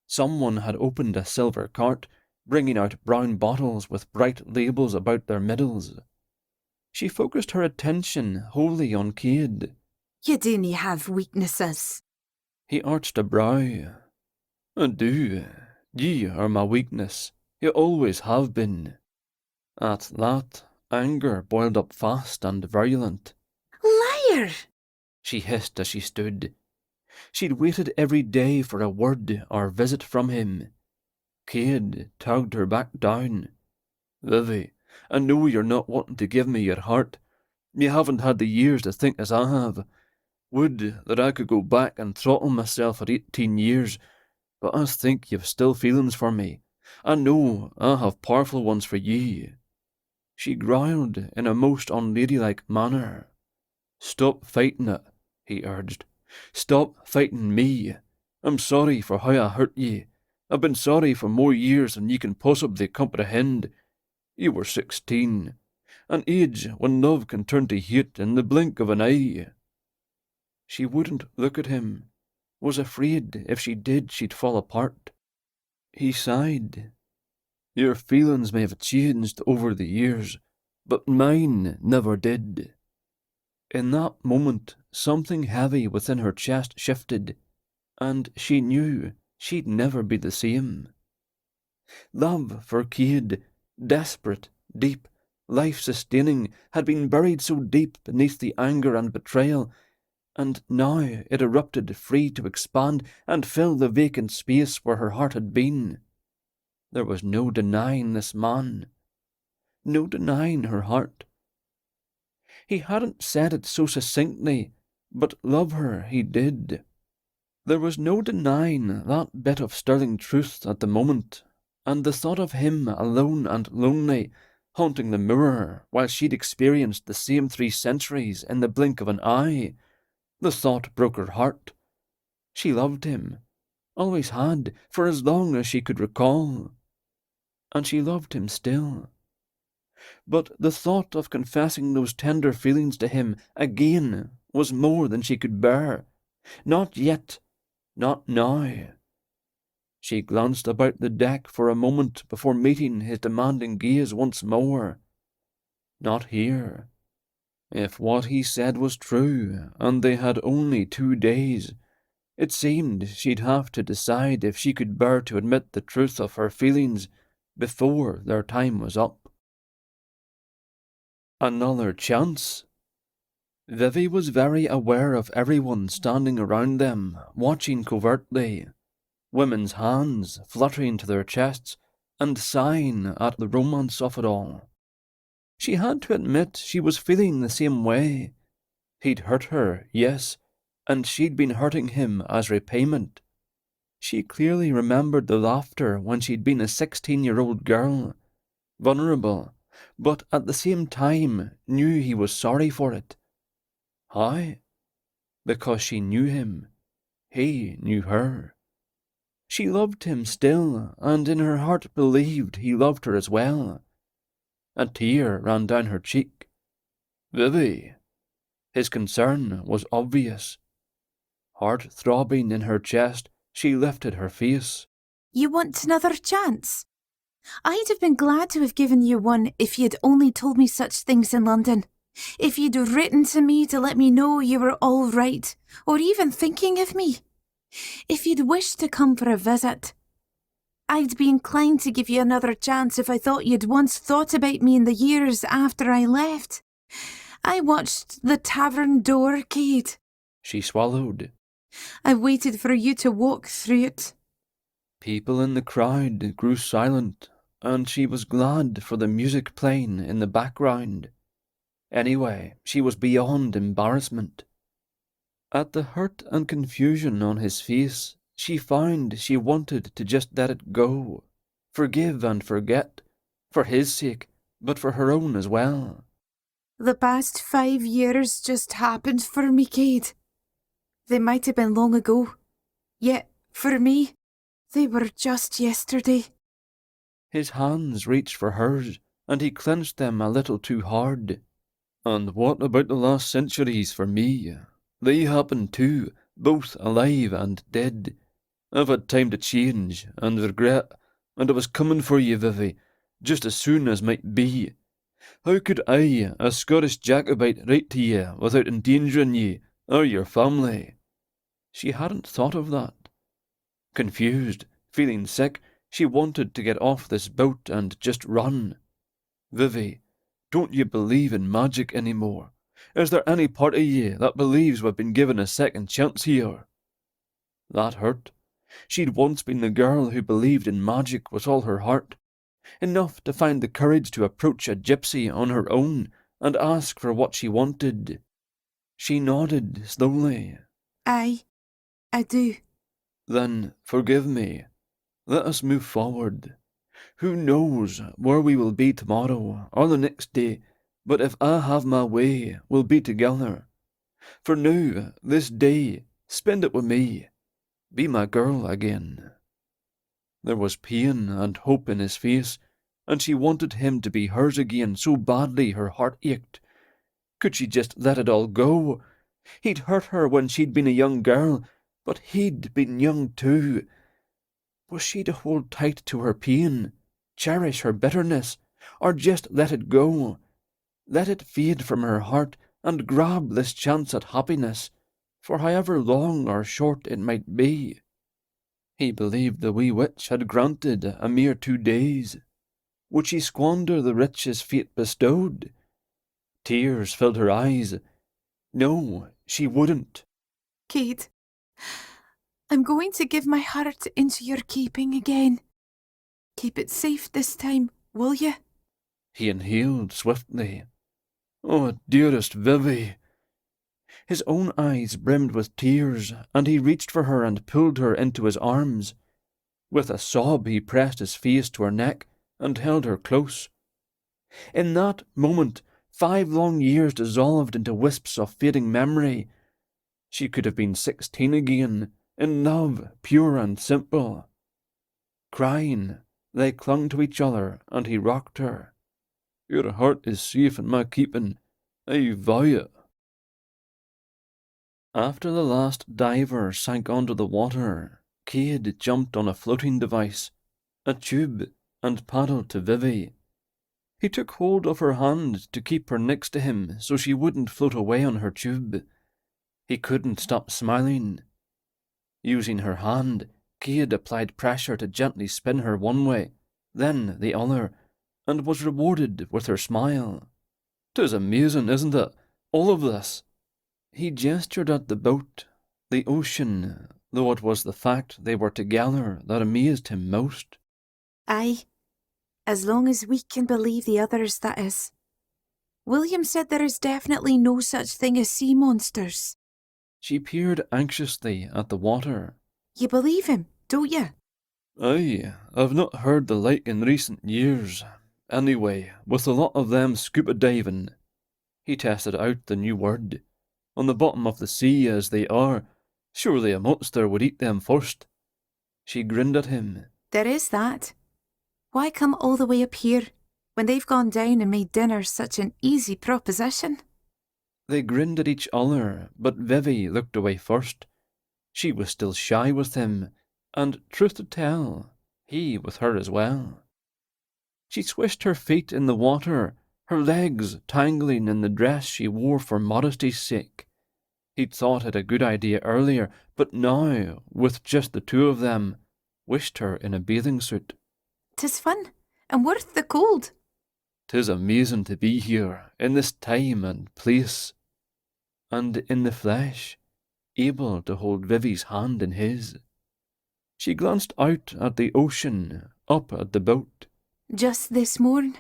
Someone had opened a silver cart, bringing out brown bottles with bright labels about their middles. She focused her attention wholly on Cade. You dinna have weaknesses. He arched a brow. "I do. Ye are my weakness. You always have been." At that, anger boiled up fast and virulent. Liar! She hissed as she stood. She'd waited every day for a word or visit from him. Cade tugged her back down. "Vivi, I know you're not wanting to give me your heart. You haven't had the years to think as I have. Would that I could go back and throttle myself at 18 years, but I think you've still feelings for me. I know I have powerful ones for ye." She growled in a most unladylike manner. "Stop fighting it," he urged. "Stop fighting me. I'm sorry for how I hurt ye. I've been sorry for more years than ye can possibly comprehend. You were 16, an age when love can turn to hate in the blink of an eye." She wouldn't look at him, was afraid if she did she'd fall apart. He sighed. "Your feelings may have changed over the years, but mine never did." In that moment, something heavy within her chest shifted, and she knew she'd never be the same. Love for Cade, desperate, deep, life-sustaining, had been buried so deep beneath the anger and betrayal, and now it erupted free to expand and fill the vacant space where her heart had been. There was no denying this man, no denying her heart. He hadn't said it so succinctly, but love her he did. There was no denying that bit of sterling truth at the moment, and the thought of him alone and lonely, haunting the moor while she'd experienced the same 3 centuries in the blink of an eye, the thought broke her heart. She loved him, always had, for as long as she could recall. And she loved him still. But the thought of confessing those tender feelings to him again was more than she could bear. Not yet, not now. She glanced about the deck for a moment before meeting his demanding gaze once more. Not here. If what he said was true, and they had only 2 days, it seemed she'd have to decide if she could bear to admit the truth of her feelings before their time was up. Another chance? Vivi was very aware of everyone standing around them, watching covertly. Women's hands fluttering to their chests and sighing at the romance of it all. She had to admit she was feeling the same way. He'd hurt her, yes, and she'd been hurting him as repayment. She clearly remembered the laughter when she'd been a 16-year-old girl, vulnerable, but at the same time knew he was sorry for it. How? Because she knew him. He knew her. She loved him still, and in her heart believed he loved her as well. A tear ran down her cheek. Vivi. His concern was obvious. Heart throbbing in her chest, she lifted her face. You want another chance? I'd have been glad to have given you one if you'd only told me such things in London. If you'd written to me to let me know you were all right, or even thinking of me. If you'd wished to come for a visit. I'd be inclined to give you another chance if I thought you'd once thought about me in the years after I left. I watched the tavern door, Cade. She swallowed. I waited for you to walk through it. People in the crowd grew silent, and she was glad for the music playing in the background. Anyway, she was beyond embarrassment. At the hurt and confusion on his face, she found she wanted to just let it go, forgive and forget, for his sake, but for her own as well. The past 5 years just happened for me, Cade. They might have been long ago, yet, for me, they were just yesterday. His hands reached for hers, and he clenched them a little too hard. And what about the last centuries for me? They happened too, both alive and dead. I've had time to change, and regret, and I was coming for you, Vivi, just as soon as might be. How could I, a Scottish Jacobite, write to you without endangering you, or your family? She hadn't thought of that. Confused, feeling sick, she wanted to get off this boat and just run. Vivi, don't you believe in magic anymore? Is there any part of you that believes we've been given a second chance here? That hurt. She'd once been the girl who believed in magic with all her heart, enough to find the courage to approach a gypsy on her own and ask for what she wanted. She nodded slowly. I do. Then forgive me. Let us move forward. Who knows where we will be tomorrow or the next day, but if I have my way, we'll be together. For now, this day, spend it with me. Be my girl again. There was pain and hope in his face, and she wanted him to be hers again so badly her heart ached. Could she just let it all go? He'd hurt her when she'd been a young girl, but he'd been young too. Was she to hold tight to her pain, cherish her bitterness, or just let it go? Let it fade from her heart and grab this chance at happiness, for however long or short it might be. He believed the wee witch had granted a mere 2 days. Would she squander the riches fate bestowed? Tears filled her eyes. No, she wouldn't. Cade, I'm going to give my heart into your keeping again. Keep it safe this time, will you? He inhaled swiftly. Oh, dearest Vivi. His own eyes brimmed with tears, and he reached for her and pulled her into his arms. With a sob he pressed his face to her neck and held her close. In that moment, 5 long years dissolved into wisps of fading memory. She could have been 16 again, in love, pure and simple. Crying, they clung to each other, and he rocked her. Your heart is safe in my keeping, I vow it. After the last diver sank under the water, Cade jumped on a floating device, a tube, and paddled to Vivi. He took hold of her hand to keep her next to him so she wouldn't float away on her tube. He couldn't stop smiling. Using her hand, Cade applied pressure to gently spin her one way, then the other, and was rewarded with her smile. "'Tis amazing, isn't it? All of this." He gestured at the boat, the ocean, though it was the fact they were together that amazed him most. Aye, as long as we can believe the others, that is. William said there is definitely no such thing as sea monsters. She peered anxiously at the water. You believe him, don't you? Aye, I've not heard the like in recent years. Anyway, with a lot of them scuba diving, he tested out the new word, on the bottom of the sea as they are, surely a monster would eat them first. She grinned at him. There is that. Why come all the way up here when they've gone down and made dinner such an easy proposition? They grinned at each other, but Vivi looked away first. She was still shy with him, and, truth to tell, he with her as well. She swished her feet in the water, her legs tangling in the dress she wore for modesty's sake. He'd thought it a good idea earlier, but now, with just the two of them, wished her in a bathing suit. 'Tis fun, and worth the cold. 'Tis amazing to be here, in this time and place, and in the flesh, able to hold Vivi's hand in his. She glanced out at the ocean, up at the boat. Just this morn,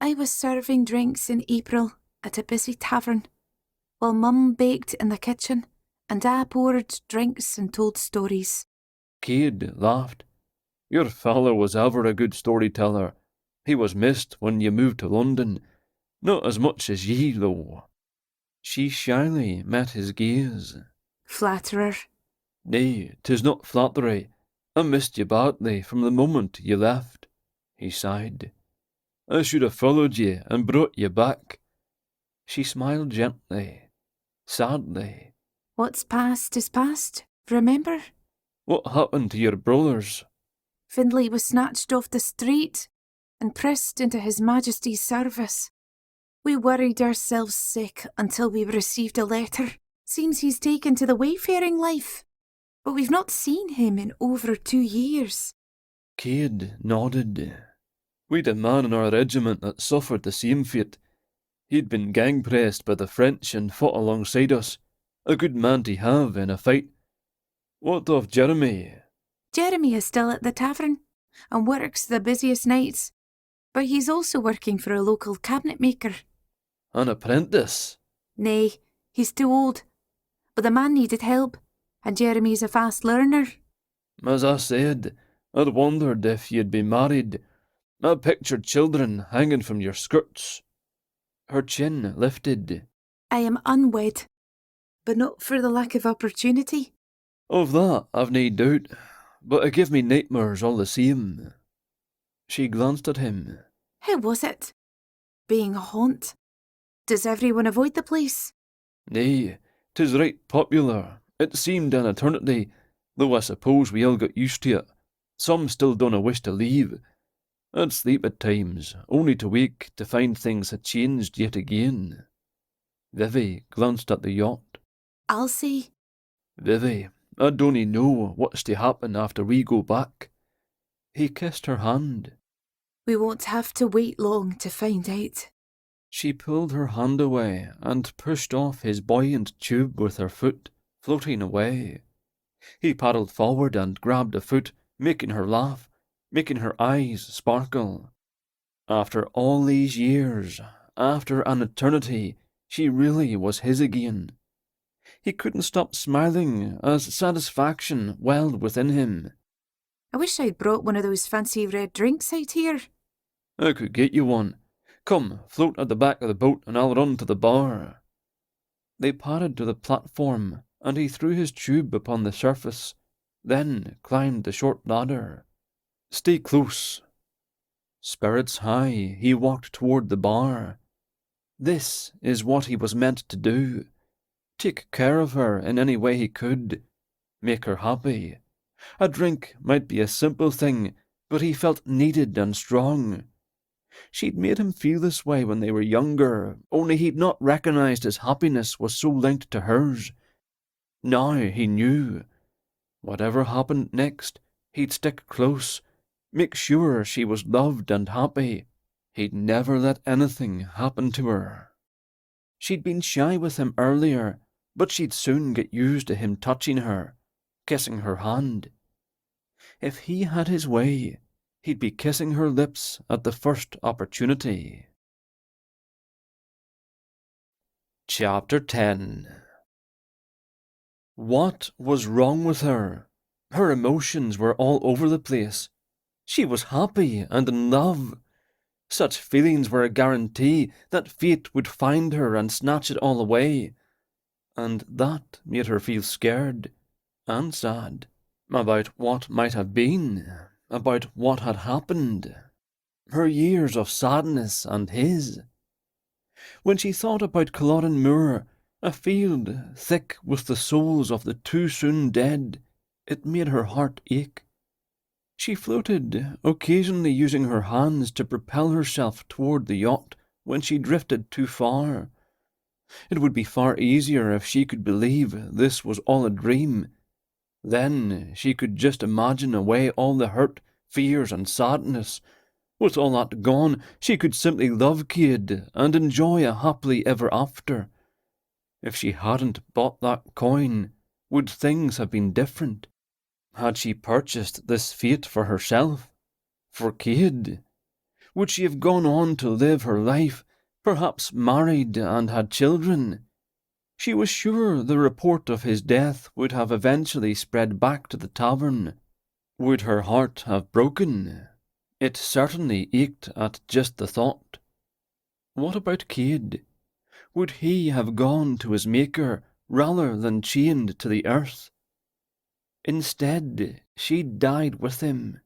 I was serving drinks in April at a busy tavern, while Mum baked in the kitchen, and I poured drinks and told stories. Cade laughed. Your father was ever a good storyteller. He was missed when you moved to London. Not as much as ye, though. She shyly met his gaze. Flatterer. Nay, 'tis not flattery. I missed you badly from the moment you left, he sighed. I should have followed you and brought you back. She smiled gently, sadly. What's past is past, remember? What happened to your brothers? Findlay was snatched off the street and pressed into His Majesty's service. We worried ourselves sick until we received a letter. Seems he's taken to the wayfaring life, but we've not seen him in over 2 years. Cade nodded. We'd a man in our regiment that suffered the same fate. He'd been gang-pressed by the French and fought alongside us. A good man to have in a fight. What of Jeremy? Jeremy is still at the tavern and works the busiest nights, but he's also working for a local cabinet maker. An apprentice? Nay, he's too old. But the man needed help, and Jeremy's a fast learner. As I said, I'd wondered if you'd be married. I pictured children hanging from your skirts. Her chin lifted. I am unwed, but not for the lack of opportunity. Of that I've nae doubt, but it give me nightmares all the same. She glanced at him. How was it? Being a haunt? Does everyone avoid the place? Nay, 'tis right popular. It seemed an eternity, though I suppose we all got used to it. Some still don't wish to leave. I'd sleep at times, only to wake to find things had changed yet again. Vivi glanced at the yacht. I'll see. Vivi, I don't know what's to happen after we go back. He kissed her hand. We won't have to wait long to find out. She pulled her hand away and pushed off his buoyant tube with her foot, floating away. He paddled forward and grabbed a foot, making her laugh, making her eyes sparkle. After all these years, after an eternity, she really was his again. He couldn't stop smiling as satisfaction welled within him. I wish I'd brought one of those fancy red drinks out here. I could get you one. Come, float at the back of the boat and I'll run to the bar. They padded to the platform and he threw his tube upon the surface, then climbed the short ladder. Stay close. Spirits high, he walked toward the bar. This is what he was meant to do. Take care of her in any way he could. Make her happy. A drink might be a simple thing, but he felt needed and strong. She'd made him feel this way when they were younger, only he'd not recognized his happiness was so linked to hers. Now he knew. Whatever happened next, he'd stick close, make sure she was loved and happy. He'd never let anything happen to her. She'd been shy with him earlier, but she'd soon get used to him touching her, kissing her hand. If he had his way, he'd be kissing her lips at the first opportunity. Chapter 10 What was wrong with her? Her emotions were all over the place. She was happy and in love. Such feelings were a guarantee that fate would find her and snatch it all away. And that made her feel scared and sad about what might have been, about what had happened. Her years of sadness and his. When she thought about Culloden Moor, a field thick with the souls of the too soon dead, it made her heart ache. She floated, occasionally using her hands to propel herself toward the yacht when she drifted too far. It would be far easier if she could believe this was all a dream. Then she could just imagine away all the hurt, fears, and sadness. With all that gone, she could simply love Cade and enjoy a happily ever after. If she hadn't bought that coin, would things have been different? Had she purchased this fate for herself? For Cade? Would she have gone on to live her life, perhaps married and had children? She was sure the report of his death would have eventually spread back to the tavern. Would her heart have broken? It certainly ached at just the thought. What about Cade? Would he have gone to his Maker rather than chained to the earth? Instead, she died with him.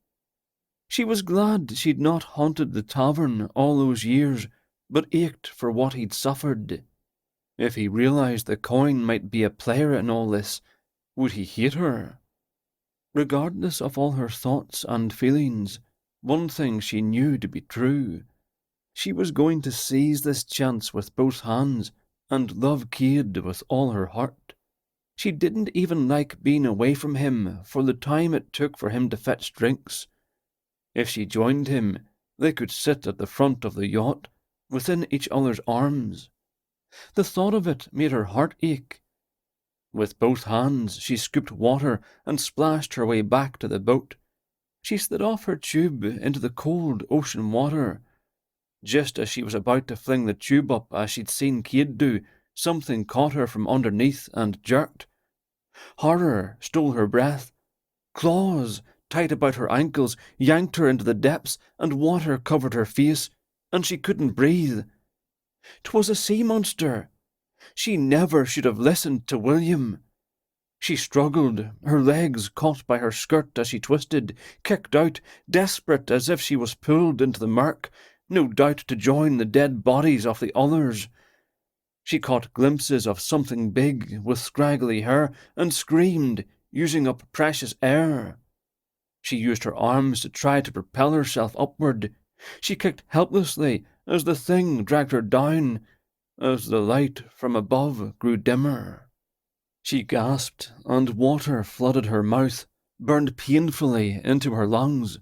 She was glad she'd not haunted the tavern all those years, but ached for what he'd suffered. If he realized the coin might be a player in all this, would he hate her? Regardless of all her thoughts and feelings, one thing she knew to be true. She was going to seize this chance with both hands and love Cade with all her heart. She didn't even like being away from him for the time it took for him to fetch drinks. If she joined him, they could sit at the front of the yacht, within each other's arms. The thought of it made her heart ache. With both hands she scooped water and splashed her way back to the boat. She slid off her tube into the cold ocean water. Just as she was about to fling the tube up as she'd seen Cade do, something caught her from underneath and jerked. Horror stole her breath. Claws, tight about her ankles, yanked her into the depths, and water covered her face, and she couldn't breathe. 'Twas a sea monster. She never should have listened to William. She struggled, her legs caught by her skirt as she twisted, kicked out, desperate as if she was pulled into the murk, no doubt to join the dead bodies of the others. She caught glimpses of something big with scraggly hair and screamed, using up precious air. She used her arms to try to propel herself upward. She kicked helplessly as the thing dragged her down, as the light from above grew dimmer. She gasped, and water flooded her mouth, burned painfully into her lungs.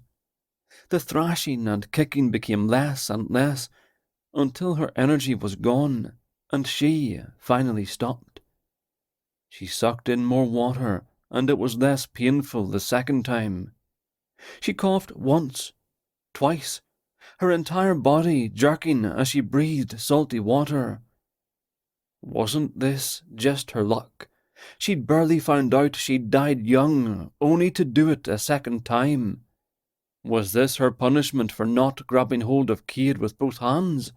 The thrashing and kicking became less and less, until her energy was gone, and she finally stopped. She sucked in more water, and it was less painful the second time. She coughed once, twice, her entire body jerking as she breathed salty water. Wasn't this just her luck? She'd barely found out she'd died young, only to do it a second time. Was this her punishment for not grabbing hold of Cade with both hands?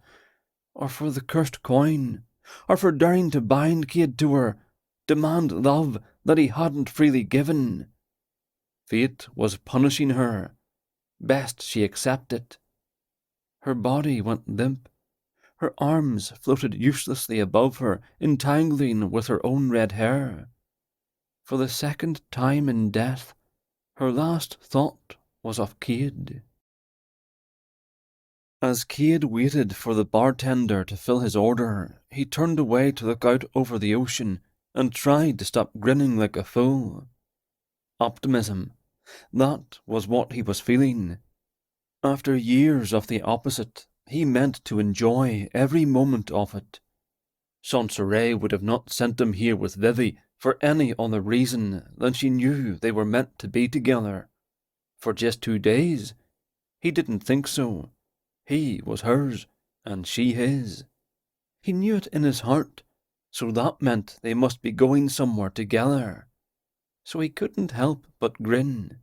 Or for the cursed coin? Or for daring to bind Cade to her, demand love that he hadn't freely given? Fate was punishing her. Best she accept it. Her body went limp. Her arms floated uselessly above her, entangling with her own red hair. For the second time in death, her last thought was of Cade. As Cade waited for the bartender to fill his order, he turned away to look out over the ocean and tried to stop grinning like a fool. Optimism. That was what he was feeling. After years of the opposite, he meant to enjoy every moment of it. Sansoray would have not sent him here with Vivi for any other reason than she knew they were meant to be together. For just 2 days? He didn't think so. He was hers, and she his. He knew it in his heart, So that meant they must be going somewhere together. So he couldn't help but grin.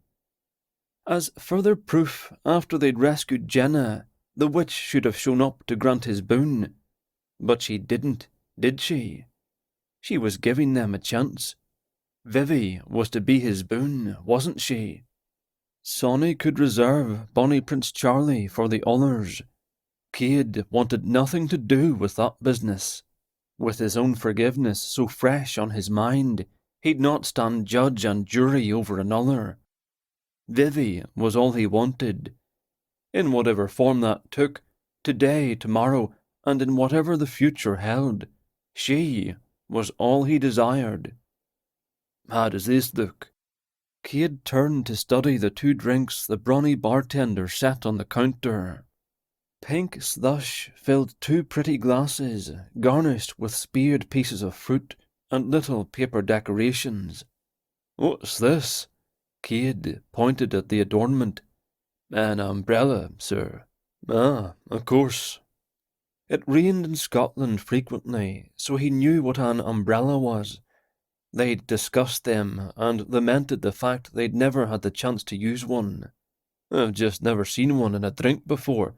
As further proof, after they'd rescued Jenna, the witch should have shown up to grant his boon. But she didn't, did she? She was giving them a chance. Vivi was to be his boon, wasn't she? Sonny could reserve Bonnie Prince Charlie for the others. Cade wanted nothing to do with that business. With his own forgiveness so fresh on his mind, he'd not stand judge and jury over another. Vivi was all he wanted. In whatever form that took, today, tomorrow, and in whatever the future held, she was all he desired. How does this look? Cade turned to study the 2 drinks the brawny bartender set on the counter. Pink slush filled 2 pretty glasses, garnished with speared pieces of fruit and little paper decorations. What's this? Cade pointed at the adornment. An umbrella, sir. Ah, of course. It rained in Scotland frequently, so he knew what an umbrella was. They'd discussed them and lamented the fact they'd never had the chance to use one. I've just never seen one in a drink before.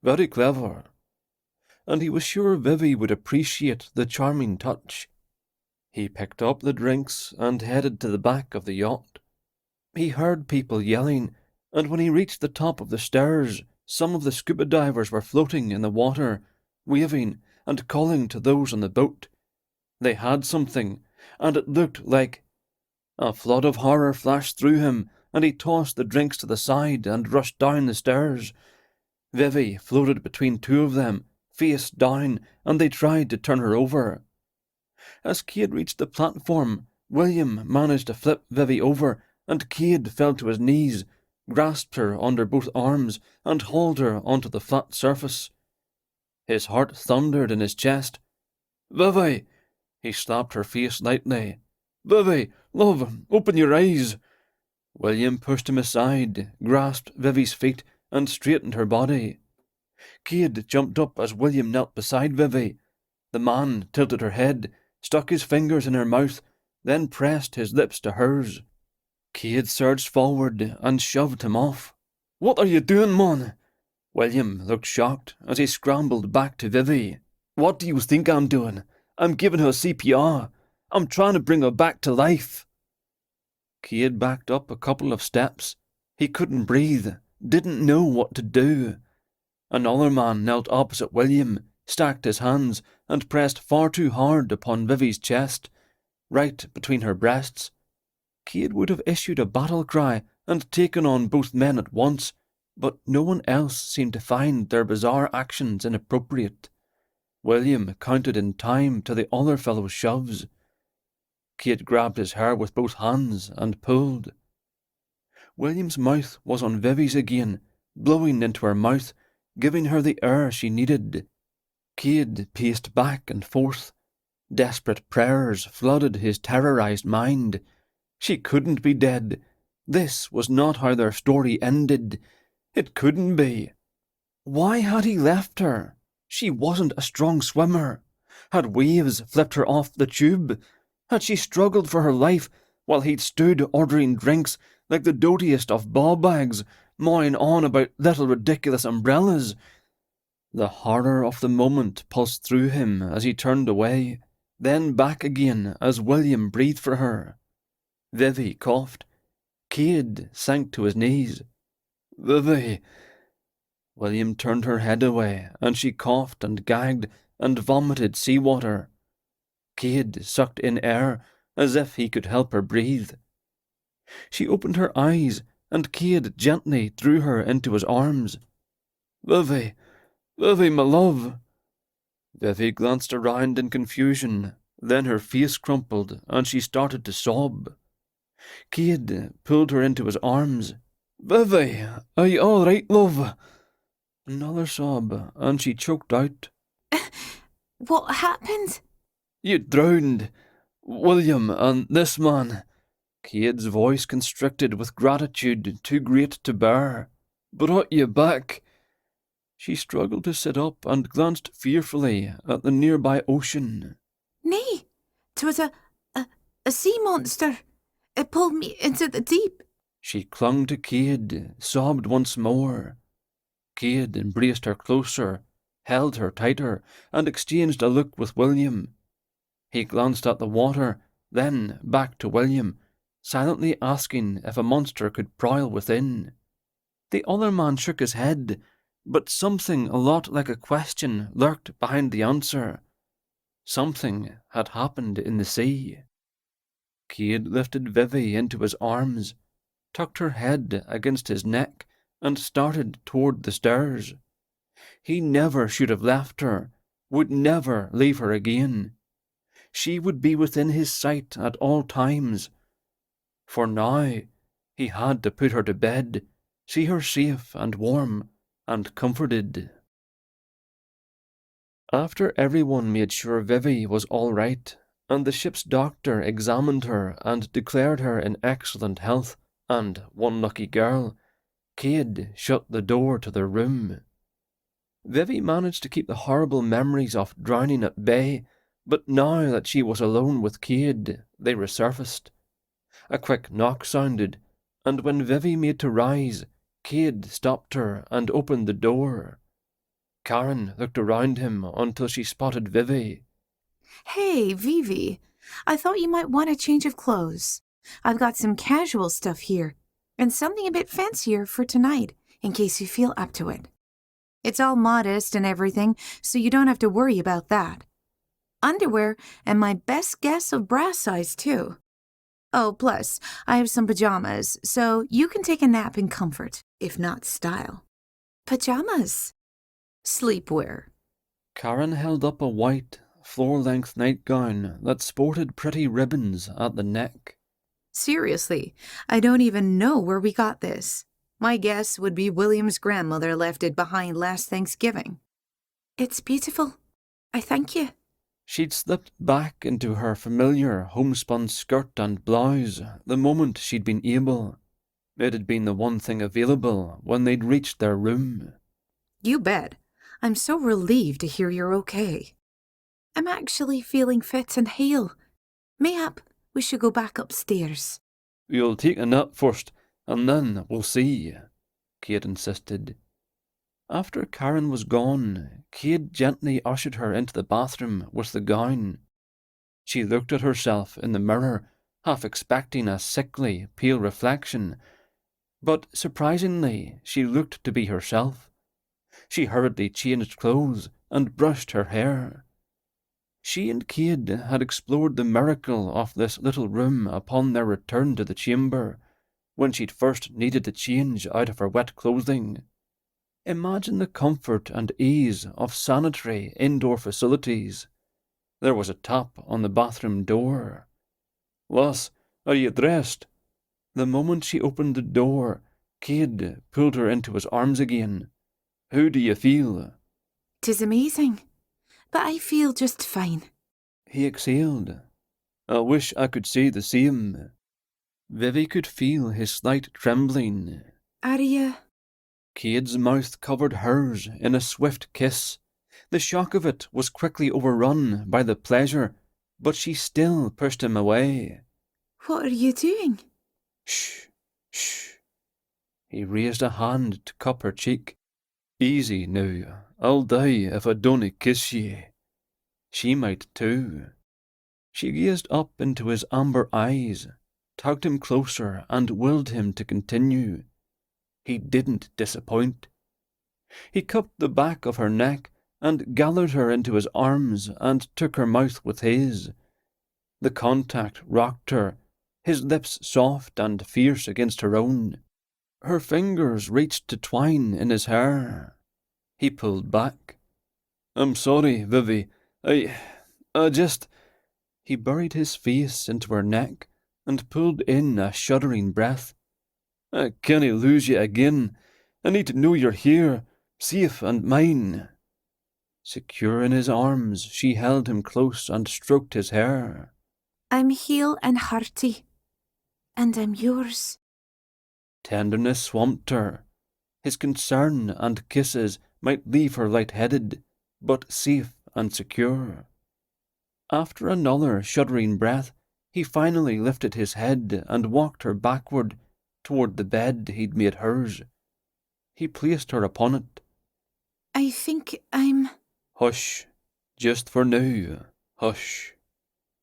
Very clever. And he was sure Vivi would appreciate the charming touch. He picked up the drinks and headed to the back of the yacht. He heard people yelling, and when he reached the top of the stairs, some of the scuba divers were floating in the water, waving and calling to those on the boat. They had something, and it looked like... A flood of horror flashed through him, and he tossed the drinks to the side and rushed down the stairs. Vivi floated between 2 of them, face down, and they tried to turn her over. As Cade reached the platform, William managed to flip Vivi over, and Cade fell to his knees, grasped her under both arms, and hauled her onto the flat surface. His heart thundered in his chest. "Vivi!" He slapped her face lightly. "Vivi, love, open your eyes!" William pushed him aside, grasped Vivi's feet, and straightened her body. Cade jumped up as William knelt beside Vivi. The man tilted her head, stuck his fingers in her mouth, then pressed his lips to hers. Cade surged forward and shoved him off. "What are you doing, man?" William looked shocked as he scrambled back to Vivi. "What do you think I'm doing? I'm giving her CPR. I'm trying to bring her back to life." Cade backed up a couple of steps. He couldn't breathe, didn't know what to do. Another man knelt opposite William, stacked his hands, and pressed far too hard upon Vivi's chest, right between her breasts. Cade would have issued a battle cry and taken on both men at once, but no one else seemed to find their bizarre actions inappropriate. William counted in time to the other fellow's shoves. Cade grabbed his hair with both hands and pulled. William's mouth was on Vivi's again, blowing into her mouth, giving her the air she needed. Cade paced back and forth. Desperate prayers flooded his terrorized mind. She couldn't be dead. This was not how their story ended. It couldn't be. Why had he left her? She wasn't a strong swimmer. Had waves flipped her off the tube? Had she struggled for her life while he'd stood ordering drinks like the dotiest of ball bags, mowing on about little ridiculous umbrellas? The horror of the moment pulsed through him as he turned away, then back again as William breathed for her. Vivi coughed. Cade sank to his knees. "Vivi!" William turned her head away, and she coughed and gagged and vomited seawater. Cade sucked in air as if he could help her breathe. She opened her eyes, and Cade gently drew her into his arms. "Vivi! Vivi, my love!" Vivi glanced around in confusion, then her face crumpled, and she started to sob. Cade pulled her into his arms. "Vivi, are you all right, love?" Another sob, and she choked out. What happened? "You drowned. William and this man." Cade's voice constricted with gratitude too great to bear. "Brought you back." She struggled to sit up and glanced fearfully at the nearby ocean. Nay, 'twas a sea monster. It pulled me into the deep. She clung to Cade, sobbed once more. Cade embraced her closer, held her tighter, and exchanged a look with William. He glanced at the water, then back to William, silently asking if a monster could prowl within. The other man shook his head, but something a lot like a question lurked behind the answer. Something had happened in the sea. Cade lifted Vivi into his arms, tucked her head against his neck, and started toward the stairs. He never should have left her, would never leave her again. She would be within his sight at all times. For now, he had to put her to bed, see her safe and warm and comforted. After everyone made sure Vivi was all right, and the ship's doctor examined her and declared her in excellent health, and one lucky girl, Cade shut the door to their room. Vivi managed to keep the horrible memories of drowning at bay, but now that she was alone with Cade, they resurfaced. A quick knock sounded, and when Vivi made to rise, Cade stopped her and opened the door. Karen looked around him until she spotted Vivi. Hey, Vivi. I thought you might want a change of clothes. I've got some casual stuff here, and something a bit fancier for tonight, in case you feel up to it. It's all modest and everything, so you don't have to worry about that. Underwear, and my best guess of bra size, too. Oh, plus, I have some pajamas, so you can take a nap in comfort, if not style. Pajamas? Sleepwear. Karen held up a white, floor-length nightgown that sported pretty ribbons at the neck. Seriously, I don't even know where we got this. My guess would be William's grandmother left it behind last Thanksgiving. It's beautiful. I thank you. She'd slipped back into her familiar homespun skirt and blouse the moment she'd been able. It had been the one thing available when they'd reached their room. You bet. I'm so relieved to hear you're okay. I'm actually feeling fit and hale. Mayhap we should go back upstairs. You'll take a nap first, and then we'll see, Cade insisted. After Karen was gone, Cade gently ushered her into the bathroom with the gown. She looked at herself in the mirror, half expecting a sickly, pale reflection, but surprisingly she looked to be herself. She hurriedly changed clothes and brushed her hair. She and Cade had explored the miracle of this little room upon their return to the chamber, when she'd first needed to change out of her wet clothing. Imagine the comfort and ease of sanitary indoor facilities. There was a tap on the bathroom door. "Lass, are you dressed?" The moment she opened the door, Cade pulled her into his arms again. "How do you feel?" "'Tis amazing, but I feel just fine." He exhaled. "I wish I could say the same." Vivi could feel his slight trembling. Are you? Cade's mouth covered hers in a swift kiss. The shock of it was quickly overrun by the pleasure, but she still pushed him away. What are you doing? Shh, shh. He raised a hand to cup her cheek. "Easy now, I'll die if I don't kiss ye." She might too. She gazed up into his amber eyes, tugged him closer and willed him to continue. He didn't disappoint. He cupped the back of her neck and gathered her into his arms and took her mouth with his. The contact rocked her, his lips soft and fierce against her own. Her fingers reached to twine in his hair. He pulled back. "I'm sorry, Vivi. I just—" He buried his face into her neck and pulled in a shuddering breath. "I can't lose you again. I need to know you're here, safe and mine." Secure in his arms, she held him close and stroked his hair. I'm hale and hearty, and I'm yours. Tenderness swamped her. His concern and kisses might leave her light-headed, but safe and secure. After another shuddering breath, he finally lifted his head and walked her backward toward the bed he'd made hers. He placed her upon it. I think I'm... Hush, just for now, hush.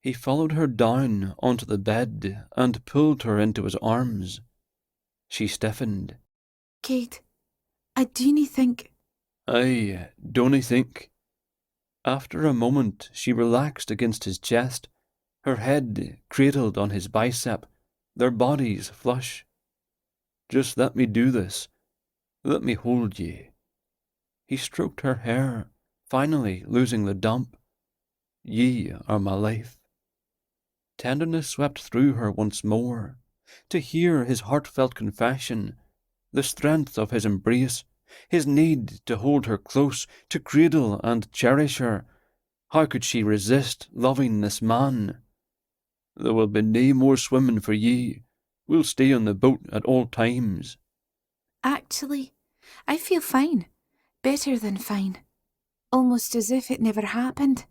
He followed her down onto the bed and pulled her into his arms. She stiffened. Cade, I dinna think... Aye, don't I think? After a moment, she relaxed against his chest, her head cradled on his bicep, their bodies flush. Just let me do this. Let me hold ye. He stroked her hair, finally losing the dump. Ye are my life. Tenderness swept through her once more, to hear his heartfelt confession, the strength of his embrace, his need to hold her close, to cradle and cherish her. How could she resist loving this man? There will be nae more swimming for ye. We'll stay on the boat at all times. Actually, I feel fine. Better than fine. Almost as if it never happened.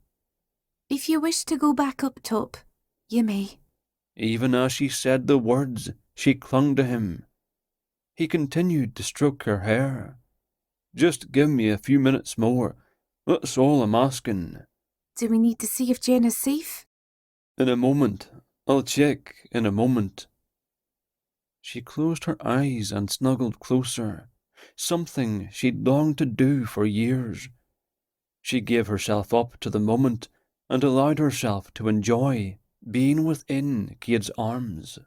If you wish to go back up top, you may. Even as she said the words, she clung to him. He continued to stroke her hair. Just give me a few minutes more. That's all I'm asking. Do we need to see if Jenn is safe? In a moment. I'll check in a moment. She closed her eyes and snuggled closer, something she'd longed to do for years. She gave herself up to the moment and allowed herself to enjoy being within Cade's arms.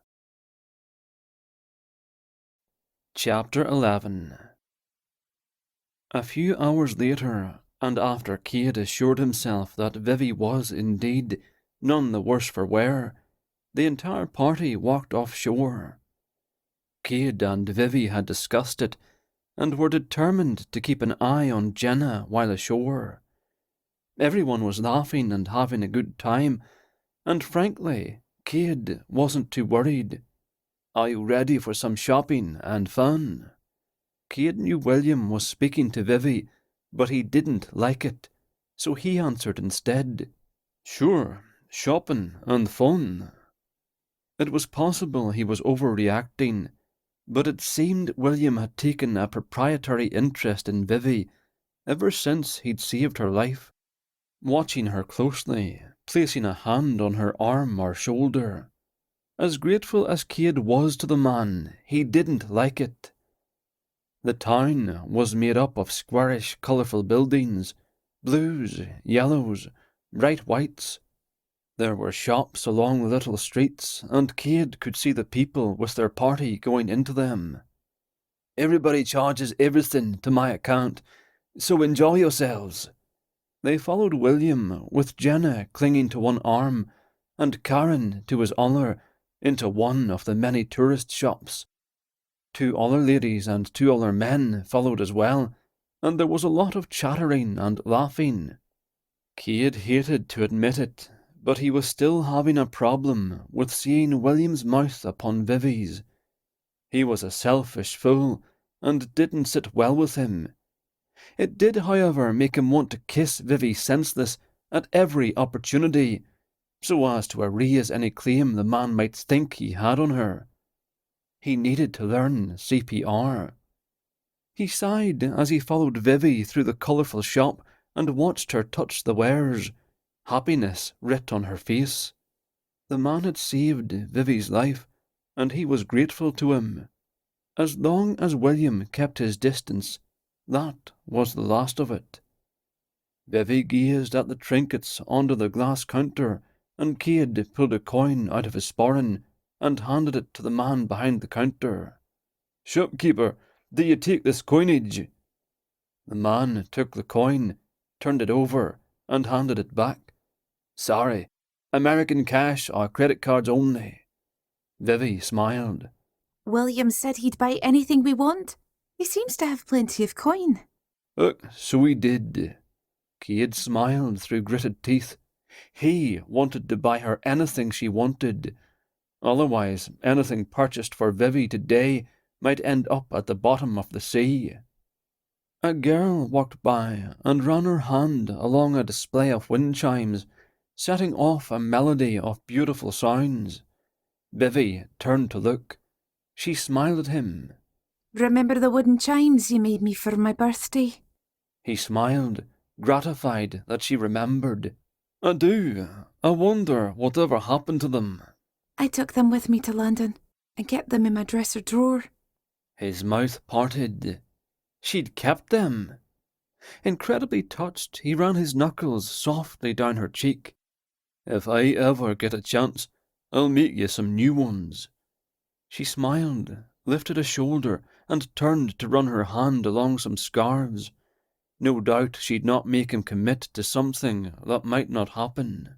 Chapter 11. A few hours later, and after Cade assured himself that Vivi was indeed none the worse for wear, the entire party walked offshore. Cade and Vivi had discussed it, and were determined to keep an eye on Jenna while ashore. Everyone was laughing and having a good time, and frankly, Cade wasn't too worried. Are you ready for some shopping and fun? Cade knew William was speaking to Vivi, but he didn't like it, so he answered instead. Sure, shopping and fun. It was possible he was overreacting, but it seemed William had taken a proprietary interest in Vivi ever since he'd saved her life. Watching her closely, placing a hand on her arm or shoulder. As grateful as Cade was to the man, he didn't like it. The town was made up of squarish, colourful buildings, blues, yellows, bright whites. There were shops along the little streets, and Cade could see the people with their party going into them. Everybody charges everything to my account, so enjoy yourselves. They followed William, with Jenna clinging to one arm, and Karen to his other, into one of the many tourist shops. 2 other ladies and 2 other men followed as well, and there was a lot of chattering and laughing. Cade hated to admit it, but he was still having a problem with seeing William's mouth upon Vivi's. He was a selfish fool, and didn't sit well with him. It did, however, make him want to kiss Vivi senseless at every opportunity, so as to erase any claim the man might think he had on her. He needed to learn CPR. He sighed as he followed Vivi through the colourful shop and watched her touch the wares, happiness writ on her face. The man had saved Vivi's life, and he was grateful to him. As long as William kept his distance, that was the last of it. Vivi gazed at the trinkets under the glass counter, and Cade pulled a coin out of his sporran and handed it to the man behind the counter. "Shopkeeper, do you take this coinage?" The man took the coin, turned it over, and handed it back. "Sorry, American cash or credit cards only." Vivi smiled. William said he'd buy anything we want. He seems to have plenty of coin. So he did. Cade smiled through gritted teeth. He wanted to buy her anything she wanted. Otherwise, anything purchased for Vivi today might end up at the bottom of the sea. A girl walked by and ran her hand along a display of wind chimes, setting off a melody of beautiful sounds. Vivi turned to look. She smiled at him. Remember the wooden chimes you made me for my birthday? He smiled, gratified that she remembered. I do. I wonder whatever happened to them. I took them with me to London and kept them in my dresser drawer. His mouth parted. She'd kept them. Incredibly touched, he ran his knuckles softly down her cheek. If I ever get a chance, I'll make you some new ones. She smiled, lifted a shoulder, and turned to run her hand along some scarves. No doubt she'd not make him commit to something that might not happen.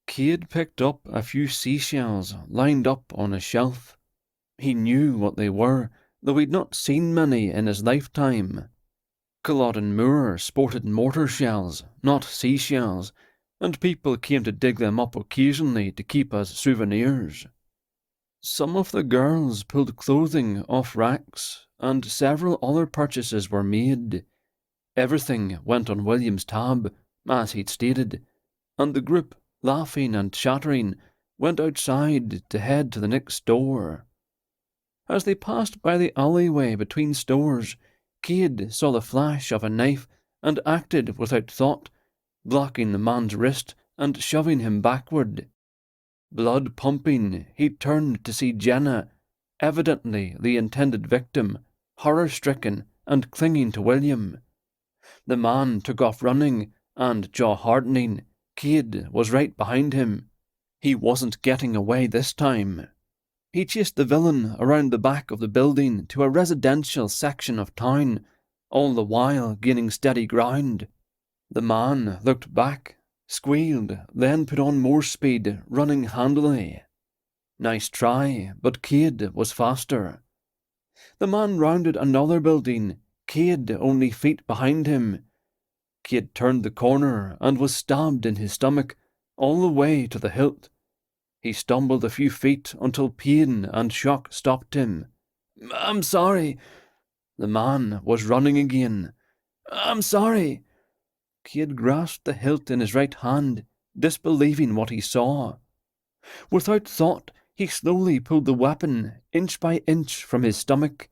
Cade picked up a few seashells lined up on a shelf. He knew what they were, though he'd not seen many in his lifetime. Culloden Moor sported mortar shells, not seashells, and people came to dig them up occasionally to keep as souvenirs. Some of the girls pulled clothing off racks, and several other purchases were made. Everything went on William's tab, as he'd stated, and the group, laughing and chattering, went outside to head to the next door. As they passed by the alleyway between stores, Cade saw the flash of a knife and acted without thought, blocking the man's wrist and shoving him backward. Blood pumping, he turned to see Jenna, evidently the intended victim, horror-stricken and clinging to William. The man took off running, and, jaw-hardening, Cade was right behind him. He wasn't getting away this time. He chased the villain around the back of the building to a residential section of town, all the while gaining steady ground. The man looked back, squealed, then put on more speed, running handily. Nice try, but Cade was faster. The man rounded another building, Cade only feet behind him. Cade turned the corner and was stabbed in his stomach, all the way to the hilt. He stumbled a few feet until pain and shock stopped him. I'm sorry. The man was running again. I'm sorry. Cade grasped the hilt in his right hand, disbelieving what he saw. Without thought, he slowly pulled the weapon inch by inch from his stomach.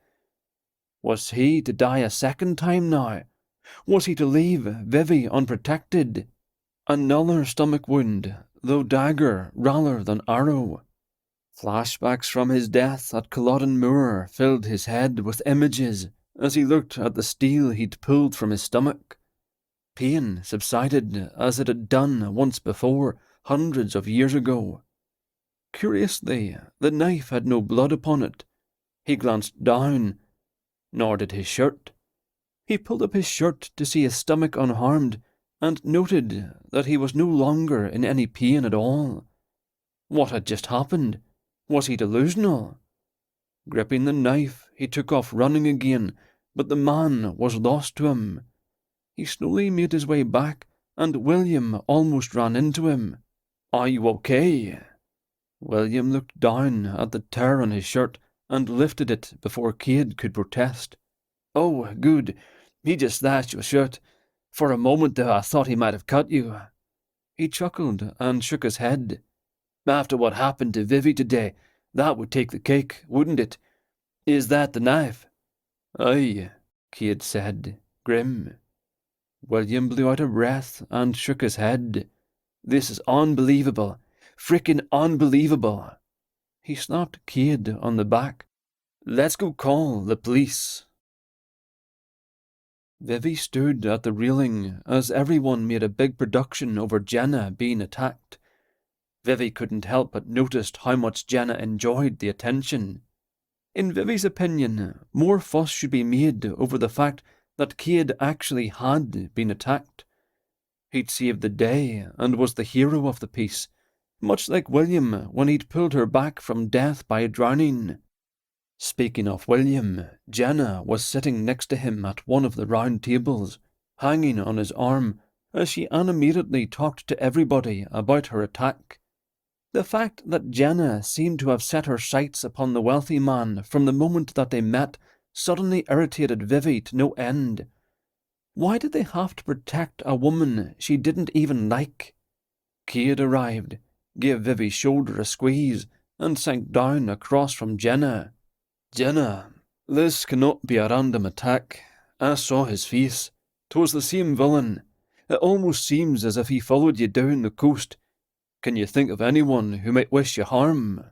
Was he to die a second time now? Was he to leave Vivi unprotected? Another stomach wound, though dagger rather than arrow. Flashbacks from his death at Culloden Moor filled his head with images as he looked at the steel he'd pulled from his stomach. Pain subsided as it had done once before, hundreds of years ago. Curiously, the knife had no blood upon it. He glanced down, nor did his shirt. He pulled up his shirt to see his stomach unharmed, and noted that he was no longer in any pain at all. What had just happened? Was he delusional? Gripping the knife, he took off running again, but the man was lost to him. He slowly made his way back, and William almost ran into him. Are you okay? William looked down at the tear on his shirt and lifted it before Cade could protest. Oh, good. He just slashed your shirt. For a moment there I thought he might have cut you. He chuckled and shook his head. After what happened to Vivi today, that would take the cake, wouldn't it? Is that the knife? Aye, Cade said, grim. William blew out a breath and shook his head. This is unbelievable. Frickin' unbelievable. He slapped Cade on the back. Let's go call the police. Vivi stood at the railing as everyone made a big production over Jenna being attacked. Vivi couldn't help but notice how much Jenna enjoyed the attention. In Vivi's opinion, more fuss should be made over the fact that Cade actually had been attacked. He'd saved the day and was the hero of the piece, much like William when he'd pulled her back from death by drowning. Speaking of William, Jenna was sitting next to him at one of the round tables, hanging on his arm, as she animatedly talked to everybody about her attack. The fact that Jenna seemed to have set her sights upon the wealthy man from the moment that they met suddenly irritated Vivi to no end. Why did they have to protect a woman she didn't even like? Cade arrived, gave Vivi's shoulder a squeeze, and sank down across from Jenna. "Jenna, this cannot be a random attack. I saw his face. 'Twas the same villain. It almost seems as if he followed you down the coast. Can you think of anyone who might wish you harm?"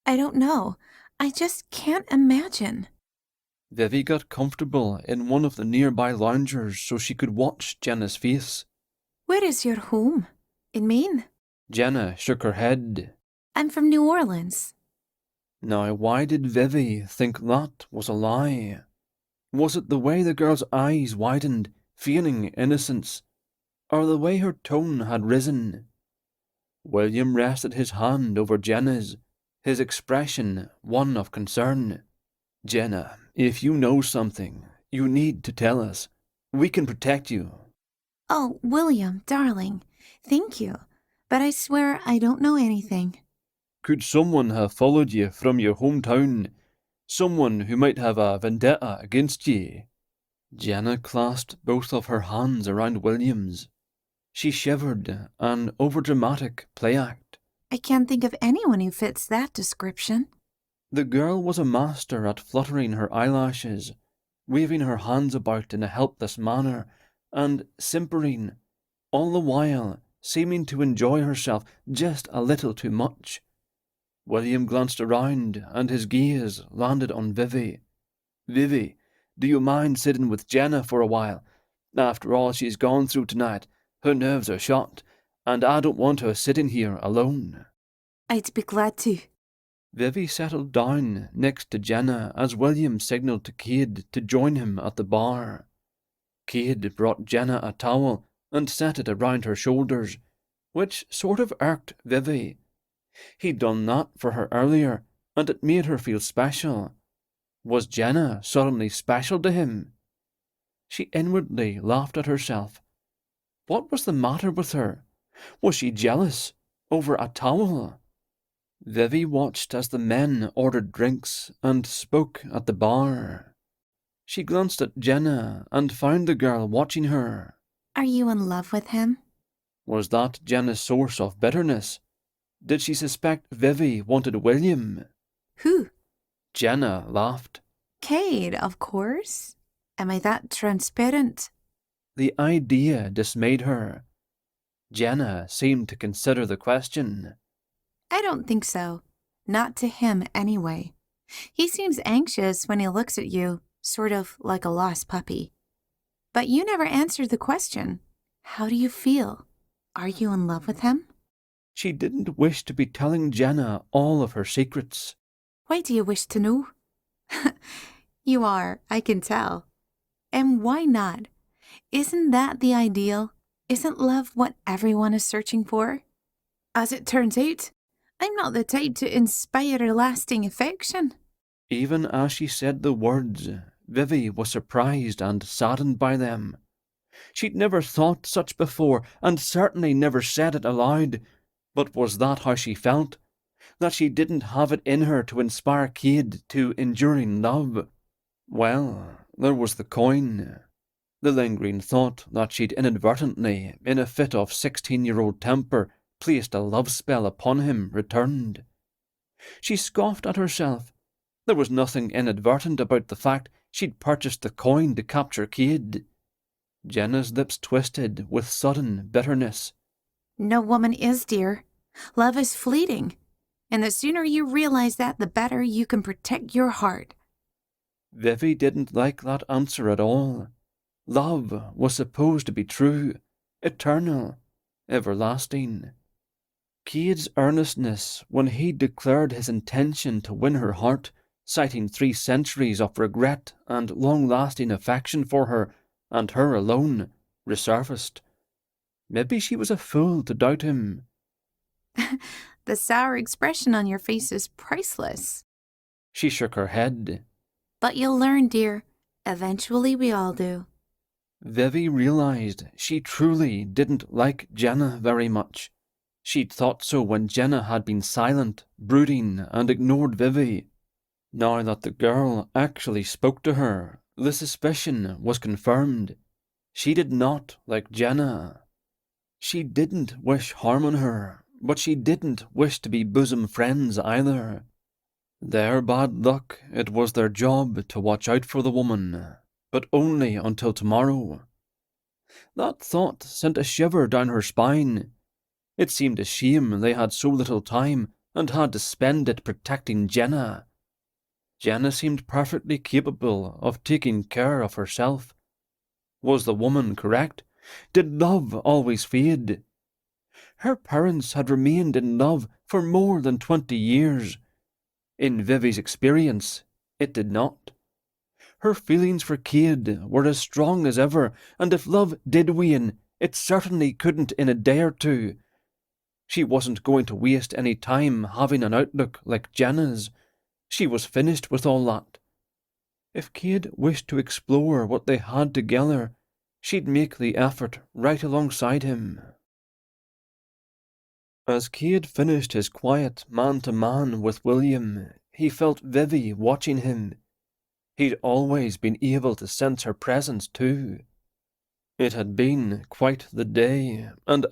I don't know. I just can't imagine. Vivi got comfortable in one of the nearby loungers so she could watch Jenna's face. Where is your home? In Maine? Jenna shook her head. I'm from New Orleans. Now, why did Vivi think that was a lie? Was it the way the girl's eyes widened, feigning innocence, or the way her tone had risen? William rested his hand over Jenna's, his expression one of concern. "Jenna, if you know something, you need to tell us. We can protect you." Oh, William, darling, thank you. But I swear I don't know anything. Could someone have followed you from your hometown? Someone who might have a vendetta against ye? Jenna clasped both of her hands around William's. She shivered, an overdramatic play act. I can't think of anyone who fits that description. The girl was a master at fluttering her eyelashes, waving her hands about in a helpless manner, and simpering, all the while seeming to enjoy herself just a little too much. William glanced around, and his gaze landed on Vivi. "Vivi, do you mind sitting with Jenna for a while? After all she's gone through tonight, her nerves are shot, and I don't want her sitting here alone." I'd be glad to. Vivi settled down next to Jenna as William signalled to Cade to join him at the bar. Cade brought Jenna a towel and set it around her shoulders, which sort of irked Vivi. He'd done that for her earlier, and it made her feel special. Was Jenna suddenly special to him? She inwardly laughed at herself. What was the matter with her? Was she jealous over a towel? Vivi watched as the men ordered drinks and spoke at the bar. She glanced at Jenna and found the girl watching her. Are you in love with him? Was that Jenna's source of bitterness? Did she suspect Vivi wanted William? Who? Jenna laughed. Cade, of course. Am I that transparent? The idea dismayed her. Jenna seemed to consider the question. I don't think so. Not to him, anyway. He seems anxious when he looks at you, sort of like a lost puppy. But you never answered the question. How do you feel? Are you in love with him? She didn't wish to be telling Jenna all of her secrets. Why do you wish to know? You are, I can tell. And why not? Isn't that the ideal? Isn't love what everyone is searching for? As it turns out, I'm not the type to inspire lasting affection. Even as she said the words, Vivi was surprised and saddened by them. She'd never thought such before, and certainly never said it aloud. But was that how she felt? That she didn't have it in her to inspire Cade to enduring love? Well, there was the coin. The lingering thought that she'd inadvertently, in a fit of 16-year-old temper, placed a love spell upon him returned. She scoffed at herself. There was nothing inadvertent about the fact she'd purchased the coin to capture Cade. Jenna's lips twisted with sudden bitterness. No woman is, dear. Love is fleeting. And the sooner you realize that, the better you can protect your heart. Vivi didn't like that answer at all. Love was supposed to be true, eternal, everlasting. Cade's earnestness when he declared his intention to win her heart, citing 3 centuries of regret and long-lasting affection for her, and her alone, resurfaced. Maybe she was a fool to doubt him. The sour expression on your face is priceless. She shook her head. But you'll learn, dear. Eventually we all do. Vivi realized she truly didn't like Jenna very much. She'd thought so when Jenna had been silent, brooding, and ignored Vivi. Now that the girl actually spoke to her, the suspicion was confirmed. She did not like Jenna. She didn't wish harm on her, but she didn't wish to be bosom friends either. Their bad luck, it was their job to watch out for the woman, but only until tomorrow. That thought sent a shiver down her spine. It seemed a shame they had so little time and had to spend it protecting Jenna. Jenna seemed perfectly capable of taking care of herself. Was the woman correct? Did love always fade? Her parents had remained in love for more than 20 years. In Vivi's experience, it did not. Her feelings for Cade were as strong as ever, and if love did wane, it certainly couldn't in a day or two. She wasn't going to waste any time having an outlook like Jenna's. She was finished with all that. If Cade wished to explore what they had together, she'd make the effort right alongside him. As Cade finished his quiet man-to-man with William, he felt Vivi watching him. He'd always been able to sense her presence too. It had been quite the day, and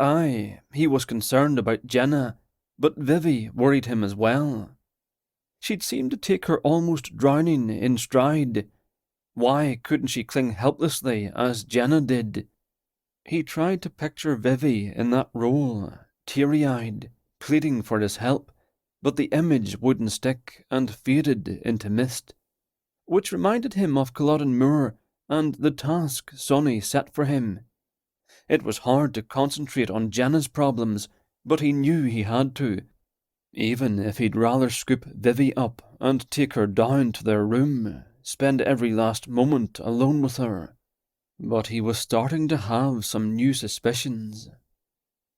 he was concerned about Jenna, but Vivi worried him as well. She'd seemed to take her almost drowning in stride. Why couldn't she cling helplessly as Jenna did? He tried to picture Vivi in that role, teary-eyed, pleading for his help, but the image wouldn't stick and faded into mist, which reminded him of Culloden Moor and the task Sonny set for him. It was hard to concentrate on Jenna's problems, but he knew he had to, even if he'd rather scoop Vivi up and take her down to their room, spend every last moment alone with her. But he was starting to have some new suspicions.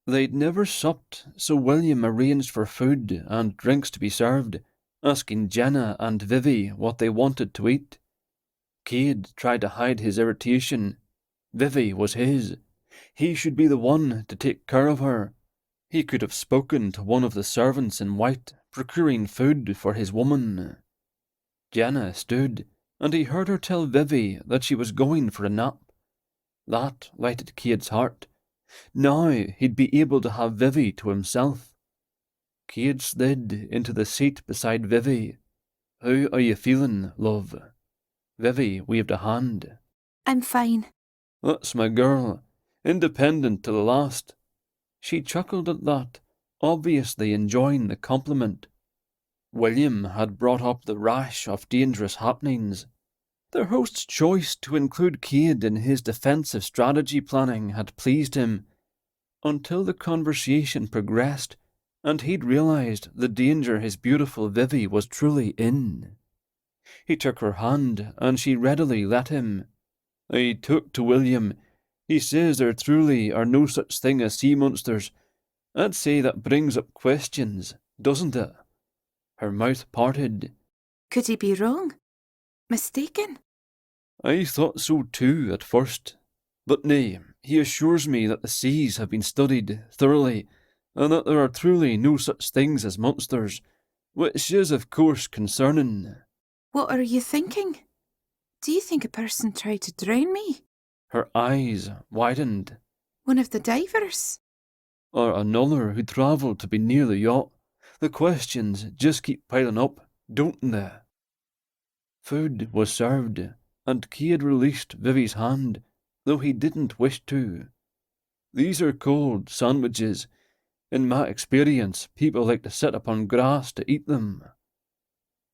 They'd never supped, so William arranged for food and drinks to be served, asking Jenna and Vivi what they wanted to eat. Cade tried to hide his irritation. Vivi was his. He should be the one to take care of her. He could have spoken to one of the servants in white, procuring food for his woman. Jenna stood, and he heard her tell Vivi that she was going for a nap. That lighted Cade's heart. Now he'd be able to have Vivi to himself. Cade slid into the seat beside Vivi. "How are you feeling, love?" Vivi waved a hand. I'm fine. "That's my girl. Independent to the last." She chuckled at that, obviously enjoying the compliment. William had brought up the rash of dangerous happenings. Their host's choice to include Cade in his defensive strategy planning had pleased him, until the conversation progressed and he'd realised the danger his beautiful Vivi was truly in. He took her hand and she readily let him. "I took to William. He says there truly are no such thing as sea monsters. I'd say that brings up questions, doesn't it?" Her mouth parted. Could he be wrong? Mistaken? "I thought so too at first. But nay, he assures me that the seas have been studied thoroughly, and that there are truly no such things as monsters, which is of course concerning." What are you thinking? Do you think a person tried to drown me? Her eyes widened. One of the divers? Or another who travelled to be near the yacht. The questions just keep piling up, don't they? Food was served, and Cade released Vivi's hand, though he didn't wish to. "These are cold sandwiches. In my experience, people like to sit upon grass to eat them."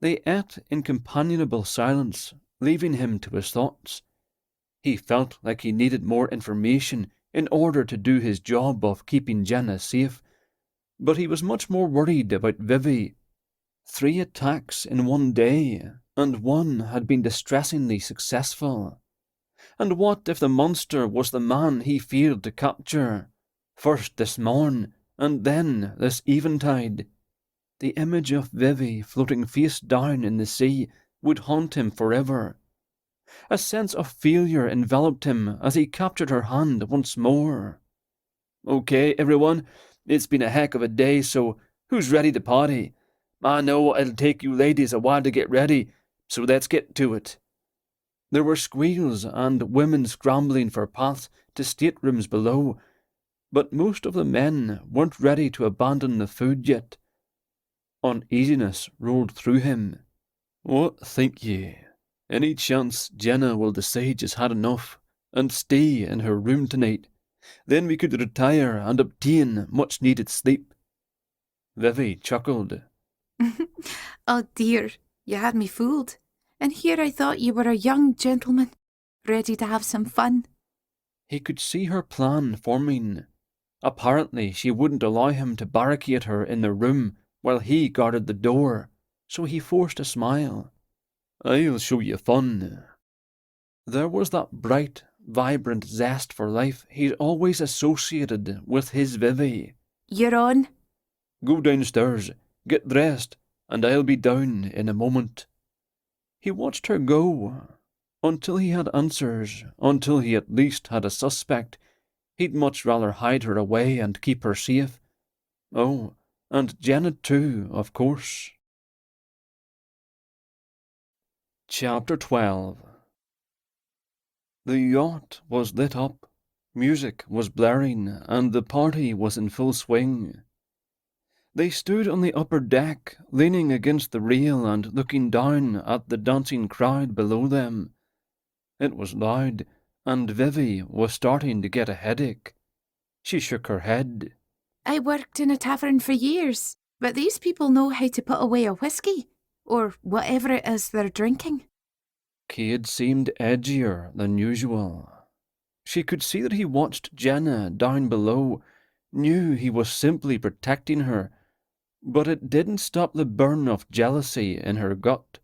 They ate in companionable silence, leaving him to his thoughts. He felt like he needed more information in order to do his job of keeping Jenna safe, but he was much more worried about Vivi. 3 attacks in one day, and one had been distressingly successful. And what if the monster was the man he failed to capture? First this morn, and then this eventide. The image of Vivi floating face down in the sea would haunt him forever. A sense of failure enveloped him as he captured her hand once more. "Okay, everyone, it's been a heck of a day, so who's ready to party? I know it'll take you ladies a while to get ready, so let's get to it." There were squeals and women scrambling for paths to staterooms below. but most of the men weren't ready to abandon the food yet. Uneasiness rolled through him. What think ye? Any chance Jenna will decide she's had enough and stay in her room tonight? Then we could retire and obtain much-needed sleep. Vivi chuckled. Oh dear, you had me fooled. And here I thought you were a young gentleman, ready to have some fun. He could see her plan forming. Apparently she wouldn't allow him to barricade her in the room while he guarded the door, so he forced a smile. I'll show you fun. There was that bright, vibrant zest for life he'd always associated with his Vivi. You're on. Go downstairs, get dressed, and I'll be down in a moment. He watched her go. Until he had answers, until he at least had a suspect, he'd much rather hide her away and keep her safe. Oh, and Jenna too, of course. Chapter 12. The yacht was lit up, music was blaring, and the party was in full swing. They stood on the upper deck, leaning against the rail and looking down at the dancing crowd below them. It was loud, and Vivi was starting to get a headache. She shook her head. I worked in a tavern for years, but these people know how to put away a whiskey, or whatever it is they're drinking. Cade seemed edgier than usual. She could see that he watched Jenna down below, knew he was simply protecting her, but it didn't stop the burn of jealousy in her gut.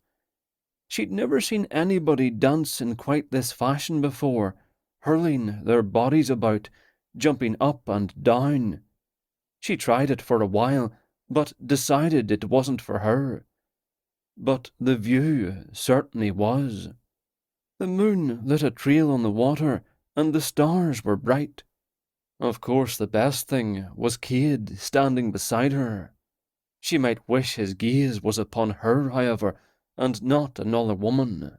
She'd never seen anybody dance in quite this fashion before, hurling their bodies about, jumping up and down. She tried it for a while, but decided it wasn't for her. But the view certainly was. The moon lit a trail on the water, and the stars were bright. Of course, the best thing was Cade standing beside her. She might wish his gaze was upon her, however, and not another woman.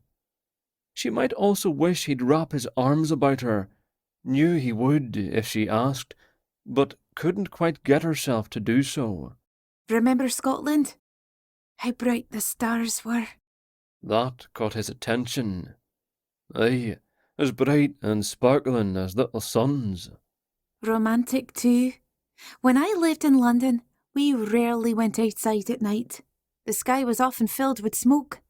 She might also wish he'd wrap his arms about her, knew he would if she asked, but couldn't quite get herself to do so. Remember Scotland? How bright the stars were. That caught his attention. Aye, as bright and sparkling as little suns. Romantic too. When I lived in London, we rarely went outside at night. The sky was often filled with smoke,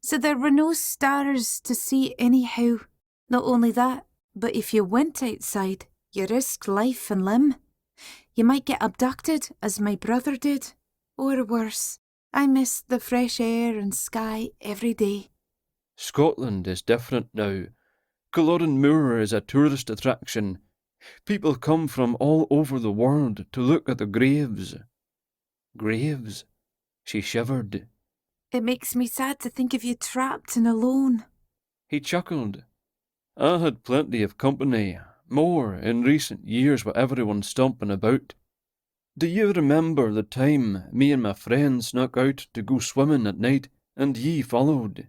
so there were no stars to see anyhow. Not only that, but if you went outside, you risked life and limb. You might get abducted, as my brother did. Or worse, I missed the fresh air and sky every day. Scotland is different now. Culloden Moor is a tourist attraction. People come from all over the world to look at the graves. Graves? She shivered. It makes me sad to think of you trapped and alone. He chuckled. I had plenty of company, more in recent years with everyone stomping about. Do you remember the time me and my friends snuck out to go swimming at night, and ye followed?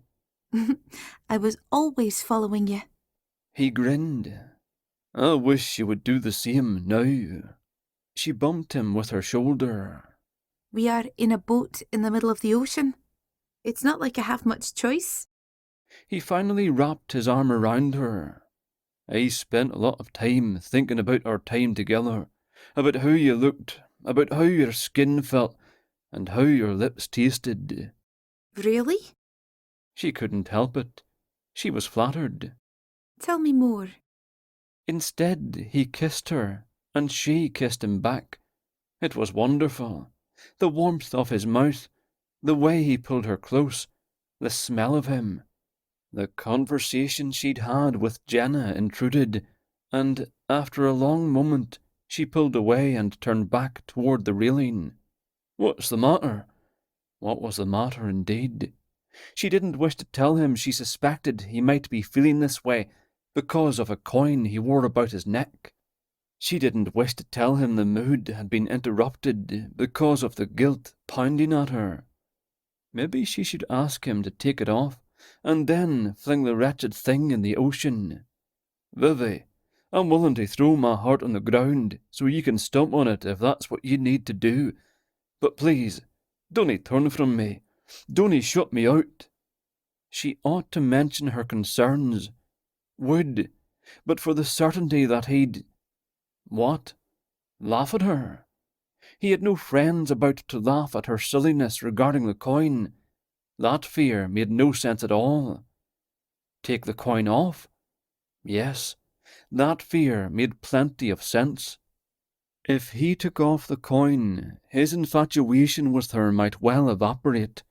I was always following you. He grinned. I wish you would do the same now. She bumped him with her shoulder. We are in a boat in the middle of the ocean. It's not like I have much choice. He finally wrapped his arm around her. I spent a lot of time thinking about our time together, about how you looked, about how your skin felt, and how your lips tasted. Really? She couldn't help it. She was flattered. Tell me more. Instead, he kissed her, and she kissed him back. It was wonderful. The warmth of his mouth, the way he pulled her close, the smell of him. The conversation she'd had with Jenna intruded, and after a long moment, she pulled away and turned back toward the railing. What's the matter? What was the matter indeed? She didn't wish to tell him she suspected he might be feeling this way because of a coin he wore about his neck. She didn't wish to tell him the mood had been interrupted because of the guilt pounding at her. Maybe she should ask him to take it off, and then fling the wretched thing in the ocean. Vivi, I'm willing to throw my heart on the ground so you can stomp on it if that's what you need to do. But please, don't turn from me. Don't shut me out. She ought to mention her concerns. Would, but for the certainty that he'd... What? Laugh at her? He had no friends about to laugh at her silliness regarding the coin. That fear made no sense at all. Take the coin off? Yes, that fear made plenty of sense. If he took off the coin, his infatuation with her might well evaporate,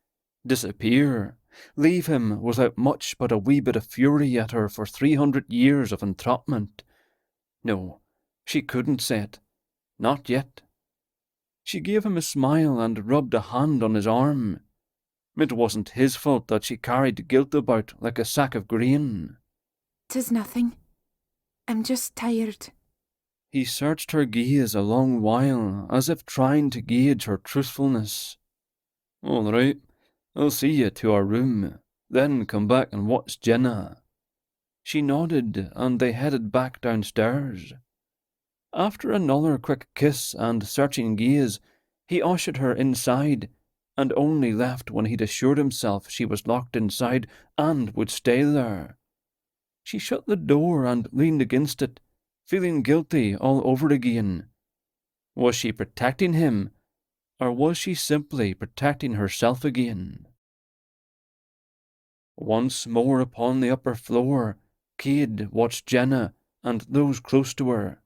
disappear, leave him without much but a wee bit of fury at her for 300 years of entrapment. No, she couldn't say it. Not yet. She gave him a smile and rubbed a hand on his arm. It wasn't his fault that she carried guilt about like a sack of grain. 'Tis nothing. I'm just tired. He searched her gaze a long while, as if trying to gauge her truthfulness. All right, I'll see you to our room, then come back and watch Jenna. She nodded, and they headed back downstairs. After another quick kiss and searching gaze, he ushered her inside, and only left when he'd assured himself she was locked inside and would stay there. She shut the door and leaned against it, feeling guilty all over again. Was she protecting him, or was she simply protecting herself again? Once more upon the upper floor, Cade watched Jenna and those close to her.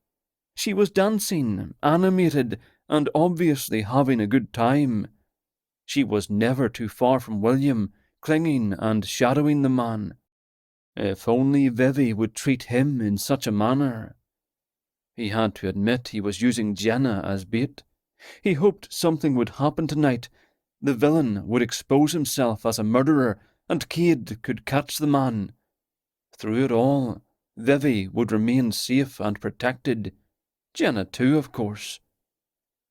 She was dancing, animated, and obviously having a good time. She was never too far from William, clinging and shadowing the man. If only Vivi would treat him in such a manner. He had to admit he was using Jenna as bait. He hoped something would happen tonight. The villain would expose himself as a murderer, and Cade could catch the man. Through it all, Vivi would remain safe and protected. Jenna too, of course.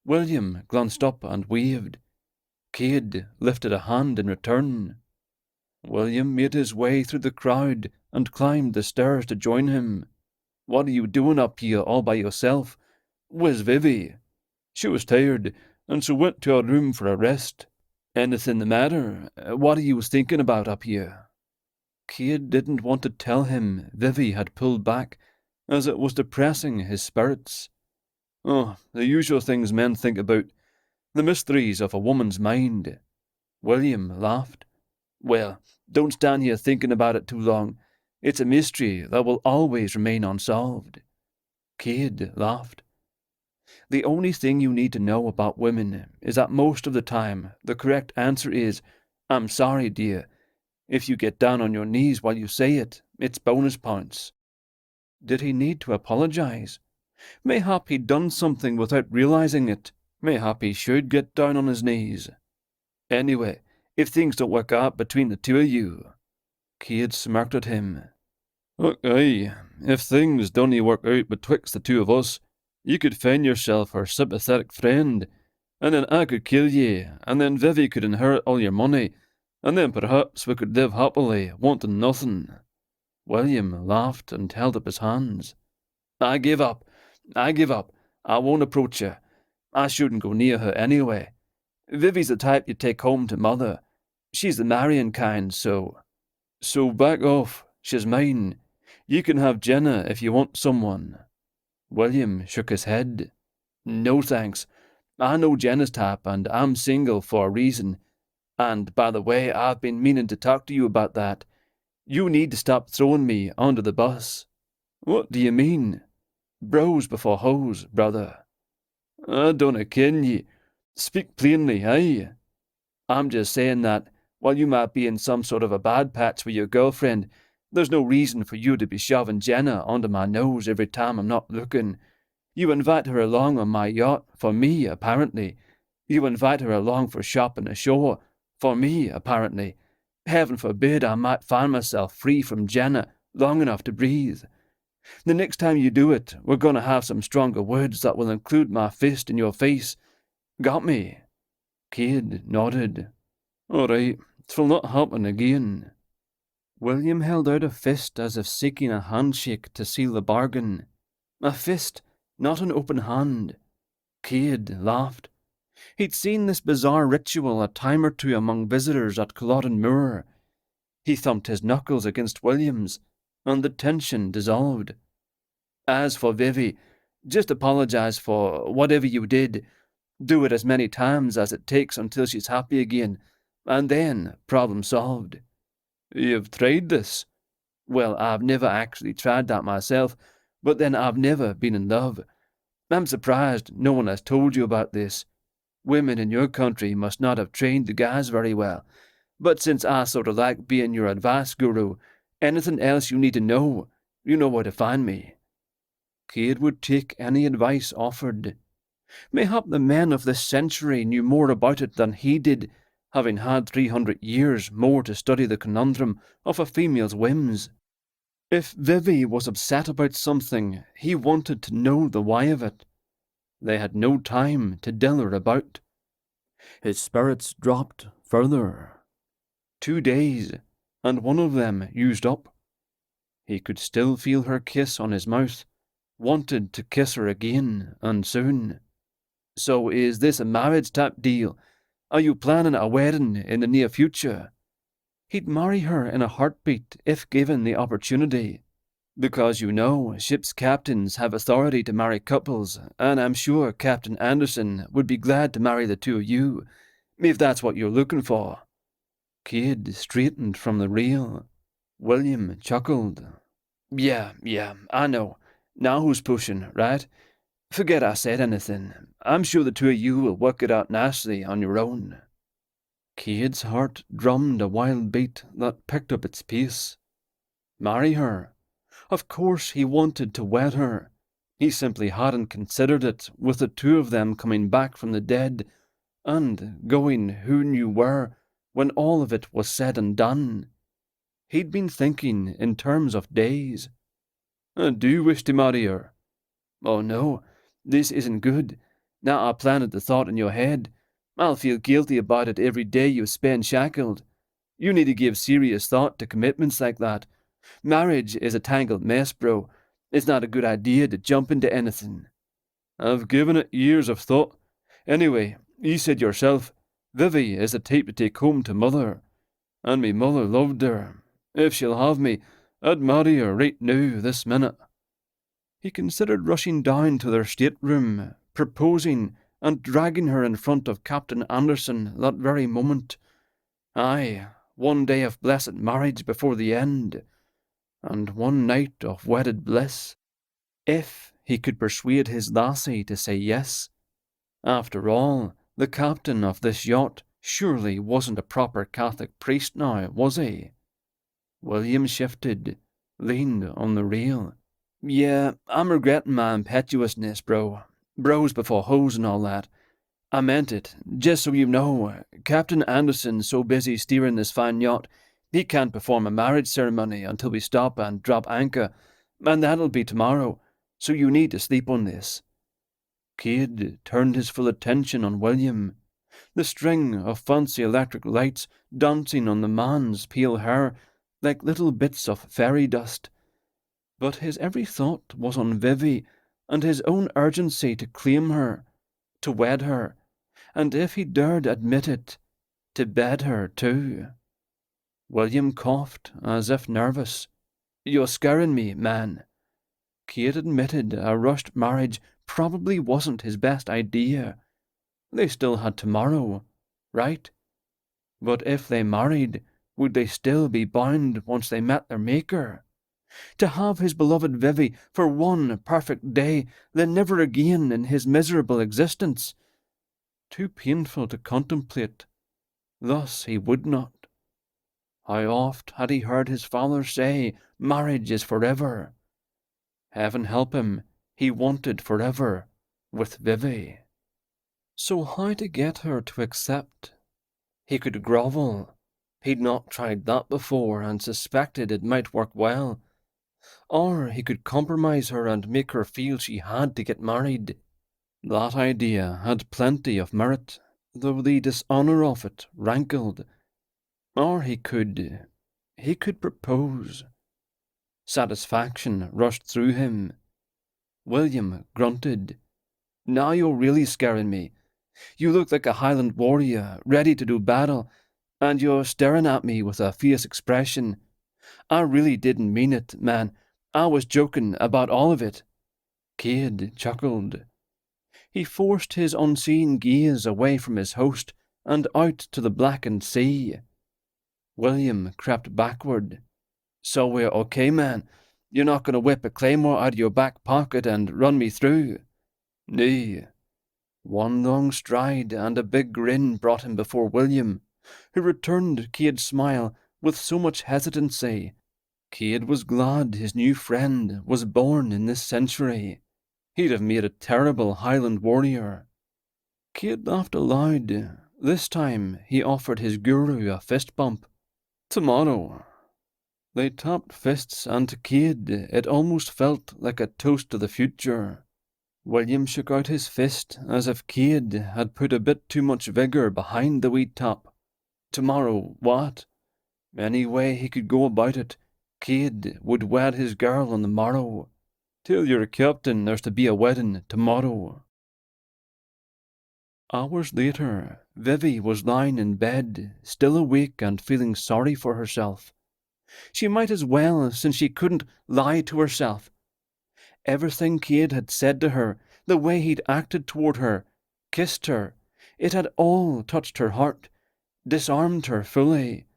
William glanced up and waved. Cade lifted a hand in return. William made his way through the crowd and climbed the stairs to join him. What are you doing up here all by yourself? Where's Vivi? She was tired, and so went to her room for a rest. Anything the matter? What are you thinking about up here? Cade didn't want to tell him Vivi had pulled back, as it was depressing his spirits. Oh, the usual things men think about, the mysteries of a woman's mind. William laughed. Well, don't stand here thinking about it too long. It's a mystery that will always remain unsolved. Cade laughed. The only thing you need to know about women is that most of the time the correct answer is, I'm sorry, dear. If you get down on your knees while you say it, it's bonus points. Did he need to apologize? Mayhap he'd done something without realizing it. Mayhap he should get down on his knees. Anyway, if things don't work out between the two of you... Cade smirked at him. Look, aye, if things don't work out betwixt the two of us, you could find yourself her sympathetic friend, and then I could kill ye, and then Vivi could inherit all your money, and then perhaps we could live happily, wanting nothing. William laughed and held up his hands. I give up. I won't approach her. I shouldn't go near her anyway. Vivi's the type you take home to mother. She's the marrying kind, so back off. She's mine. You can have Jenna if you want someone. William shook his head. No thanks. I know Jenna's type, and I'm single for a reason. And, by the way, I've been meaning to talk to you about that. You need to stop throwing me under the bus. What do you mean? Bros before hoes, brother. I don't ken ye. Speak plainly, aye? I'm just saying that, while you might be in some sort of a bad patch with your girlfriend, there's no reason for you to be shoving Jenna under my nose every time I'm not looking. You invite her along on my yacht, for me, apparently. You invite her along for shopping ashore, for me, apparently. Heaven forbid I might find myself free from Jenna long enough to breathe. The next time you do it, we're going to have some stronger words that will include my fist in your face. Got me? Cade nodded. All right, 'twill not happen again. William held out a fist as if seeking a handshake to seal the bargain. A fist, not an open hand. Cade laughed. He'd seen this bizarre ritual a time or two among visitors at Culloden Moor. He thumped his knuckles against William's, and the tension dissolved. As for Vivi, just apologize for whatever you did. Do it as many times as it takes until she's happy again, and then problem solved. You've tried this? Well, I've never actually tried that myself, but then I've never been in love. I'm surprised no one has told you about this. Women in your country must not have trained the guys very well, but since I sort of like being your advice guru, anything else you need to know, you know where to find me. Cade would take any advice offered. Mayhap the men of this century knew more about it than he did, having had 300 years more to study the conundrum of a female's whims. If Vivi was upset about something, he wanted to know the why of it. They had no time to dilly about. His spirits dropped further. 2 days, and one of them used up. He could still feel her kiss on his mouth, wanted to kiss her again, and soon. So is this a marriage-type deal? Are you planning a wedding in the near future? He'd marry her in a heartbeat if given the opportunity. Because you know, ship's captains have authority to marry couples, and I'm sure Captain Anderson would be glad to marry the two of you, if that's what you're looking for. Cade straightened from the rail. William chuckled. Yeah, I know. Now who's pushing, right? Forget I said anything. I'm sure the two of you will work it out nicely on your own. Cade's heart drummed a wild beat that picked up its pace. Marry her? Of course he wanted to wed her. He simply hadn't considered it, with the two of them coming back from the dead, and going who knew where, when all of it was said and done. He'd been thinking in terms of days. Do you wish to marry her? Oh no, this isn't good. Now I planted the thought in your head. I'll feel guilty about it every day you spend shackled. You need to give serious thought to commitments like that. Marriage is a tangled mess, bro. It's not a good idea to jump into anything. I've given it years of thought. Anyway, you said yourself, Vivi is a type to take home to mother. And me mother loved her. If she'll have me, I'd marry her right now, this minute. He considered rushing down to their stateroom, proposing, and dragging her in front of Captain Anderson that very moment. Aye, one day of blessed marriage before the end, and one night of wedded bliss, if he could persuade his lassie to say yes. After all, the captain of this yacht surely wasn't a proper Catholic priest now, was he? William shifted, leaned on the rail. Yeah, I'm regretting my impetuousness, bro. Bros before hoes and all that. I meant it, just so you know. Captain Anderson's so busy steering this fine yacht, he can't perform a marriage ceremony until we stop and drop anchor, and that'll be tomorrow, so you need to sleep on this. Cade turned his full attention on William. The string of fancy electric lights dancing on the man's pale hair like little bits of fairy dust. But his every thought was on Vivi and his own urgency to claim her, to wed her, and if he dared admit it, to bed her too. William coughed, as if nervous. You're scaring me, man. Cade admitted a rushed marriage probably wasn't his best idea. They still had tomorrow, right? But if they married, would they still be bound once they met their maker? To have his beloved Vivi for one perfect day, then never again in his miserable existence. Too painful to contemplate. Thus he would not. How oft had he heard his father say, marriage is forever. Heaven help him, he wanted forever, with Vivi. So how to get her to accept? He could grovel. He'd not tried that before and suspected it might work well. Or he could compromise her and make her feel she had to get married. That idea had plenty of merit, though the dishonour of it rankled. Or he could propose. Satisfaction rushed through him. William grunted. Now you're really scaring me. You look like a Highland warrior, ready to do battle, and you're staring at me with a fierce expression. I really didn't mean it, man. I was joking about all of it. Cade chuckled. He forced his unseeing gaze away from his host and out to the blackened sea. William crept backward. So we're okay, man? You're not going to whip a claymore out of your back pocket and run me through? Nay. One long stride and a big grin brought him before William, who returned Cade's smile with so much hesitancy. Cade was glad his new friend was born in this century. He'd have made a terrible Highland warrior. Cade laughed aloud. This time he offered his guru a fist bump. Tomorrow. They tapped fists, and to Cade it almost felt like a toast to the future. William shook out his fist as if Cade had put a bit too much vigour behind the wee tap. Tomorrow, what? Any way he could go about it, Cade would wed his girl on the morrow. Tell your captain there's to be a wedding tomorrow. Hours later, Vivi was lying in bed, still awake and feeling sorry for herself. She might as well, since she couldn't lie to herself. Everything Cade had said to her, the way he'd acted toward her, kissed her, it had all touched her heart, disarmed her fully.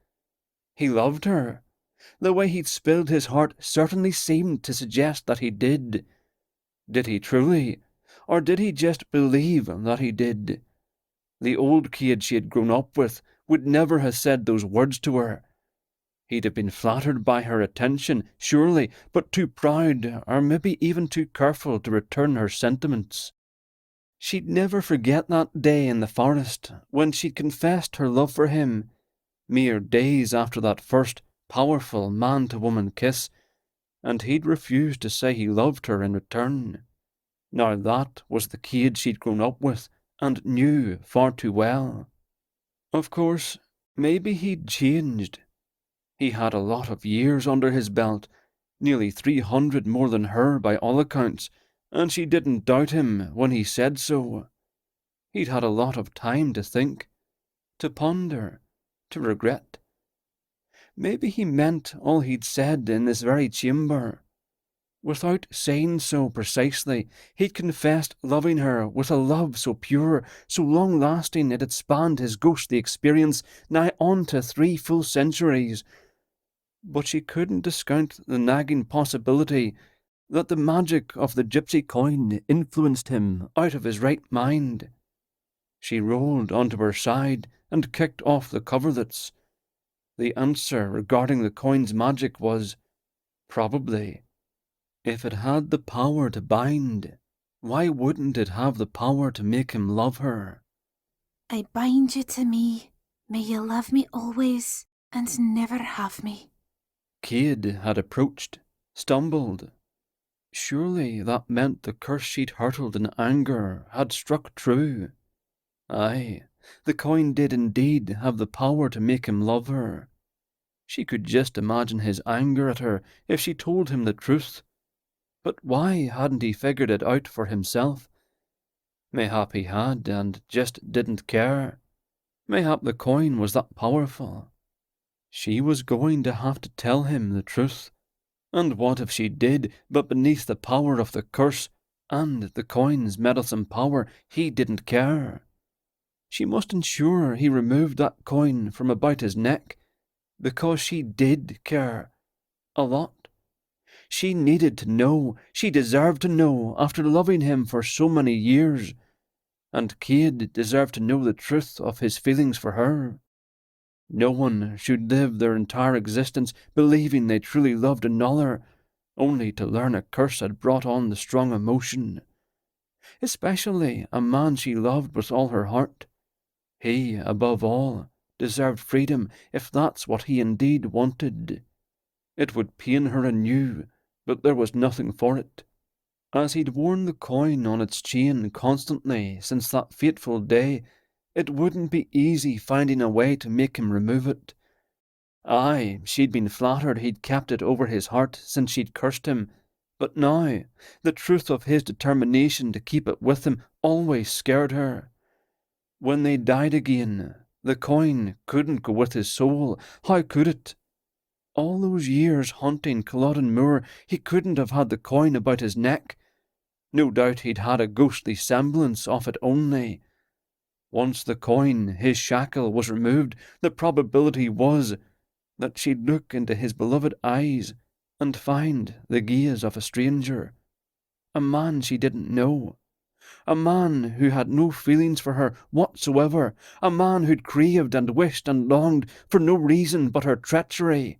He loved her. The way he'd spilled his heart certainly seemed to suggest that he did. Did he truly? Or did he just believe that he did? The old Cade she had grown up with would never have said those words to her. He'd have been flattered by her attention, surely, but too proud, or maybe even too careful to return her sentiments. She'd never forget that day in the forest, when she'd confessed her love for him, mere days after that first powerful man-to-woman kiss, and he'd refused to say he loved her in return. Now that was the Cade she'd grown up with, and knew far too well. Of course, maybe he'd changed. He had a lot of years under his belt, nearly 300 more than her by all accounts, and she didn't doubt him when he said so. He'd had a lot of time to think, to ponder, to regret. Maybe he meant all he'd said in this very chamber. Without saying so precisely, he'd confessed loving her with a love so pure, so long-lasting it had spanned his ghostly experience nigh on to 3 full centuries. But she couldn't discount the nagging possibility that the magic of the gypsy coin influenced him out of his right mind. She rolled onto her side and kicked off the coverlets. The answer regarding the coin's magic was, probably. If it had the power to bind, why wouldn't it have the power to make him love her? I bind you to me. May you love me always and never have me. Cade had approached, stumbled. Surely that meant the curse she'd hurled in anger had struck true. Aye, the coin did indeed have the power to make him love her. She could just imagine his anger at her if she told him the truth. But why hadn't he figured it out for himself? Mayhap he had and just didn't care. Mayhap the coin was that powerful. She was going to have to tell him the truth. And what if she did, but beneath the power of the curse and the coin's meddlesome power, he didn't care? She must ensure he removed that coin from about his neck, because she did care. A lot. She needed to know, she deserved to know after loving him for so many years, and Cade deserved to know the truth of his feelings for her. No one should live their entire existence believing they truly loved another, only to learn a curse had brought on the strong emotion. Especially a man she loved with all her heart. He, above all, deserved freedom if that's what he indeed wanted. It would pain her anew, but there was nothing for it. As he'd worn the coin on its chain constantly since that fateful day, it wouldn't be easy finding a way to make him remove it. Aye, she'd been flattered he'd kept it over his heart since she'd cursed him, But now, the truth of his determination to keep it with him always scared her. When they died again, the coin couldn't go with his soul. How could it? All those years haunting Culloden Moor, he couldn't have had the coin about his neck. No doubt he'd had a ghostly semblance of it only. Once the coin, his shackle, was removed, the probability was that she'd look into his beloved eyes and find the gaze of a stranger, a man she didn't know, a man who had no feelings for her whatsoever, a man who'd craved and wished and longed for no reason but her treachery.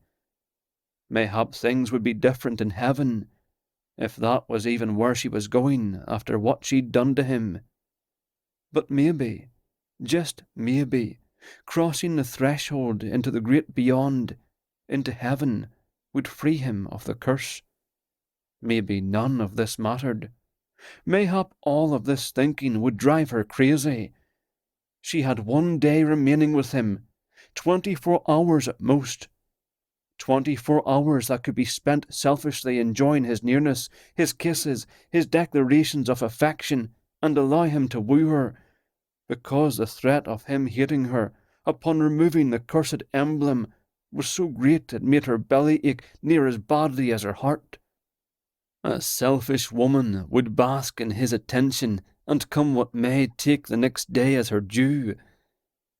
Mayhap things would be different in heaven, if that was even where she was going after what she'd done to him. But maybe, just maybe, crossing the threshold into the great beyond, into heaven, would free him of the curse. Maybe none of this mattered. Mayhap all of this thinking would drive her crazy. She had one day remaining with him, 24 hours at most. 24 hours that could be spent selfishly enjoying his nearness, his kisses, his declarations of affection, and allow him to woo her, because the threat of him hating her, upon removing the cursed emblem, was so great it made her belly ache near as badly as her heart. A selfish woman would bask in his attention, and come what may, take the next day as her due.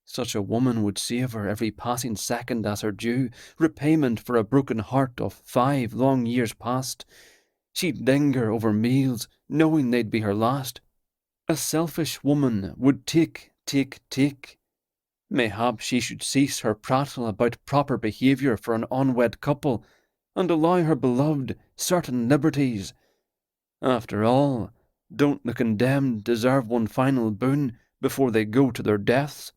Such a woman would savour every passing second as her due, repayment for a broken heart of 5 long years past. She'd linger over meals, knowing they'd be her last. A selfish woman would take. Mayhap she should cease her prattle about proper behaviour for an unwed couple, and allow her beloved certain liberties. After all, don't the condemned deserve one final boon before they go to their deaths?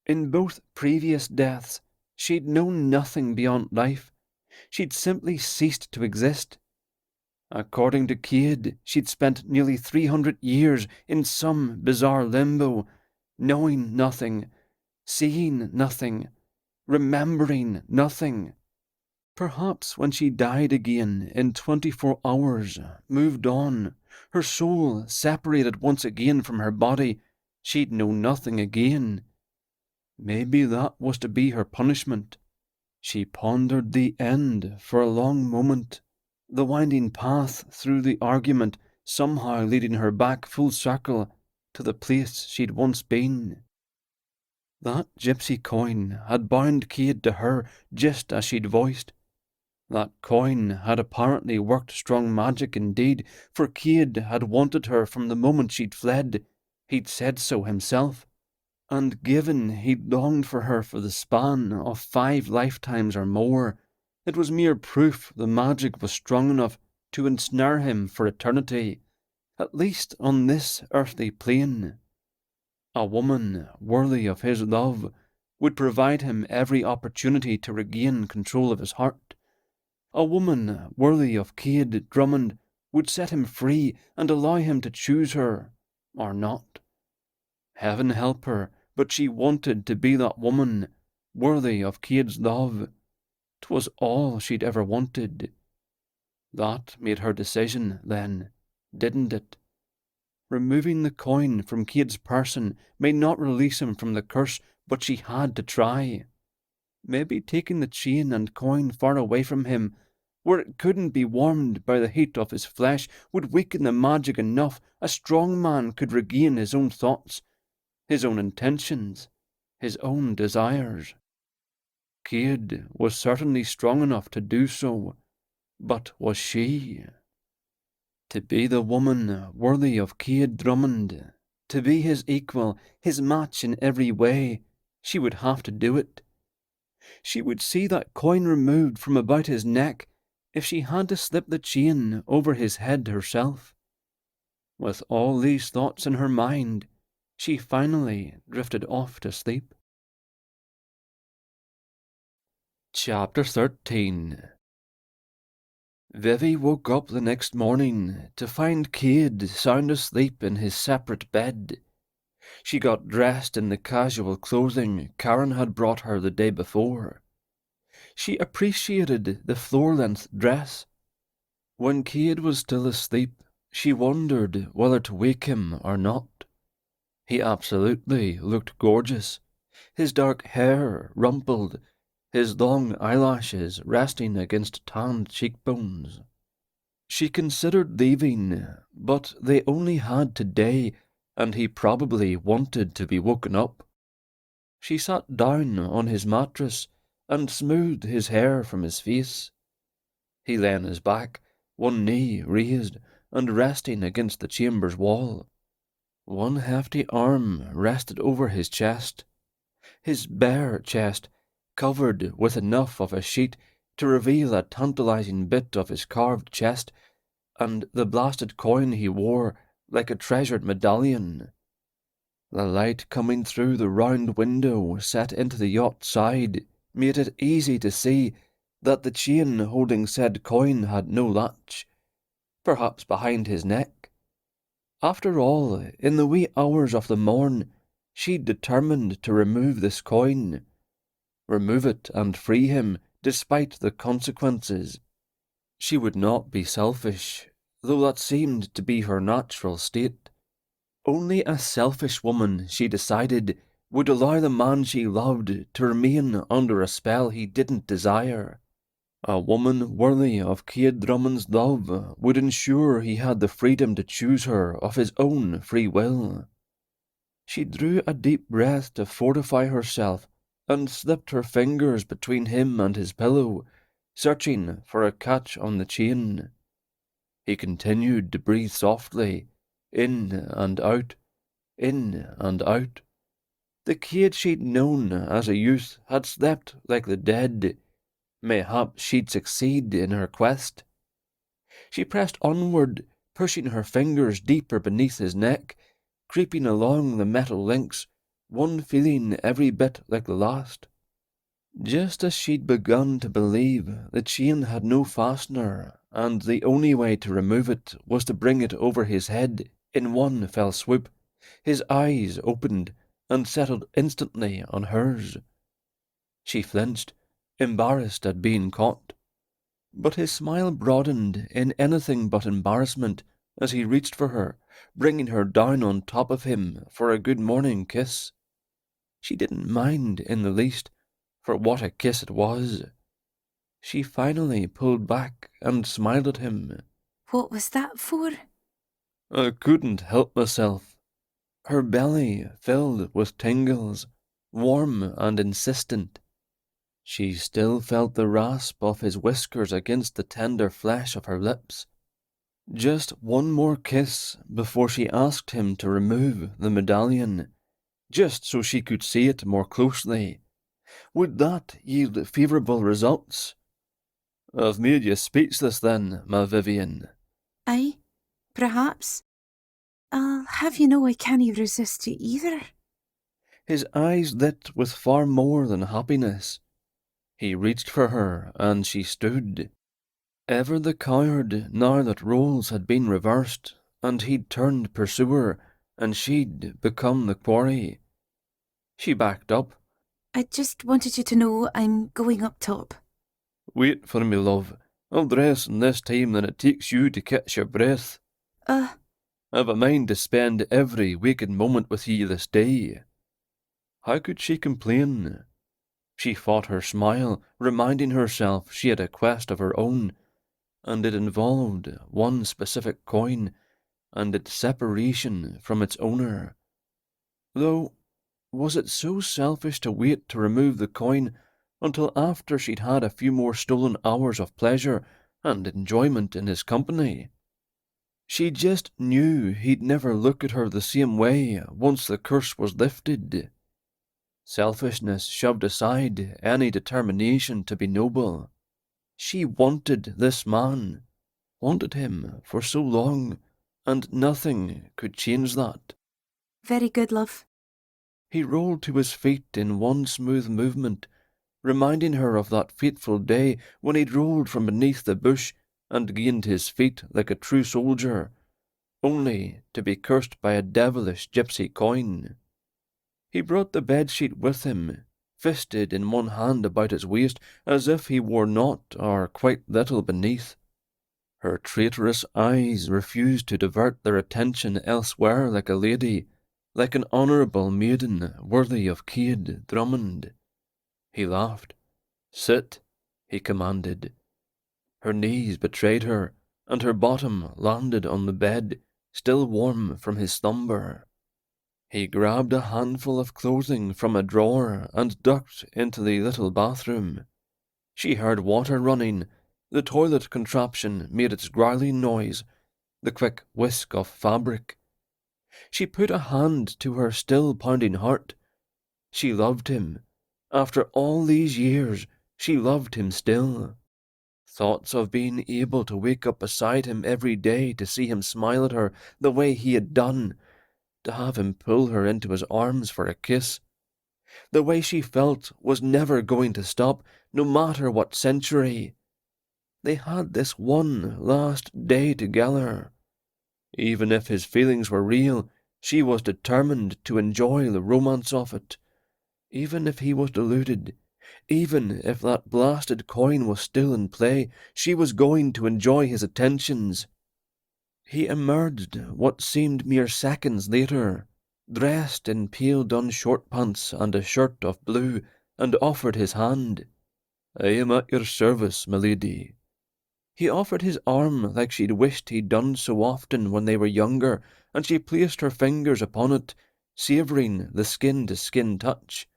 In both previous deaths, she'd known nothing beyond life. She'd simply ceased to exist. According to Cade, she'd spent nearly 300 years in some bizarre limbo, knowing nothing, seeing nothing, remembering nothing. Perhaps when she died again in 24 hours, moved on, her soul separated once again from her body, she'd know nothing again. Maybe that was to be her punishment. She pondered the end for a long moment, the winding path through the argument somehow leading her back full circle to the place she'd once been. That gypsy coin had bound Cade to her just as she'd voiced. That coin had apparently worked strong magic indeed, for Cade had wanted her from the moment she'd fled. He'd said so himself. And given he'd longed for her for the span of 5 lifetimes or more, it was mere proof the magic was strong enough to ensnare him for eternity, at least on this earthly plane. A woman worthy of his love would provide him every opportunity to regain control of his heart. A woman worthy of Cade Drummond would set him free and allow him to choose her, or not. Heaven help her, but she wanted to be that woman, worthy of Cade's love. 'Twas all she'd ever wanted. That made her decision, then, didn't it? Removing the coin from Cade's person may not release him from the curse, but she had to try. Maybe taking the chain and coin far away from him, where it couldn't be warmed by the heat of his flesh, would weaken the magic enough a strong man could regain his own thoughts, his own intentions, his own desires. Cade was certainly strong enough to do so, but was she? To be the woman worthy of Cade Drummond, to be his equal, his match in every way, she would have to do it. She would see that coin removed from about his neck if she had to slip the chain over his head herself. With all these thoughts in her mind, she finally drifted off to sleep. Chapter 13. Vivi woke up the next morning to find Cade sound asleep in his separate bed. She got dressed in the casual clothing Karen had brought her the day before. She appreciated the floor-length dress. When Cade was still asleep, she wondered whether to wake him or not. He absolutely looked gorgeous, his dark hair rumpled, his long eyelashes resting against tanned cheekbones. She considered leaving, but they only had today, and he probably wanted to be woken up. She sat down on his mattress and smoothed his hair from his face. He lay on his back, one knee raised and resting against the chamber's wall. One hefty arm rested over his chest, his bare chest covered with enough of a sheet to reveal a tantalizing bit of his carved chest and the blasted coin he wore like a treasured medallion. The light coming through the round window set into the yacht's side made it easy to see that the chain holding said coin had no latch, perhaps behind his neck. After all, in the wee hours of the morn, she'd determined to remove this coin. Remove it and free him, despite the consequences. She would not be selfish, though that seemed to be her natural state. Only a selfish woman, she decided, would allow the man she loved to remain under a spell he didn't desire. A woman worthy of Cade Drummond's love would ensure he had the freedom to choose her of his own free will. She drew a deep breath to fortify herself and slipped her fingers between him and his pillow, searching for a catch on the chain. He continued to breathe softly, in and out, in and out. The Cade she'd known as a youth had slept like the dead. Mayhap she'd succeed in her quest. She pressed onward, pushing her fingers deeper beneath his neck, creeping along the metal links, one feeling every bit like the last. Just as she'd begun to believe the chain had no fastener, and the only way to remove it was to bring it over his head in one fell swoop, his eyes opened and settled instantly on hers. She flinched, embarrassed at being caught. But his smile broadened in anything but embarrassment as he reached for her, bringing her down on top of him for a good morning kiss. She didn't mind in the least, for what a kiss it was. She finally pulled back and smiled at him. What was that for? I couldn't help myself. Her belly filled with tingles, warm and insistent. She still felt the rasp of his whiskers against the tender flesh of her lips. Just one more kiss before she asked him to remove the medallion, just so she could see it more closely. Would that yield favourable results? I've made you speechless then, my Vivian. Aye, perhaps. I'll have you know I can't resist you either. His eyes lit with far more than happiness. He reached for her, and she stood. Ever the coward, now that roles had been reversed, and he'd turned pursuer, and she'd become the quarry. She backed up. I just wanted you to know I'm going up top. Wait for me, love. I'll dress in less time than it takes you to catch your breath. I've a mind to spend every waking moment with ye this day. How could she complain? She fought her smile, reminding herself she had a quest of her own, and it involved one specific coin and its separation from its owner. Though, was it so selfish to wait to remove the coin until after she'd had a few more stolen hours of pleasure and enjoyment in his company? She just knew he'd never look at her the same way once the curse was lifted. Selfishness shoved aside any determination to be noble. She wanted this man, wanted him for so long, and nothing could change that. Very good, love. He rolled to his feet in one smooth movement, reminding her of that fateful day when he'd rolled from beneath the bush and gained his feet like a true soldier, only to be cursed by a devilish gypsy coin. He brought the bedsheet with him, fisted in one hand about his waist, as if he wore naught or quite little beneath. Her traitorous eyes refused to divert their attention elsewhere like a lady, like an honourable maiden worthy of Cade Drummond. He laughed. "Sit," he commanded. Her knees betrayed her, and her bottom landed on the bed, still warm from his slumber. He grabbed a handful of clothing from a drawer and ducked into the little bathroom. She heard water running. The toilet contraption made its growling noise, the quick whisk of fabric. She put a hand to her still-pounding heart. She loved him. After all these years, she loved him still. Thoughts of being able to wake up beside him every day to see him smile at her the way he had done, to have him pull her into his arms for a kiss. The way she felt was never going to stop, no matter what century. They had this one last day together. Even if his feelings were real, she was determined to enjoy the romance of it. Even if he was deluded, even if that blasted coin was still in play, she was going to enjoy his attentions. He emerged what seemed mere seconds later, dressed in pale dun short pants and a shirt of blue, and offered his hand. "I am at your service, milady." He offered his arm like she'd wished he'd done so often when they were younger, and she placed her fingers upon it, savouring the skin-to-skin touch.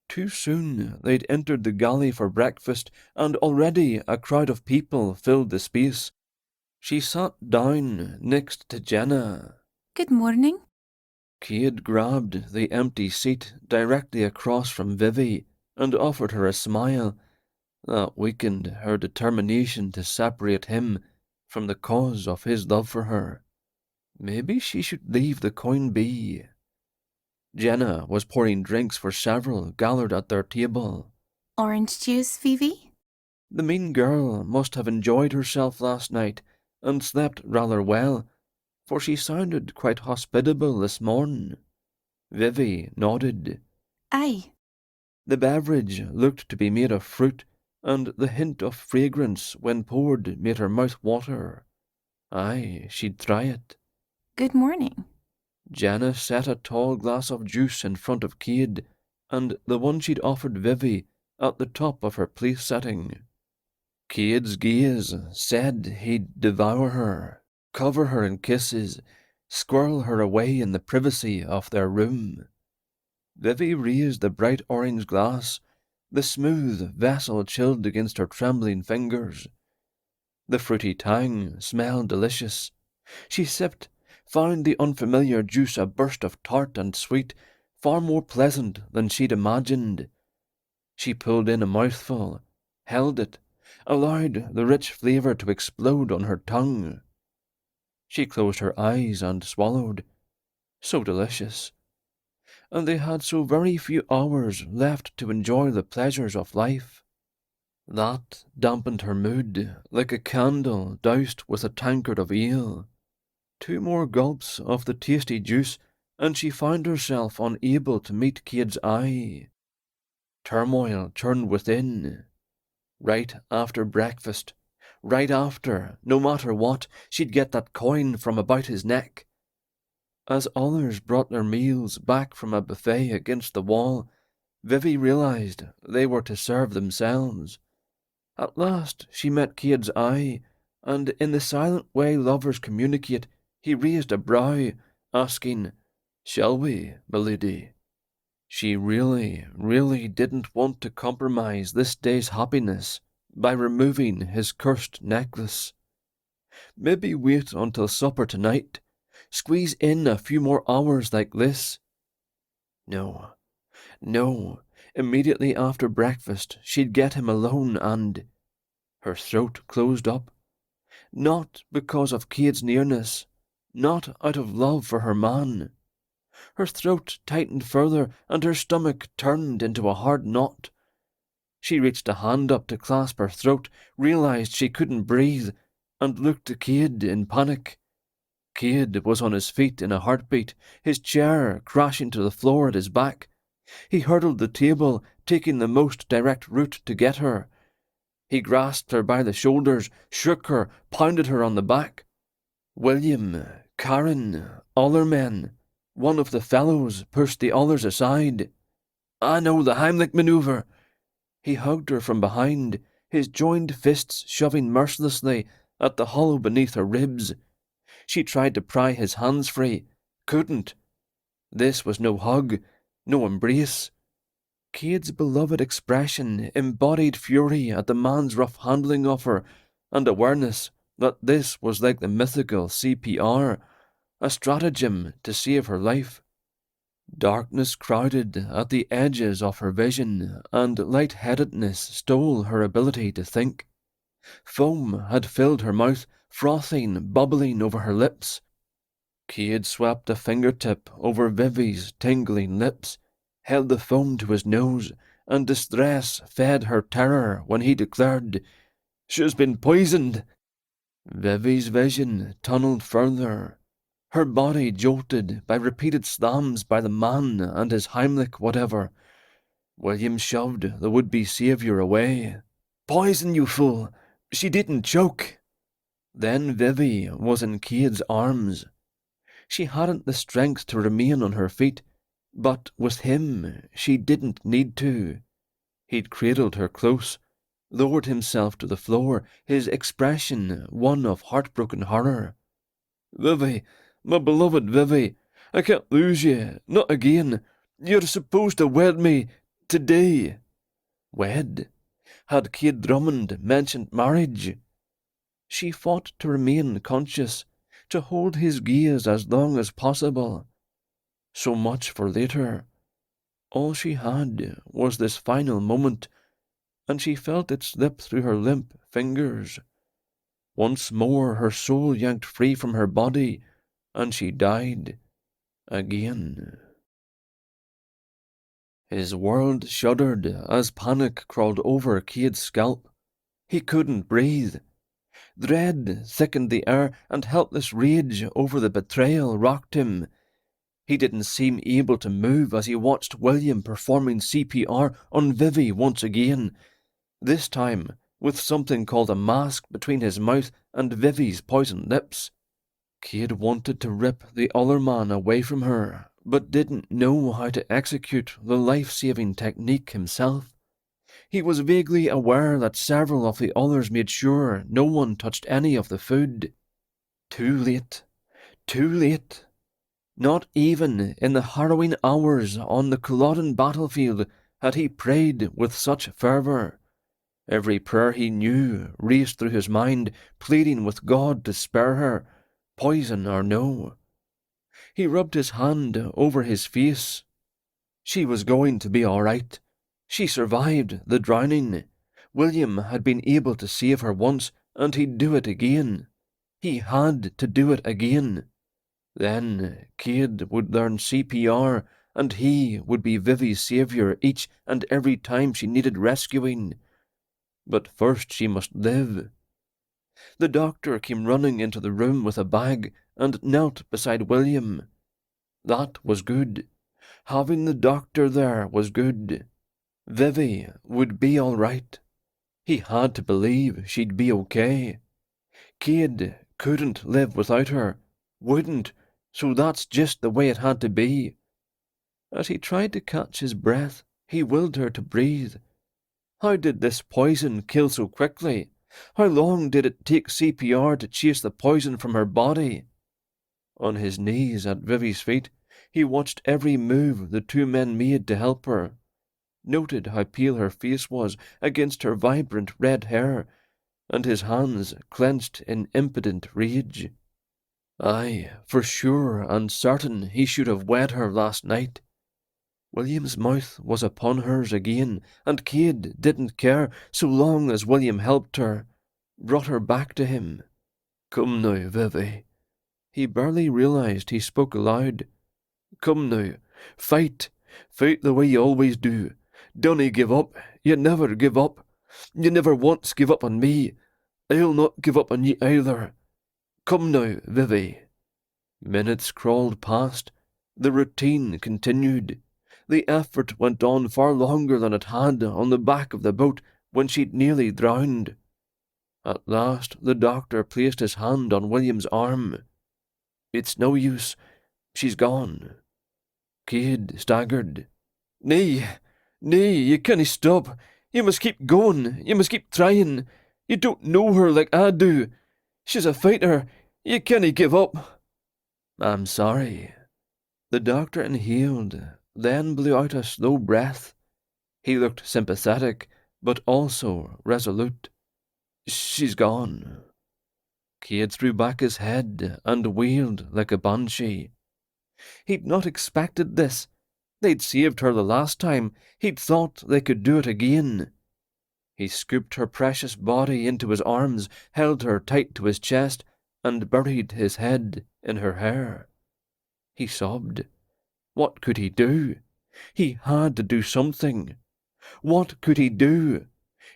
Too soon they'd entered the galley for breakfast, and already a crowd of people filled the space. She sat down next to Jenna. Good morning. Cade grabbed the empty seat directly across from Vivi and offered her a smile that weakened her determination to separate him from the cause of his love for her. Maybe she should leave the coin be. Jenna was pouring drinks for several gathered at their table. Orange juice, Vivi? The mean girl must have enjoyed herself last night and slept rather well, for she sounded quite hospitable this morning. Vivi nodded. Aye. The beverage looked to be made of fruit, and the hint of fragrance when poured made her mouth water. Aye, she'd try it. Good morning. Jenna set a tall glass of juice in front of Cade, and the one she'd offered Vivi at the top of her place setting. Cade's gaze said he'd devour her, cover her in kisses, squirrel her away in the privacy of their room. Vivi raised the bright orange glass, the smooth vessel chilled against her trembling fingers. The fruity tang smelled delicious. She sipped, found the unfamiliar juice a burst of tart and sweet, far more pleasant than she'd imagined. She pulled in a mouthful, held it, allowed the rich flavour to explode on her tongue. She closed her eyes and swallowed. So delicious. And they had so very few hours left to enjoy the pleasures of life. That dampened her mood like a candle doused with a tankard of ale. 2 more gulps of the tasty juice, and she found herself unable to meet Cade's eye. Turmoil churned within. Right after breakfast, right after, no matter what, she'd get that coin from about his neck. As others brought their meals back from a buffet against the wall, Vivi realised they were to serve themselves. At last she met Cade's eye, and in the silent way lovers communicate, he raised a brow, asking, "Shall we, milady?" She really didn't want to compromise this day's happiness by removing his cursed necklace. Maybe wait until supper tonight, squeeze in a few more hours like this. No, immediately after breakfast she'd get him alone and... Her throat closed up. Not because of Cade's nearness, not out of love for her man. Her throat tightened further and her stomach turned into a hard knot. She reached a hand up to clasp her throat, realised she couldn't breathe, and looked at Cade in panic. Cade was on his feet in a heartbeat, his chair crashing to the floor at his back. He hurdled the table, taking the most direct route to get her. He grasped her by the shoulders, shook her, pounded her on the back. William, Karen, other men. One of the fellows pushed the others aside. "I know the Heimlich manoeuvre." He hugged her from behind, his joined fists shoving mercilessly at the hollow beneath her ribs. She tried to pry his hands free, couldn't. This was no hug, no embrace. Cade's beloved expression embodied fury at the man's rough handling of her, and awareness that this was like the mythical CPR, a stratagem to save her life. Darkness crowded at the edges of her vision, and lightheadedness stole her ability to think. Foam had filled her mouth, frothing, bubbling over her lips. Cade swept a fingertip over Vivi's tingling lips, held the foam to his nose, and distress fed her terror when he declared, "She's been poisoned." Vivi's vision tunneled further. Her body jolted by repeated slams by the man and his Heimlich whatever. William shoved the would-be saviour away. "Poison, you fool! She didn't choke!" Then Vivi was in Cade's arms. She hadn't the strength to remain on her feet, but with him she didn't need to. He'd cradled her close, lowered himself to the floor, his expression one of heartbroken horror. "Vivi, my beloved Vivi, I can't lose you, not again. You're supposed to wed me today." Wed? Had Cade Drummond mentioned marriage? She fought to remain conscious, to hold his gaze as long as possible. So much for later. All she had was this final moment, and she felt it slip through her limp fingers. Once more her soul yanked free from her body, and she died again. His world shuddered as panic crawled over Cade's scalp. He couldn't breathe. Dread thickened the air, and helpless rage over the betrayal rocked him. He didn't seem able to move as he watched William performing CPR on Vivi once again, this time with something called a mask between his mouth and Vivi's poisoned lips. Cade wanted to rip the other man away from her, but didn't know how to execute the life-saving technique himself. He was vaguely aware that several of the others made sure no one touched any of the food. Too late. Too late. Not even in the harrowing hours on the Culloden battlefield had he prayed with such fervour. Every prayer he knew raced through his mind, pleading with God to spare her, poison or no. He rubbed his hand over his face. She was going to be all right. She survived the drowning. William had been able to save her once, and he'd do it again. He had to do it again. Then Cade would learn CPR, and he would be Vivi's saviour each and every time she needed rescuing. But first she must live. The doctor came running into the room with a bag and knelt beside William. That was good. Having the doctor there was good. Vivi would be all right. He had to believe she'd be okay. Cade couldn't live without her, wouldn't, so that's just the way it had to be. As he tried to catch his breath, he willed her to breathe. How did this poison kill so quickly? How long did it take CPR to chase the poison from her body? On his knees at Vivi's feet, he watched every move the two men made to help her, noted how pale her face was against her vibrant red hair, and his hands clenched in impotent rage. Aye, for sure and certain he should have wed her last night. William's mouth was upon hers again, and Cade didn't care so long as William helped her, brought her back to him. "Come now, Vivi." He barely realised he spoke aloud. "Come now, fight. Fight the way you always do. Dinna give up. You never give up. You never once give up on me. I'll not give up on you either. Come now, Vivi." Minutes crawled past. The routine continued. The effort went on far longer than it had on the back of the boat when she'd nearly drowned. At last the doctor placed his hand on William's arm. "It's no use. She's gone." Cade staggered. "Nay, you canna stop. You must keep going. You must keep trying. You don't know her like I do. She's a fighter. You canna give up." "I'm sorry." The doctor inhaled, then blew out a slow breath. He looked sympathetic, but also resolute. "She's gone." Cade threw back his head and wailed like a banshee. He'd not expected this. They'd saved her the last time. He'd thought they could do it again. He scooped her precious body into his arms, held her tight to his chest, and buried his head in her hair. He sobbed. What could he do? He had to do something. What could he do?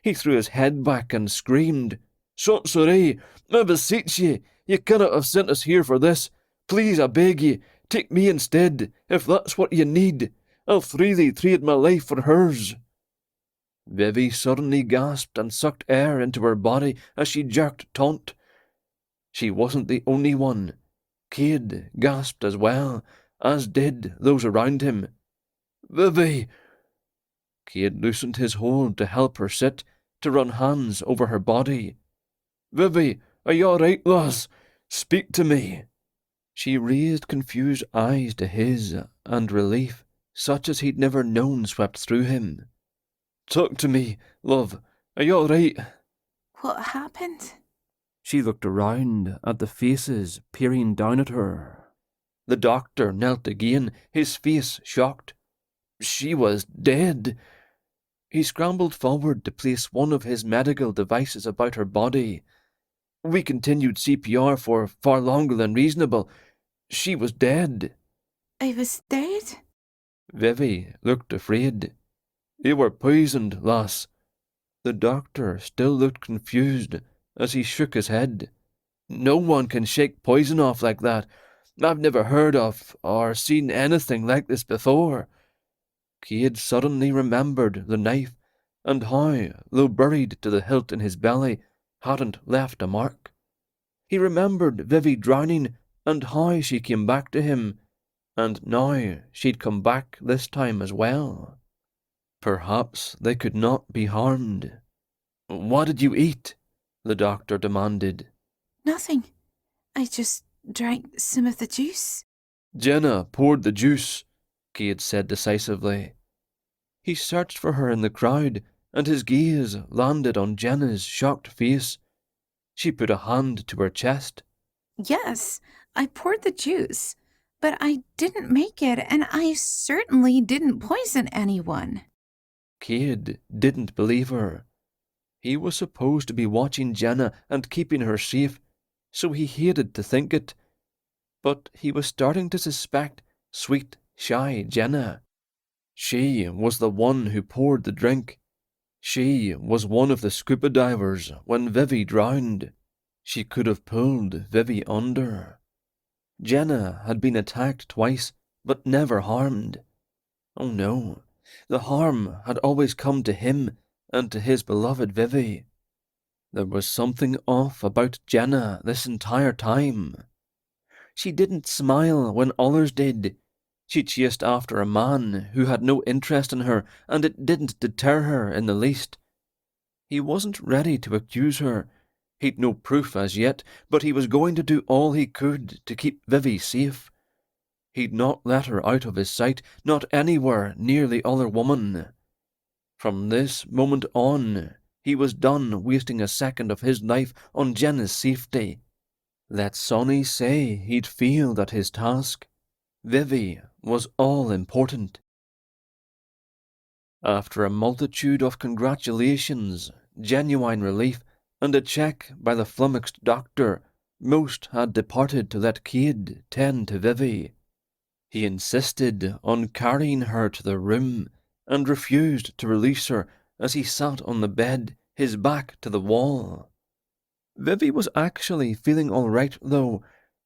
He threw his head back and screamed, "Sorry, I beseech ye, you cannot have sent us here for this. Please, I beg ye, take me instead, if that's what you need. I'll freely trade my life for hers." Vivi suddenly gasped and sucked air into her body as she jerked taut. She wasn't the only one. Cade gasped as well, as did those around him. "Vivi!" Cade loosened his hold to help her sit, to run hands over her body. "Vivi, are you all right, lass? Speak to me." She raised confused eyes to his, and relief, such as he'd never known, swept through him. "Talk to me, love. Are you all right?" What happened? She looked around at the faces peering down at her. The doctor knelt again, his face shocked. She was dead. He scrambled forward to place one of his medical devices about her body. We continued CPR for far longer than reasonable. She was dead. I was dead? Vivi looked afraid. "You were poisoned, lass." The doctor still looked confused as he shook his head. "No one can shake poison off like that. I've never heard of or seen anything like this before." Cade suddenly remembered the knife, and how, though buried to the hilt in his belly, hadn't left a mark. He remembered Vivi drowning, and how she came back to him, and now she'd come back this time as well. Perhaps they could not be harmed. "What did you eat?" the doctor demanded. Nothing. I just drank some of the juice. "Jenna poured the juice," Cade said decisively. He searched for her in the crowd, and his gaze landed on Jenna's shocked face. She put a hand to her chest. Yes, I poured the juice, but I didn't make it, and I certainly didn't poison anyone. Cade didn't believe her. He was supposed to be watching Jenna and keeping her safe, so he hated to think it. But he was starting to suspect sweet, shy Jenna. She was the one who poured the drink. She was one of the scuba divers when Vivi drowned. She could have pulled Vivi under. Jenna had been attacked twice, but never harmed. Oh no, the harm had always come to him and to his beloved Vivi. There was something off about Jenna this entire time. She didn't smile when others did. She chased after a man who had no interest in her, and it didn't deter her in the least. He wasn't ready to accuse her. He'd no proof as yet, but he was going to do all he could to keep Vivi safe. He'd not let her out of his sight, not anywhere near the other woman. From this moment on, he was done wasting a second of his life on Jenna's safety. Let Sonny say he'd failed at his task. Vivi was all important. After a multitude of congratulations, genuine relief, and a check by the flummoxed doctor, most had departed to let Cade tend to Vivi. He insisted on carrying her to the room, and refused to release her as he sat on the bed, his back to the wall. Vivi was actually feeling all right, though,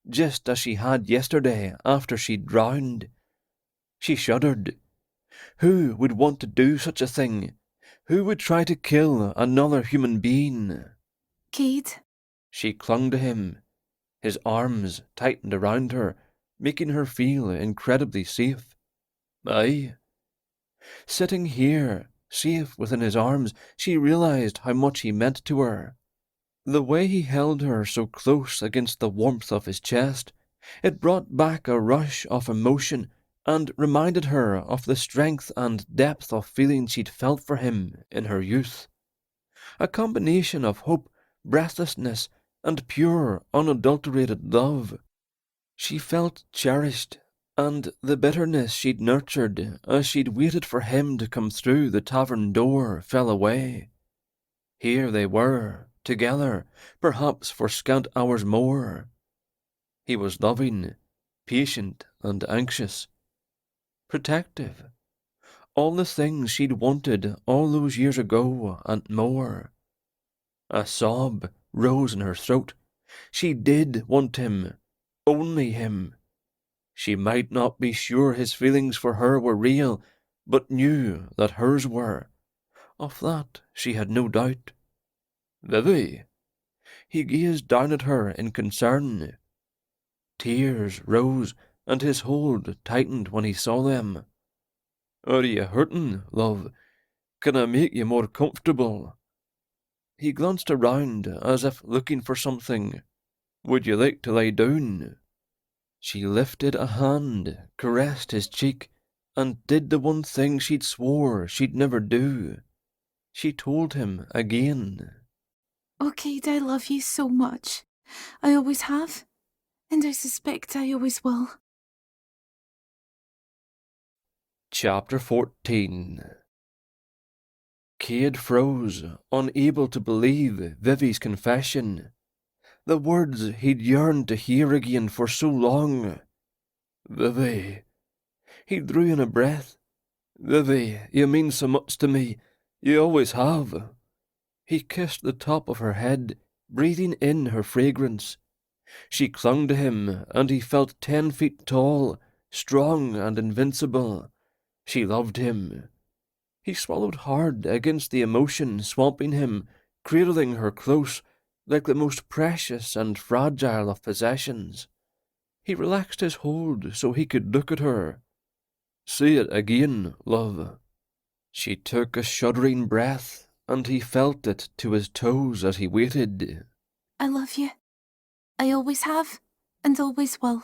just as she had yesterday after she'd drowned. She shuddered. Who would want to do such a thing? Who would try to kill another human being? Cade. She clung to him. His arms tightened around her, making her feel incredibly safe. Aye. Sitting here, safe within his arms, she realized how much he meant to her. The way he held her so close against the warmth of his chest, it brought back a rush of emotion and reminded her of the strength and depth of feeling she'd felt for him in her youth. A combination of hope, breathlessness, and pure, unadulterated love. She felt cherished, and the bitterness she'd nurtured as she'd waited for him to come through the tavern door fell away. Here they were, together, perhaps for scant hours more. He was loving, patient, and anxious. Protective. All the things she'd wanted all those years ago and more. A sob rose in her throat. She did want him. Only him. She might not be sure his feelings for her were real, but knew that hers were. Of that she had no doubt. Vivi. He gazed down at her in concern. Tears rose, and his hold tightened when he saw them. Are you hurting, love? Can I make you more comfortable? He glanced around as if looking for something. Would you like to lie down? She lifted a hand, caressed his cheek, and did the one thing she'd swore she'd never do. She told him again. Oh, Cade, I love you so much. I always have, and I suspect I always will. Chapter 14. Cade froze, unable to believe Vivi's confession. The words he'd yearned to hear again for so long. Vivi. He drew in a breath. Vivi, you mean so much to me. You always have. He kissed the top of her head, breathing in her fragrance. She clung to him, and he felt 10 feet tall, strong and invincible. She loved him. He swallowed hard against the emotion swamping him, cradling her close, like the most precious and fragile of possessions. He relaxed his hold so he could look at her. Say it again, love. She took a shuddering breath, and he felt it to his toes as he waited. I love you. I always have, and always will.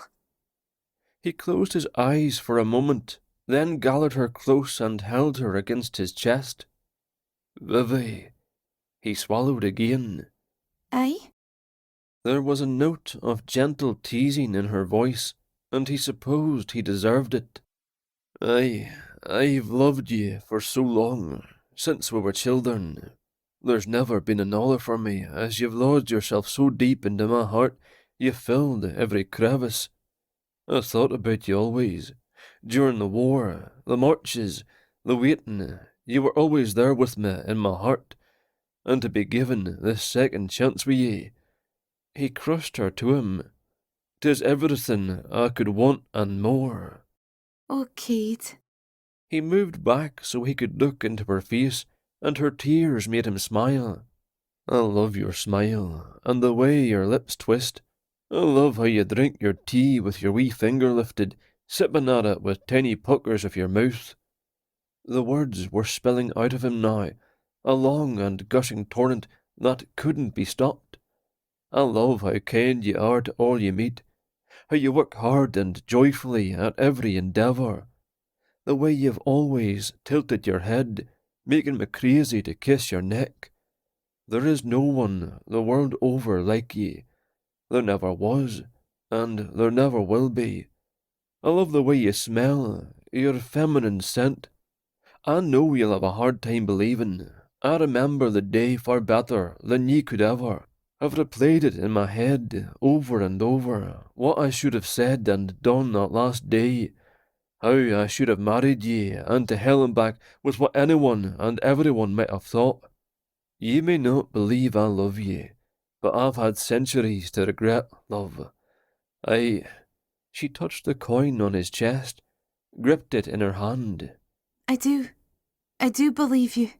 He closed his eyes for a moment, then gathered her close and held her against his chest. Vivi. He swallowed again. Aye? There was a note of gentle teasing in her voice, and he supposed he deserved it. I've loved you for so long, since we were children. There's never been another for me, as you've lodged yourself so deep into my heart, you've filled every crevice. I thought about you always. During the war, the marches, the waiting, you were always there with me in my heart. And to be given this second chance with ye. He crushed her to him. 'Tis everything I could want and more. Oh, Cade. He moved back so he could look into her face, and her tears made him smile. I love your smile, and the way your lips twist. I love how you drink your tea with your wee finger lifted, sipping at it with tiny puckers of your mouth. The words were spilling out of him now, a long and gushing torrent that couldn't be stopped. I love how kind you are to all you meet, how you work hard and joyfully at every endeavour, the way you've always tilted your head, making me crazy to kiss your neck. There is no one the world over like ye. There never was, and there never will be. I love the way you smell, your feminine scent. I know you'll have a hard time believing. I remember the day far better than ye could ever. I've replayed it in my head over and over, what I should have said and done that last day, how I should have married ye, and to hell and back with what anyone and everyone might have thought. Ye may not believe I love ye, but I've had centuries to regret, love. She touched the coin on his chest, gripped it in her hand. I do believe you.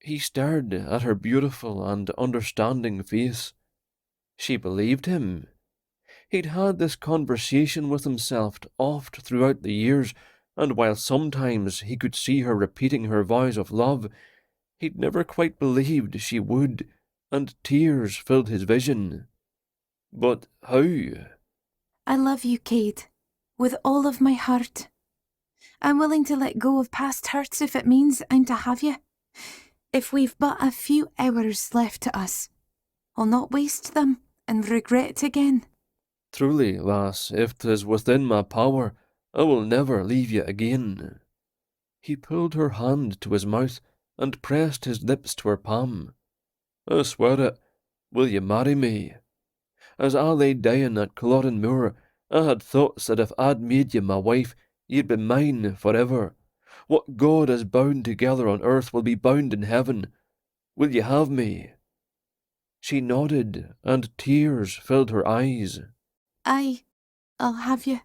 He stared at her beautiful and understanding face. She believed him. He'd had this conversation with himself oft throughout the years, and while sometimes he could see her repeating her vows of love, he'd never quite believed she would, and tears filled his vision. But how? I love you, Cade, with all of my heart. I'm willing to let go of past hurts if it means I'm to have you. If we've but a few hours left to us, I'll not waste them and regret it again. Truly, lass, if 'tis within my power, I will never leave you again. He pulled her hand to his mouth and pressed his lips to her palm. I swear it, will you marry me? As I lay dying at Culloden Moor, I had thoughts that if I'd made you my wife, you'd be mine forever. What God has bound together on earth will be bound in heaven. Will you have me? She nodded, and tears filled her eyes. I'll have you,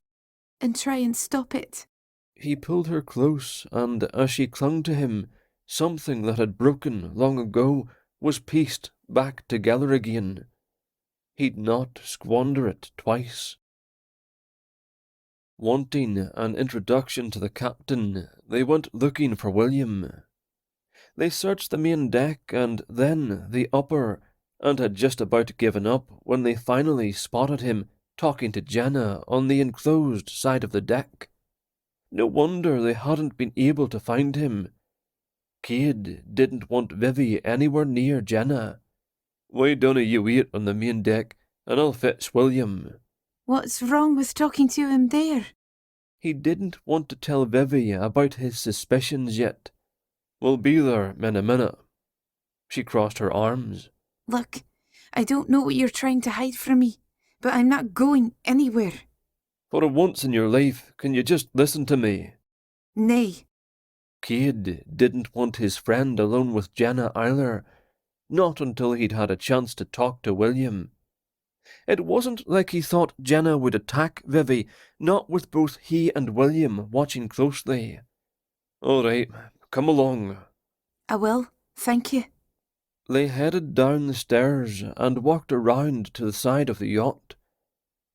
and try and stop it. He pulled her close, and as she clung to him, something that had broken long ago was pieced back together again. He'd not squander it twice. Wanting an introduction to the captain, they went looking for William. They searched the main deck and then the upper, and had just about given up when they finally spotted him talking to Jenna on the enclosed side of the deck. No wonder they hadn't been able to find him. Cade didn't want Vivi anywhere near Jenna. Why dunna you wait on the main deck, and I'll fetch William. What's wrong with talking to him there? He didn't want to tell Vivi about his suspicions yet. We'll be there in a minute. She crossed her arms. Look, I don't know what you're trying to hide from me, but I'm not going anywhere. For once in your life, can you just listen to me? Nay. Cade didn't want his friend alone with Jenna either, not until he'd had a chance to talk to William. It wasn't like he thought Jenna would attack Vivi, not with both he and William watching closely. All right, come along. I will, thank you. They headed down the stairs and walked around to the side of the yacht.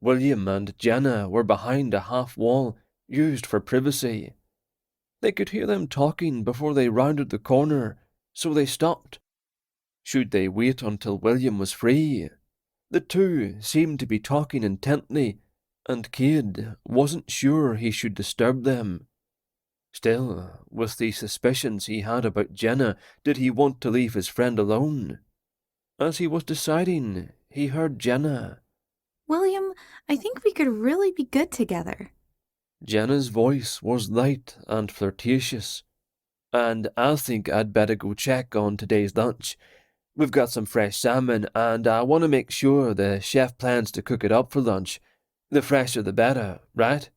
William and Jenna were behind a half wall used for privacy. They could hear them talking before they rounded the corner, so they stopped. Should they wait until William was free? The two seemed to be talking intently, and Cade wasn't sure he should disturb them. Still, with the suspicions he had about Jenna, did he want to leave his friend alone? As he was deciding, he heard Jenna. William, I think we could really be good together. Jenna's voice was light and flirtatious. And I think I'd better go check on today's lunch. We've got some fresh salmon, and I want to make sure the chef plans to cook it up for lunch. The fresher the better, right?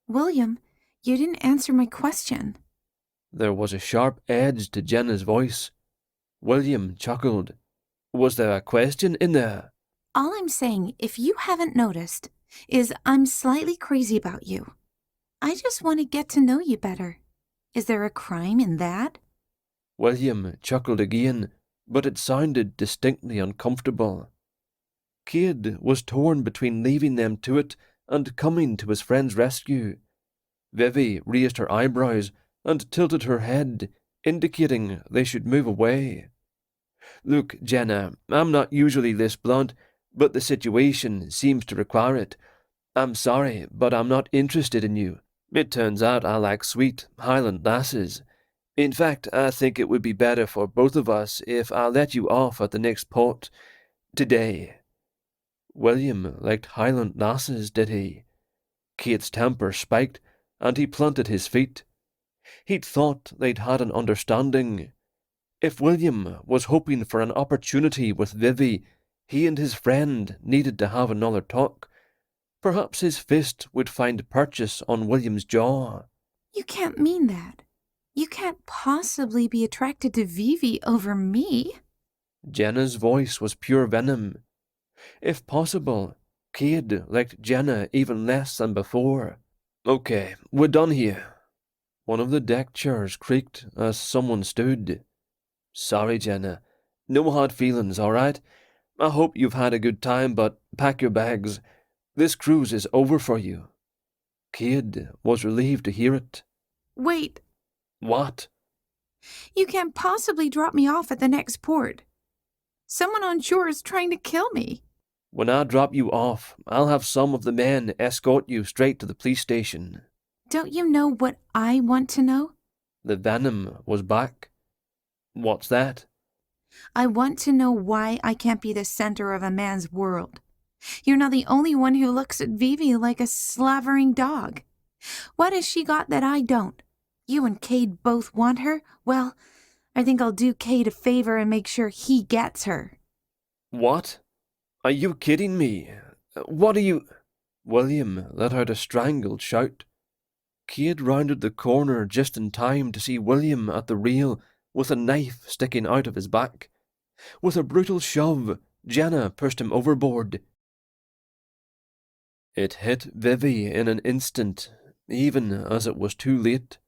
William, you didn't answer my question. There was a sharp edge to Jenna's voice. William chuckled. Was there a question in there? All I'm saying, if you haven't noticed, is I'm slightly crazy about you. I just want to get to know you better. Is there a crime in that? William chuckled again, but it sounded distinctly uncomfortable. Cade was torn between leaving them to it and coming to his friend's rescue. Vivi raised her eyebrows and tilted her head, indicating they should move away. Look, Jenna, I'm not usually this blunt, but the situation seems to require it. I'm sorry, but I'm not interested in you. It turns out I like sweet Highland lasses. In fact, I think it would be better for both of us if I let you off at the next port today. William liked Highland lasses, did he? Cade's temper spiked, and he planted his feet. He'd thought they'd had an understanding. If William was hoping for an opportunity with Vivi, he and his friend needed to have another talk. Perhaps his fist would find purchase on William's jaw. You can't mean that. You can't possibly be attracted to Vivi over me. Jenna's voice was pure venom. If possible, Cade liked Jenna even less than before. Okay, we're done here. One of the deck chairs creaked as someone stood. Sorry, Jenna. No hard feelings, all right? I hope you've had a good time, but pack your bags. This cruise is over for you. Cade was relieved to hear it. Wait, What? you can't possibly drop me off at the next port. Someone on shore is trying to kill me. When I drop you off, I'll have some of the men escort you straight to the police station. Don't you know what I want to know? The venom was back. What's that? I want to know why I can't be the center of a man's world. You're not the only one who looks at Vivi like a slavering dog. What has she got that I don't? You and Cade both want her? Well, I think I'll do Cade a favor and make sure he gets her. What? Are you kidding me? What are you... William let out a strangled shout. Cade rounded the corner just in time to see William at the rail with a knife sticking out of his back. With a brutal shove, Jenna pushed him overboard. It hit Vivi in an instant, even as it was too late.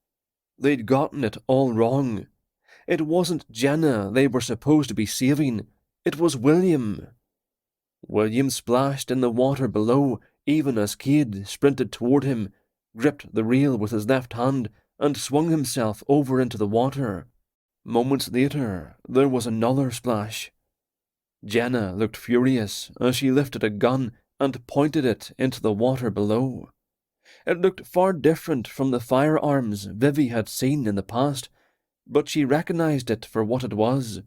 They'd gotten it all wrong. It wasn't Jenna they were supposed to be saving, it was William. William splashed in the water below, even as Cade sprinted toward him, gripped the rail with his left hand, and swung himself over into the water. Moments later, there was another splash. Jenna looked furious as she lifted a gun and pointed it into the water below. It looked far different from the firearms Vivi had seen in the past, but she recognized it for what it was.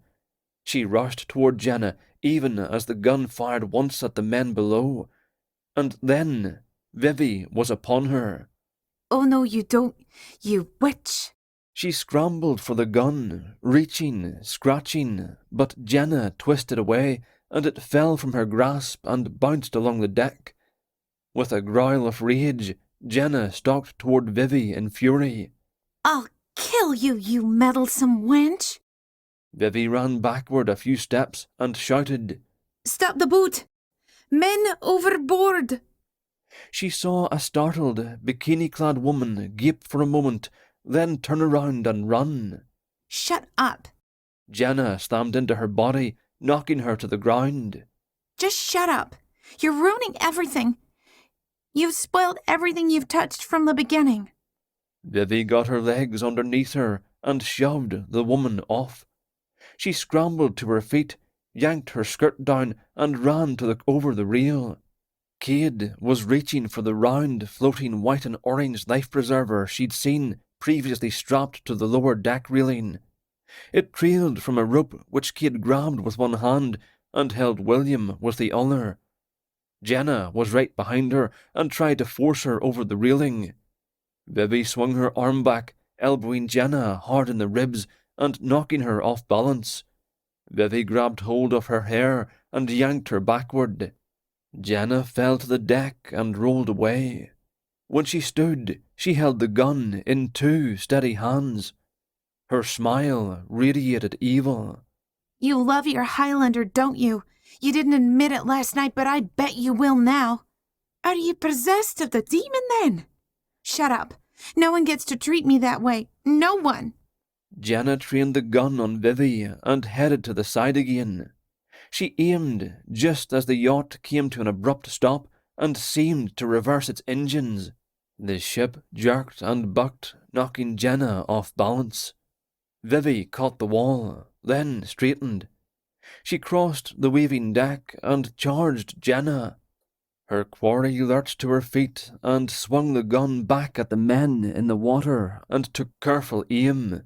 She rushed toward Jenna, even as the gun fired once at the men below. And then Vivi was upon her. Oh no, you don't, you witch! She scrambled for the gun, reaching, scratching, but Jenna twisted away, and it fell from her grasp and bounced along the deck. With a growl of rage, Jenna stalked toward Vivi in fury. I'll kill you, you meddlesome wench! Vivi ran backward a few steps and shouted, Stop the boat! Men overboard! She saw a startled, bikini-clad woman gape for a moment, then turn around and run. Shut up! Jenna slammed into her body, knocking her to the ground. Just shut up! You're ruining everything! You've spoiled everything you've touched from the beginning. Vivi got her legs underneath her and shoved the woman off. She scrambled to her feet, yanked her skirt down, and ran to look over the rail. Cade was reaching for the round, floating white and orange life preserver she'd seen previously strapped to the lower deck railing. It trailed from a rope which Cade grabbed with one hand and held William with the other. Jenna was right behind her and tried to force her over the railing. Vivi swung her arm back, elbowing Jenna hard in the ribs and knocking her off balance. Vivi grabbed hold of her hair and yanked her backward. Jenna fell to the deck and rolled away. When she stood, she held the gun in two steady hands. Her smile radiated evil. You love your Highlander, don't you? You didn't admit it last night, but I bet you will now. Are you possessed of the demon then? Shut up. No one gets to treat me that way. No one. Jenna trained the gun on Vivi and headed to the side again. She aimed just as the yacht came to an abrupt stop and seemed to reverse its engines. The ship jerked and bucked, knocking Jenna off balance. Vivi caught the wall, then straightened. She crossed the waving deck and charged Jenna. Her quarry lurched to her feet and swung the gun back at the men in the water and took careful aim.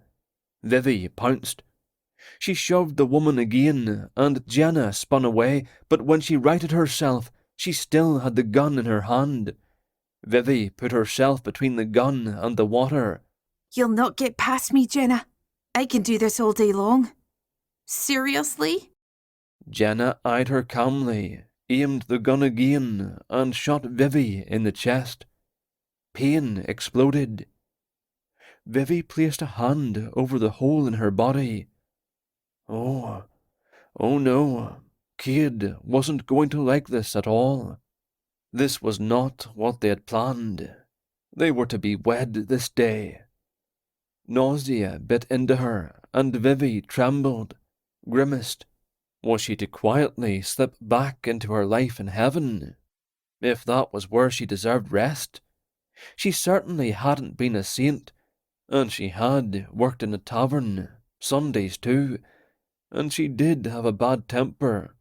Vivi pounced. She shoved the woman again, and Jenna spun away, but when she righted herself, she still had the gun in her hand. Vivi put herself between the gun and the water. You'll not get past me, Jenna. I can do this all day long. Seriously? Jenna eyed her calmly, aimed the gun again, and shot Vivi in the chest. Pain exploded. Vivi placed a hand over the hole in her body. Oh no, Cade wasn't going to like this at all. This was not what they had planned. They were to be wed this day. Nausea bit into her, and Vivi trembled, grimaced. Was she to quietly slip back into her life in heaven? If that was where she deserved rest? She certainly hadn't been a saint, and she had worked in a tavern, Sundays too, and she did have a bad temper,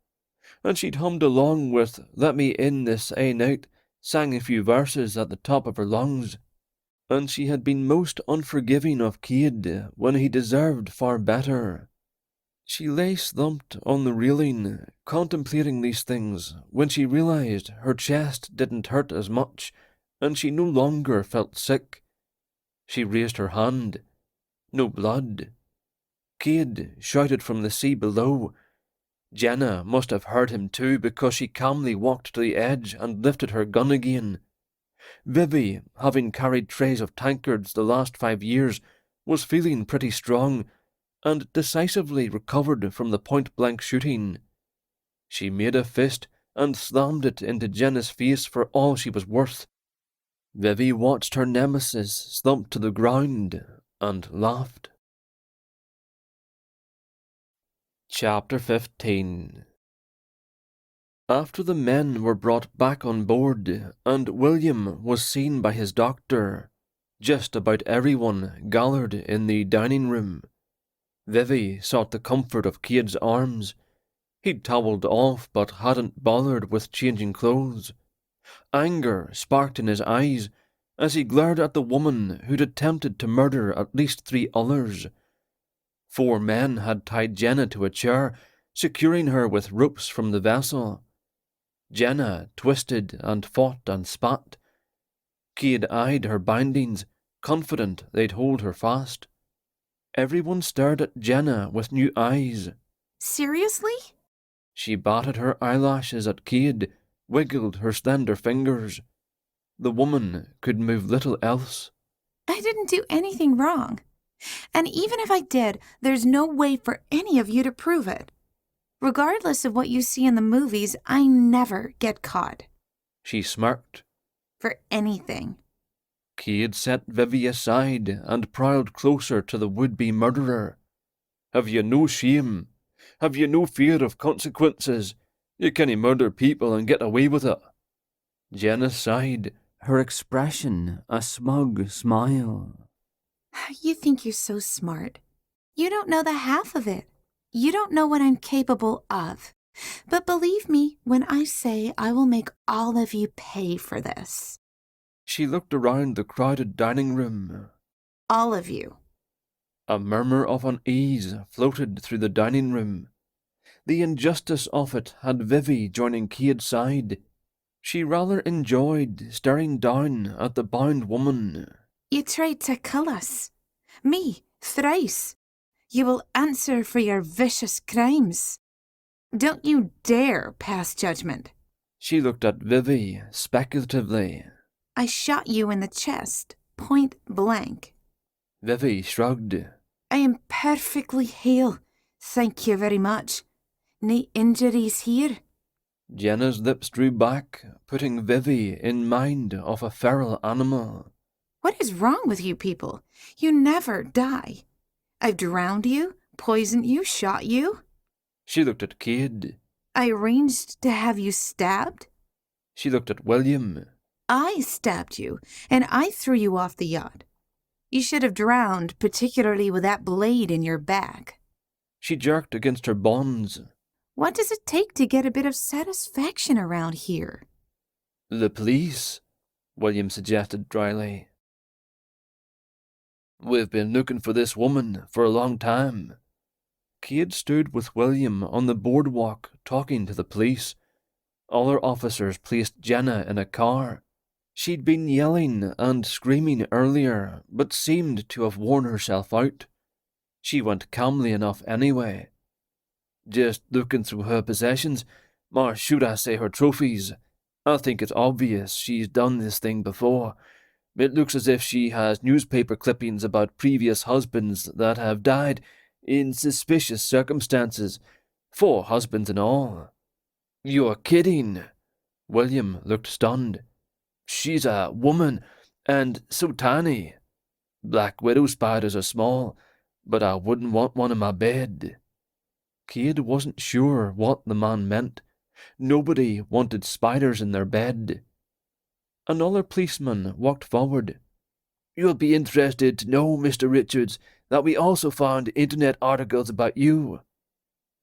and she'd hummed along with "Let Me In This Ae Night," sang a few verses at the top of her lungs, and she had been most unforgiving of Cade when he deserved far better. She lay slumped on the railing, contemplating these things, when she realized her chest didn't hurt as much, and she no longer felt sick. She raised her hand. No blood. Cade shouted from the sea below. Jenna must have heard him too, because she calmly walked to the edge and lifted her gun again. Vivi, having carried trays of tankards the last 5 years, was feeling pretty strong, and decisively recovered from the point-blank shooting. She made a fist and slammed it into Jenna's face for all she was worth. Vivi watched her nemesis slump to the ground and laughed. Chapter 15. After the men were brought back on board, and William was seen by his doctor, just about everyone gathered in the dining room. Vivi sought the comfort of Cade's arms. He'd towelled off but hadn't bothered with changing clothes. Anger sparked in his eyes as he glared at the woman who'd attempted to murder at least 3 others. 4 men had tied Jenna to a chair, securing her with ropes from the vessel. Jenna twisted and fought and spat. Cade eyed her bindings, confident they'd hold her fast. Everyone stared at Jenna with new eyes. Seriously? She batted her eyelashes at Cade, wiggled her slender fingers. The woman could move little else. I didn't do anything wrong. And even if I did, there's no way for any of you to prove it. Regardless of what you see in the movies, I never get caught. She smirked. For anything. Cade set Vivi aside and prowled closer to the would-be murderer. Have you no shame? Have you no fear of consequences? You cannae murder people and get away with it. Jenna sighed, her expression a smug smile. You think you're so smart. You don't know the half of it. You don't know what I'm capable of. But believe me when I say I will make all of you pay for this. She looked around the crowded dining room. All of you. A murmur of unease floated through the dining room. The injustice of it had Vivi joining Cade's side. She rather enjoyed staring down at the bound woman. You tried to kill us. Me, thrice. You will answer for your vicious crimes. Don't you dare pass judgment. She looked at Vivi speculatively. I shot you in the chest, point blank. Vivi shrugged. I am perfectly hale, thank you very much. No injuries here. Jenna's lips drew back, putting Vivi in mind of a feral animal. What is wrong with you people? You never die. I've drowned you, poisoned you, shot you. She looked at Cade. I arranged to have you stabbed. She looked at William. I stabbed you, and I threw you off the yacht. You should have drowned, particularly with that blade in your back. She jerked against her bonds. What does it take to get a bit of satisfaction around here? The police, William suggested dryly. We've been looking for this woman for a long time. Cade stood with William on the boardwalk talking to the police. Other officers placed Jenna in a car. She'd been yelling and screaming earlier, but seemed to have worn herself out. She went calmly enough anyway. Just looking through her possessions, or should I say her trophies. I think it's obvious she's done this thing before. It looks as if she has newspaper clippings about previous husbands that have died in suspicious circumstances, 4 husbands in all. You're kidding. William looked stunned. She's a woman, and so tiny. Black widow spiders are small, but I wouldn't want one in my bed." Cade wasn't sure what the man meant. Nobody wanted spiders in their bed. Another policeman walked forward. "You'll be interested to know, Mr. Richards, that we also found internet articles about you."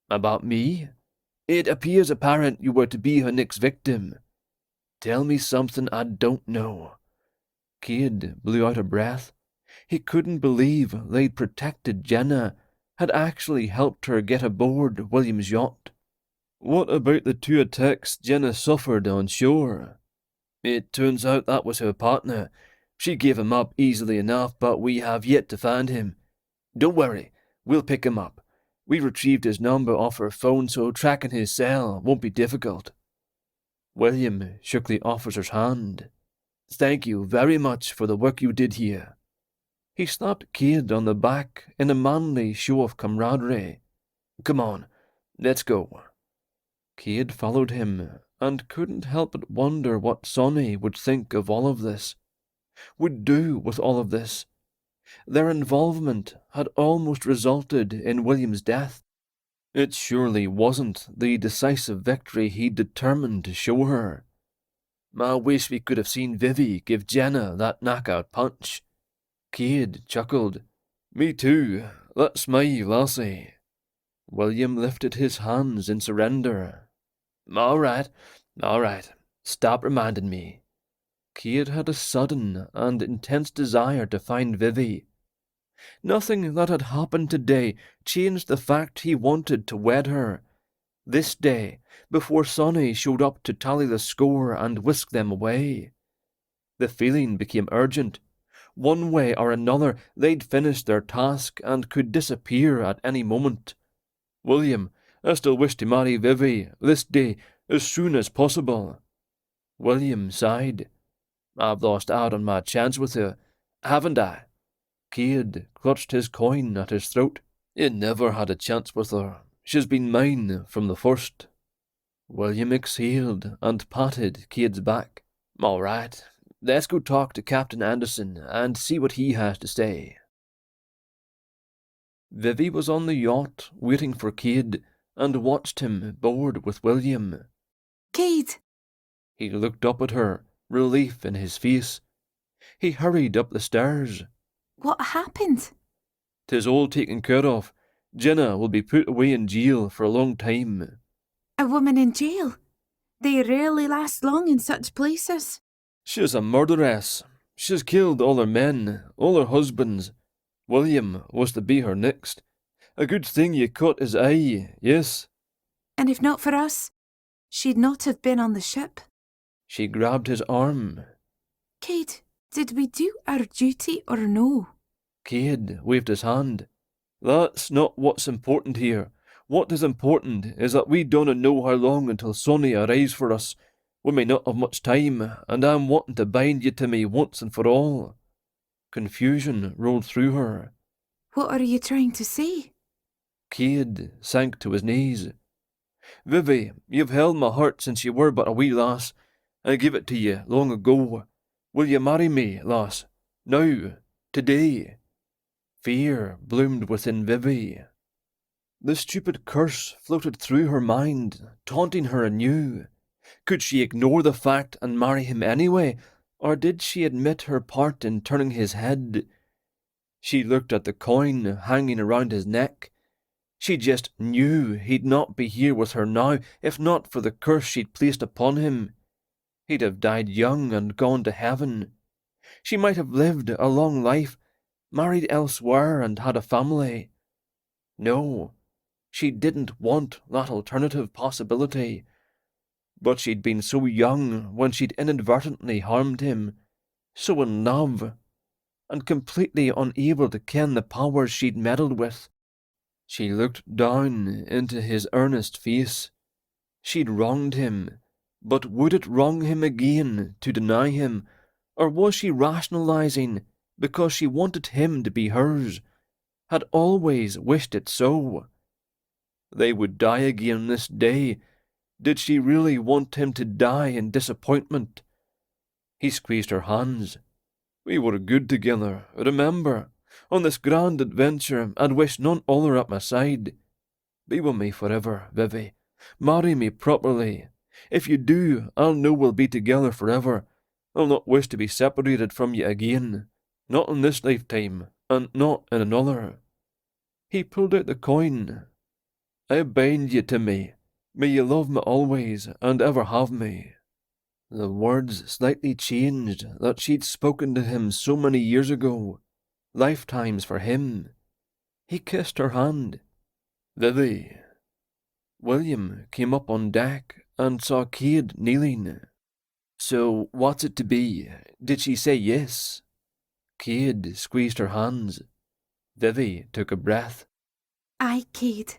"About me?" "It appears apparent you were to be her next victim." "Tell me something I don't know." Cade blew out a breath. He couldn't believe they'd protected Jenna, had actually helped her get aboard William's yacht. "What about the 2 attacks Jenna suffered on shore?" "It turns out that was her partner. She gave him up easily enough, but we have yet to find him. Don't worry, we'll pick him up. We retrieved his number off her phone, so tracking his cell won't be difficult." William shook the officer's hand. "Thank you very much for the work you did here." He slapped Cade on the back in a manly show of camaraderie. "Come on, let's go." Cade followed him, and couldn't help but wonder what Sonny would think of all of this, would do with all of this. Their involvement had almost resulted in William's death. It surely wasn't the decisive victory he'd determined to show her. "I wish we could have seen Vivi give Jenna that knockout punch." Cade chuckled. "Me too. That's my lassie." William lifted his hands in surrender. All right. Stop reminding me." Cade had a sudden and intense desire to find Vivi. Nothing that had happened today changed the fact he wanted to wed her. This day, before Sonny showed up to tally the score and whisk them away. The feeling became urgent. One way or another, they'd finished their task and could disappear at any moment. "William, I still wish to marry Vivi this day as soon as possible." William sighed. "I've lost out on my chance with her, haven't I?" Cade clutched his coin at his throat. "You never had a chance with her. She's been mine from the first." William exhaled and patted Cade's back. "All right, let's go talk to Captain Anderson and see what he has to say." Vivi was on the yacht waiting for Cade and watched him board with William. Cade! He looked up at her, relief in his face. He hurried up the stairs. What happened? "'Tis all taken care of. Jenna will be put away in jail for a long time." A woman in jail? They rarely last long in such places. "She's a murderess. She's killed all her men, all her husbands. William was to be her next. A good thing you caught his eye, yes?" And if not for us, she'd not have been on the ship. She grabbed his arm. Cade, did we do our duty or no? Cade waved his hand. "That's not what's important here. What is important is that we don't know how long until Sonny arrives for us. We may not have much time, and I'm wanting to bind you to me once and for all." Confusion rolled through her. What are you trying to say? Cade sank to his knees. "Vivi, you've held my heart since you were but a wee lass. I gave it to you long ago. Will you marry me, lass? Now, today?" Fear bloomed within Vivi. The stupid curse floated through her mind, taunting her anew. Could she ignore the fact and marry him anyway, or did she admit her part in turning his head? She looked at the coin hanging around his neck. She just knew he'd not be here with her now if not for the curse she'd placed upon him. He'd have died young and gone to heaven. She might have lived a long life, married elsewhere and had a family. No, she didn't want that alternative possibility. But she'd been so young when she'd inadvertently harmed him, so in love, and completely unable to ken the powers she'd meddled with. She looked down into his earnest face. She'd wronged him, but would it wrong him again to deny him, or was she rationalizing because she wanted him to be hers, had always wished it so? They would die again this day. Did she really want him to die in disappointment? He squeezed her hands. "We were good together, remember? On this grand adventure, I'd wish none other at my side. Be with me forever, Vivi. Marry me properly. If you do, I'll know we'll be together forever. I'll not wish to be separated from you again. Not in this lifetime, and not in another. He pulled out the coin. I bind you to me. May you love me always, and ever have me. The words slightly changed that she'd spoken to him so many years ago. Lifetimes for him. He kissed her hand. Vivi. William came up on deck and saw Cade kneeling. So, what's it to be? Did she say yes? Cade squeezed her hands. Vivi took a breath. Aye, Cade.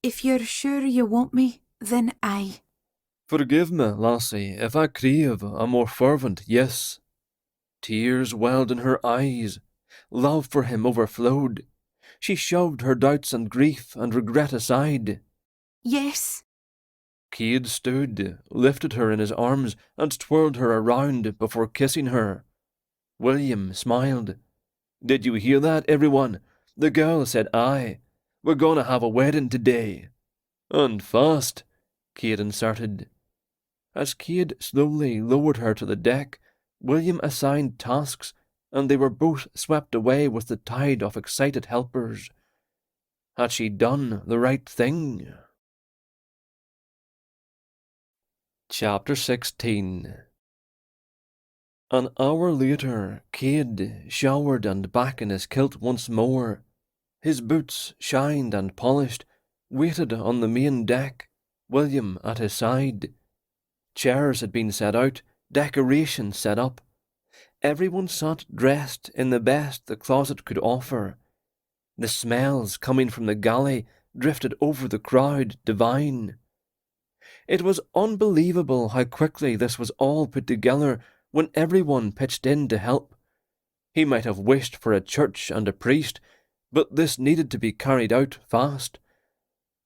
If you're sure you want me, then aye. Forgive me, lassie, if I crave a more fervent yes. Tears welled in her eyes. Love for him overflowed. She shoved her doubts and grief and regret aside. Yes. Cade stood, lifted her in his arms, and twirled her around before kissing her. William smiled. Did you hear that, everyone? The girl said aye. We're gonna have a wedding today. And fast, Cade inserted. As Cade slowly lowered her to the deck, William assigned tasks, and they were both swept away with the tide of excited helpers. Had she done the right thing? Chapter 16. An hour later, Cade, showered and back in his kilt once more, his boots shined and polished, waited on the main deck, William at his side. Chairs had been set out, decorations set up. Everyone sat dressed in the best the closet could offer. The smells coming from the galley drifted over the crowd, divine. It was unbelievable how quickly this was all put together when everyone pitched in to help. He might have wished for a church and a priest, but this needed to be carried out fast.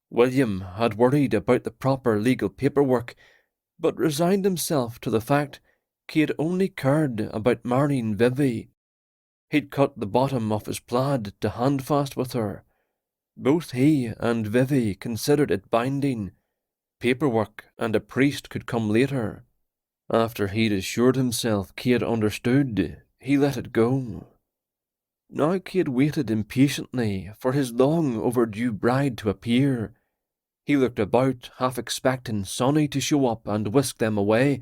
William had worried about the proper legal paperwork, but resigned himself to the fact Cade only cared about marrying Vivi. He'd cut the bottom of his plaid to handfast with her. Both he and Vivi considered it binding. Paperwork and a priest could come later. After he'd assured himself Cade understood, he let it go. Now Cade waited impatiently for his long overdue bride to appear. He looked about, half expecting Sonny to show up and whisk them away.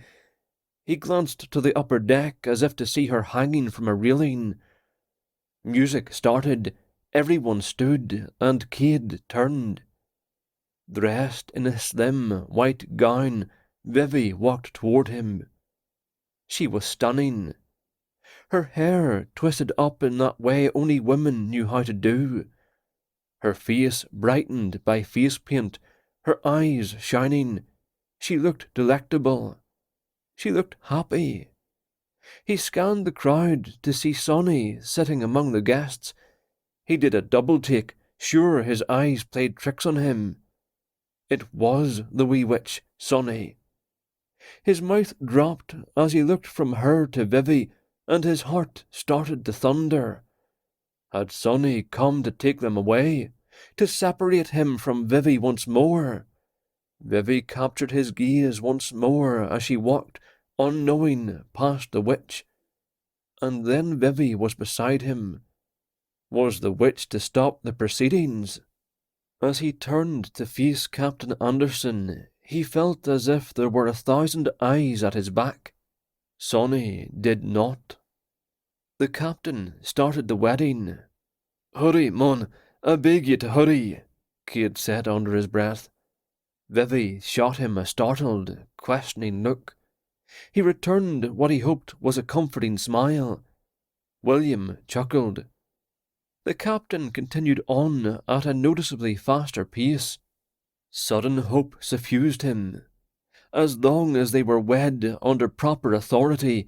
He glanced to the upper deck as if to see her hanging from a railing. Music started, everyone stood, and Cade turned. Dressed in a slim, white gown, Vivi walked toward him. She was stunning. Her hair twisted up in that way only women knew how to do. Her face brightened by face paint, her eyes shining. She looked delectable. She looked happy. He scanned the crowd to see Sonny sitting among the guests. He did a double take, sure his eyes played tricks on him. It was the wee witch, Sonny. His mouth dropped as he looked from her to Vivi, and his heart started to thunder. Had Sonny come to take them away, to separate him from Vivi once more? Vivi captured his gaze once more as she walked, unknowing, past the witch. And then Vivi was beside him. Was the witch to stop the proceedings? As he turned to face Captain Anderson, he felt as if there were 1,000 eyes at his back. Sonny did not. The captain started the wedding. "Hurry, mon, I beg you to hurry," Cade said under his breath. Vivi shot him a startled, questioning look. He returned what he hoped was a comforting smile. William chuckled. The captain continued on at a noticeably faster pace. Sudden hope suffused him. As long as they were wed under proper authority,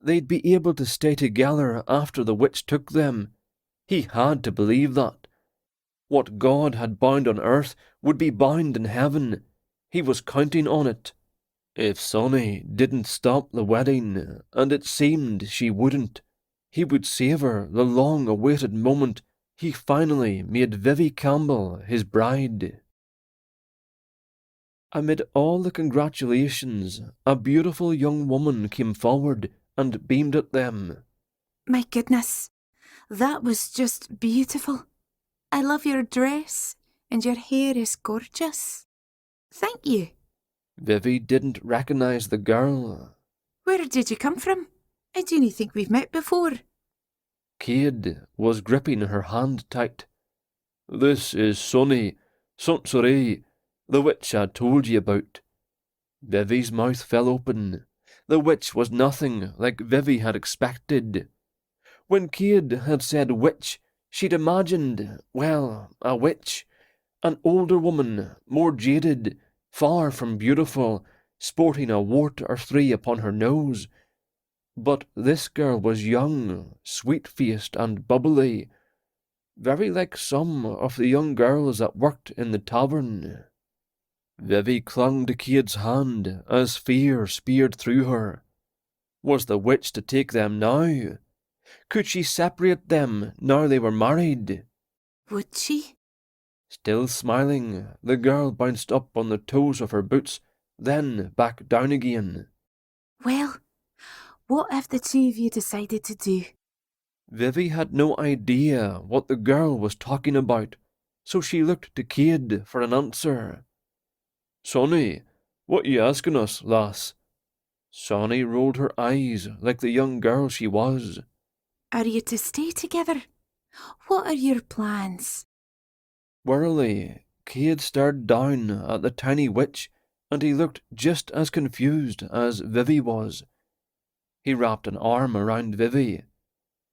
they'd be able to stay together after the witch took them. He had to believe that. What God had bound on earth would be bound in heaven. He was counting on it. If Sonny didn't stop the wedding, and it seemed she wouldn't, He would savour the long-awaited moment he finally made Vivi Campbell his bride. Amid all the congratulations, a beautiful young woman came forward and beamed at them. My goodness, that was just beautiful. I love your dress, and your hair is gorgeous. Thank you. Vivi didn't recognise the girl. Where did you come from? I don't think we've met before. Cade was gripping her hand tight. This is Sonny, Sonsoray, the witch I told you about. Vivi's mouth fell open. The witch was nothing like Vivi had expected. When Cade had said witch, she'd imagined, well, a witch. An older woman, more jaded, far from beautiful, sporting a wart or three upon her nose. But this girl was young, sweet-faced and bubbly, very like some of the young girls that worked in the tavern. Vivi clung to Cade's hand as fear speared through her. Was the witch to take them now? Could she separate them now they were married? Would she? Still smiling, the girl bounced up on the toes of her boots, then back down again. Well, what have the two of you decided to do? Vivi had no idea what the girl was talking about, so she looked to Cade for an answer. Sonny, what you asking us, lass? Sonny rolled her eyes like the young girl she was. Are you to stay together? What are your plans? Wearily, Cade stared down at the tiny witch, and he looked just as confused as Vivi was. He wrapped an arm around Vivi.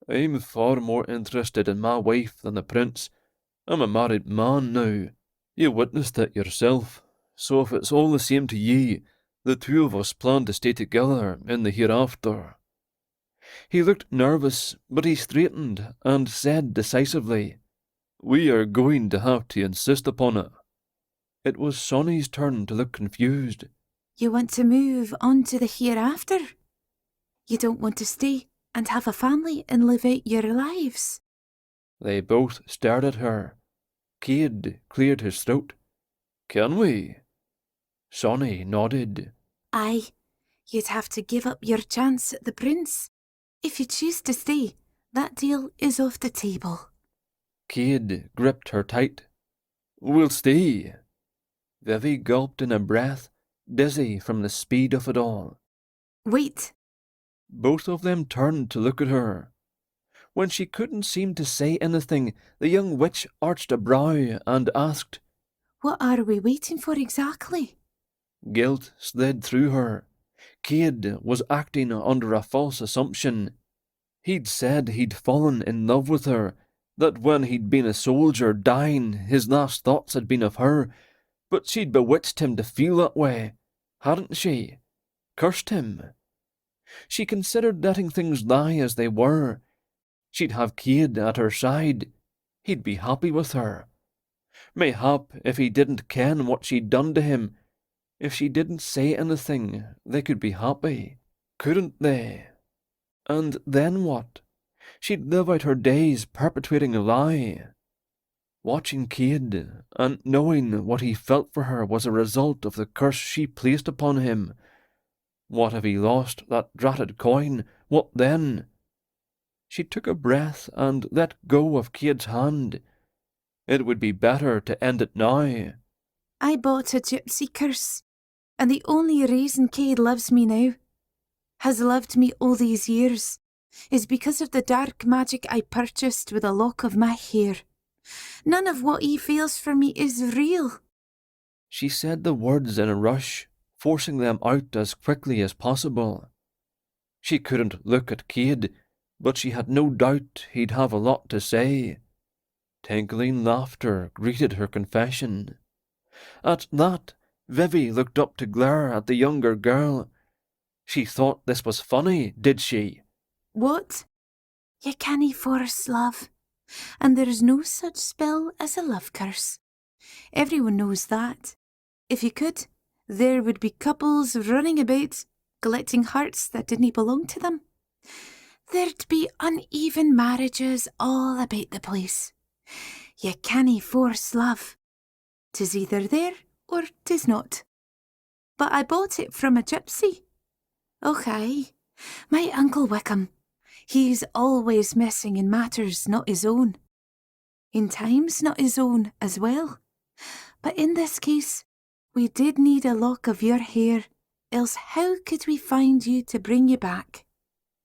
I'm far more interested in my wife than the prince. I'm a married man now. You witnessed it yourself. So if it's all the same to ye, the two of us plan to stay together in the hereafter. He looked nervous, but he straightened and said decisively, We are going to have to insist upon it. It was Sonny's turn to look confused. You want to move on to the hereafter? You don't want to stay and have a family and live out your lives? They both stared at her. Cade cleared his throat. Can we? Sonny nodded. Aye, you'd have to give up your chance at the prince. If you choose to stay, that deal is off the table. Cade gripped her tight. We'll stay. Vivi gulped in a breath, dizzy from the speed of it all. Wait. Both of them turned to look at her. When she couldn't seem to say anything, the young witch arched a brow and asked, What are we waiting for exactly? Guilt slid through her. Cade was acting under a false assumption. He'd said he'd fallen in love with her, that when he'd been a soldier dying, his last thoughts had been of her, but she'd bewitched him to feel that way, hadn't she? Cursed him. She considered letting things lie as they were. She'd have Cade at her side. He'd be happy with her. Mayhap if he didn't ken what she'd done to him, if she didn't say anything, they could be happy, couldn't they? And then what? She'd live out her days perpetuating a lie. Watching Cade, and knowing what he felt for her was a result of the curse she placed upon him. What if he lost that dratted coin? What then? She took a breath and let go of Cade's hand. It would be better to end it now. I bought a gypsy curse, and the only reason Cade loves me now, has loved me all these years, is because of the dark magic I purchased with a lock of my hair. None of what he feels for me is real. She said the words in a rush, forcing them out as quickly as possible. She couldn't look at Cade, but she had no doubt he'd have a lot to say. Tinkling laughter greeted her confession. At that, Vivi looked up to glare at the younger girl. She thought this was funny, did she? What? You cannae force love, and there's no such spell as a love curse. Everyone knows that. If you could, there would be couples running about, collecting hearts that didn't belong to them. there'd be uneven marriages all about the place. You cannae force love. 'Tis either there or 'tis not. But I bought it from a gypsy. Och aye, my Uncle Wickham. He's always messing in matters not his own. In times not his own as well. But in this case, we did need a lock of your hair, else how could we find you to bring you back?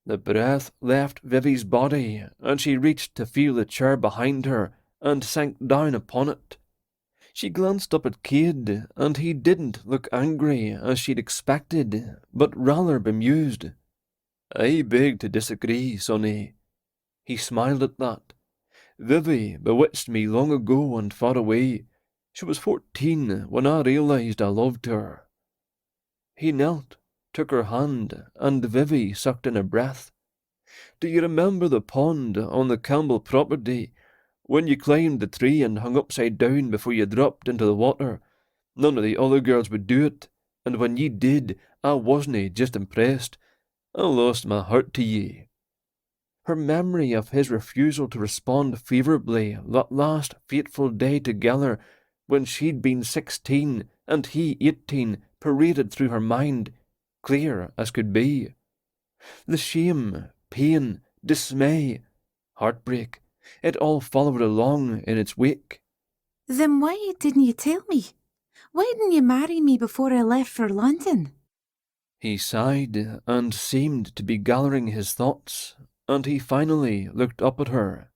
The breath left Vivi's body, and she reached to feel the chair behind her and sank down upon it. She glanced up at Cade, and he didn't look angry as she'd expected, but rather bemused. "I beg to disagree, sonny." He smiled at that. "Vivi bewitched me long ago and far away. She was 14 when I realised I loved her." He knelt, took her hand, and Vivi sucked in a breath. "Do you remember the pond on the Campbell property, when you climbed the tree and hung upside down before you dropped into the water? None of the other girls would do it, and when ye did, I wasn't just impressed. I lost my heart to ye." Her memory of his refusal to respond favourably that last fateful day together, when she'd been 16 and he 18, paraded through her mind, clear as could be. The shame, pain, dismay, heartbreak, it all followed along in its wake. Then why didn't you tell me? Why didn't you marry me before I left for London? He sighed and seemed to be gathering his thoughts, and he finally looked up at her.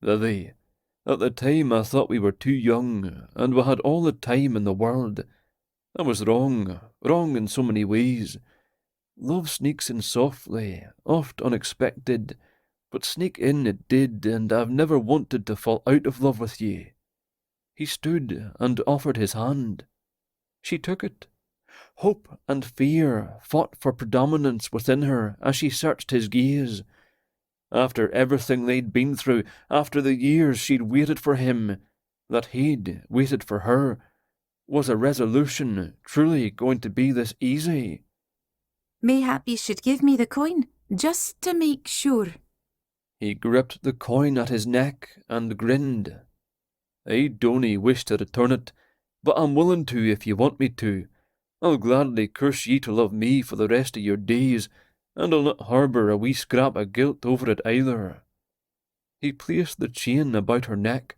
"Vivi, at the time I thought we were too young, and we had all the time in the world. I was wrong in so many ways. Love sneaks in softly, oft unexpected, but sneak in it did, and I've never wanted to fall out of love with ye." He stood and offered his hand. She took it. Hope and fear fought for predominance within her as she searched his gaze. After everything they'd been through, after the years she'd waited for him, that he'd waited for her, was a resolution truly going to be this easy? Mayhap you should give me the coin, just to make sure. He gripped the coin at his neck and grinned. "I don'y wish to return it, but I'm willing to if you want me to. I'll gladly curse ye to love me for the rest of your days, and I'll not harbour a wee scrap of guilt over it either." He placed the chain about her neck.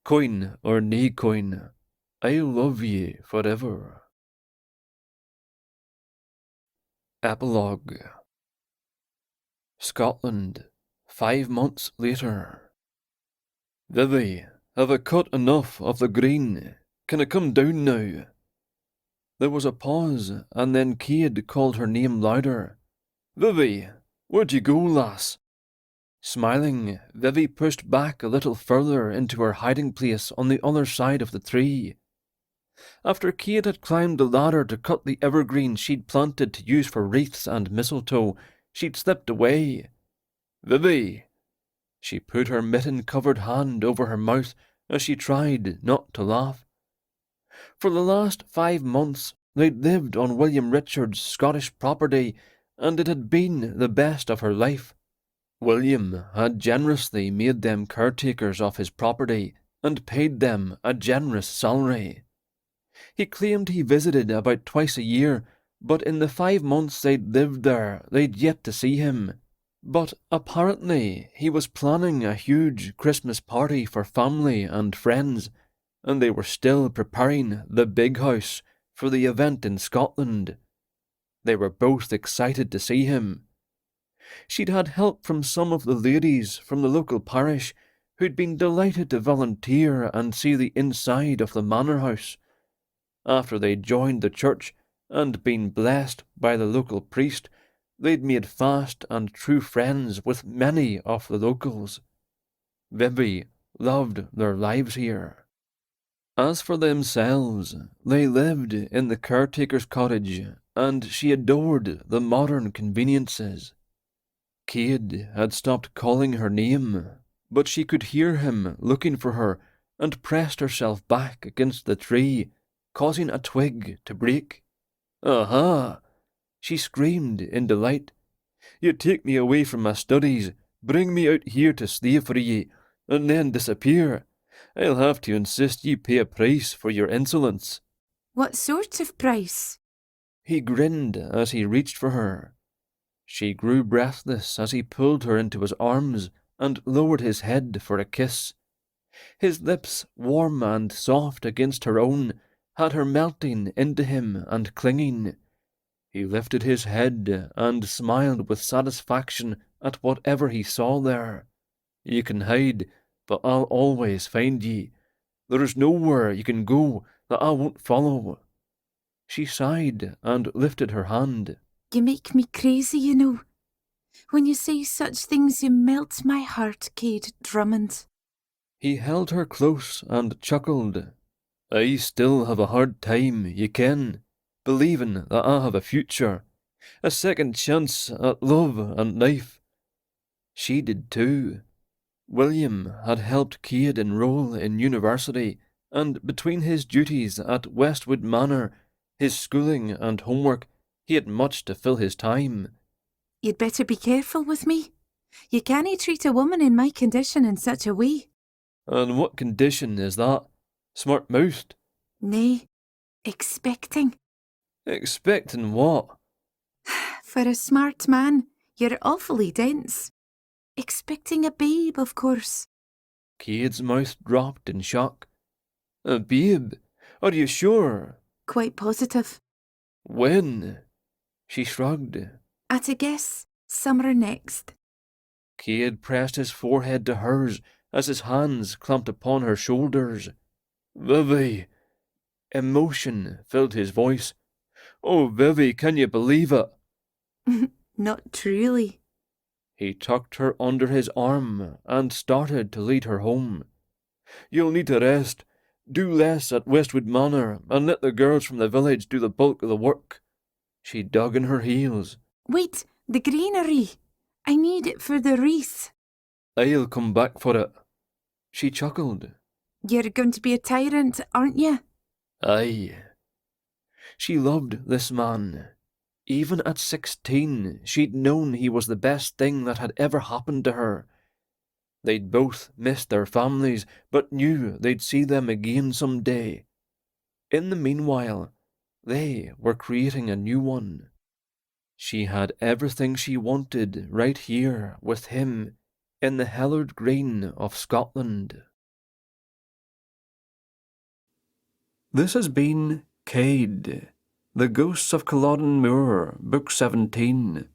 "Coin or nae coin, I'll love ye forever." Epilogue. Scotland, 5 months later. "Vivi, have I cut enough of the green? Can I come down now?" There was a pause, and then Cade called her name louder. "Vivi, where'd you go, lass?" Smiling, Vivi pushed back a little further into her hiding place on the other side of the tree. After Cade had climbed the ladder to cut the evergreen she'd planted to use for wreaths and mistletoe, she'd slipped away. "Vivi!" She put her mitten-covered hand over her mouth as she tried not to laugh. For the last 5 months they'd lived on William Richard's Scottish property, and it had been the best of her life. William had generously made them caretakers of his property and paid them a generous salary. He claimed he visited about twice a year, but in the 5 months they'd lived there, they'd yet to see him. But apparently he was planning a huge Christmas party for family and friends, and they were still preparing the big house for the event in Scotland. They were both excited to see him. She'd had help from some of the ladies from the local parish, who'd been delighted to volunteer and see the inside of the manor house. After they'd joined the church and been blessed by the local priest, they'd made fast and true friends with many of the locals. Vivi loved their lives here. As for themselves, they lived in the caretaker's cottage, and she adored the modern conveniences. Cade had stopped calling her name, but she could hear him looking for her and pressed herself back against the tree, causing a twig to break. "Aha!" She screamed in delight. You take me away from my studies, bring me out here to slave for ye, and then disappear. I'll have to insist ye pay a price for your insolence." What sort of price? He grinned as he reached for her. She grew breathless as he pulled her into his arms and lowered his head for a kiss. His lips, warm and soft against her own, had her melting into him and clinging. He lifted his head and smiled with satisfaction at whatever he saw there. "Ye can hide, but I'll always find ye. There's nowhere you can go that I won't follow." She sighed and lifted her hand. You make me crazy, you know. When you say such things, you melt my heart, Cade Drummond. He held her close and chuckled. "I still have a hard time, ye ken, believing that I have a future, a second chance at love and life." She did too. William had helped Cade enroll in university, and between his duties at Westwood Manor, his schooling and homework, he had much to fill his time. You'd better be careful with me. You can't treat a woman in my condition in such a way. "And what condition is that? Smart-mouthed?" Nay, expecting. "Expecting what?" For a smart man, you're awfully dense. Expecting a babe, of course. Cade's mouth dropped in shock. "A babe? Are you sure?" Quite positive. "When?" She shrugged. At a guess, summer next. Cade pressed his forehead to hers as his hands clamped upon her shoulders. "Vivi!" Emotion filled his voice. "Oh, Vivi, can you believe it?" Not truly. He tucked her under his arm and started to lead her home. "You'll need to rest. Do less at Westwood Manor and let the girls from the village do the bulk of the work." She dug in her heels. Wait, the greenery. I need it for the wreath. "I'll come back for it." She chuckled. You're going to be a tyrant, aren't you? Aye. She loved this man. Even at 16, she'd known he was the best thing that had ever happened to her. They'd both missed their families, but knew they'd see them again some day. In the meanwhile, they were creating a new one. She had everything she wanted right here with him in the hallowed green of Scotland. This has been Cade, The Ghosts of Culloden Moor, Book 17,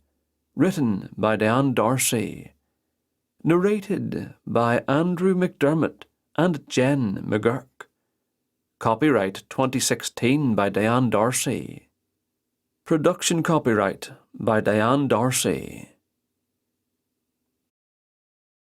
written by Diane Darcy. Narrated by Andrew McDermott and Jenn McGuirk. Copyright 2016 by Diane Darcy. Production copyright by Diane Darcy.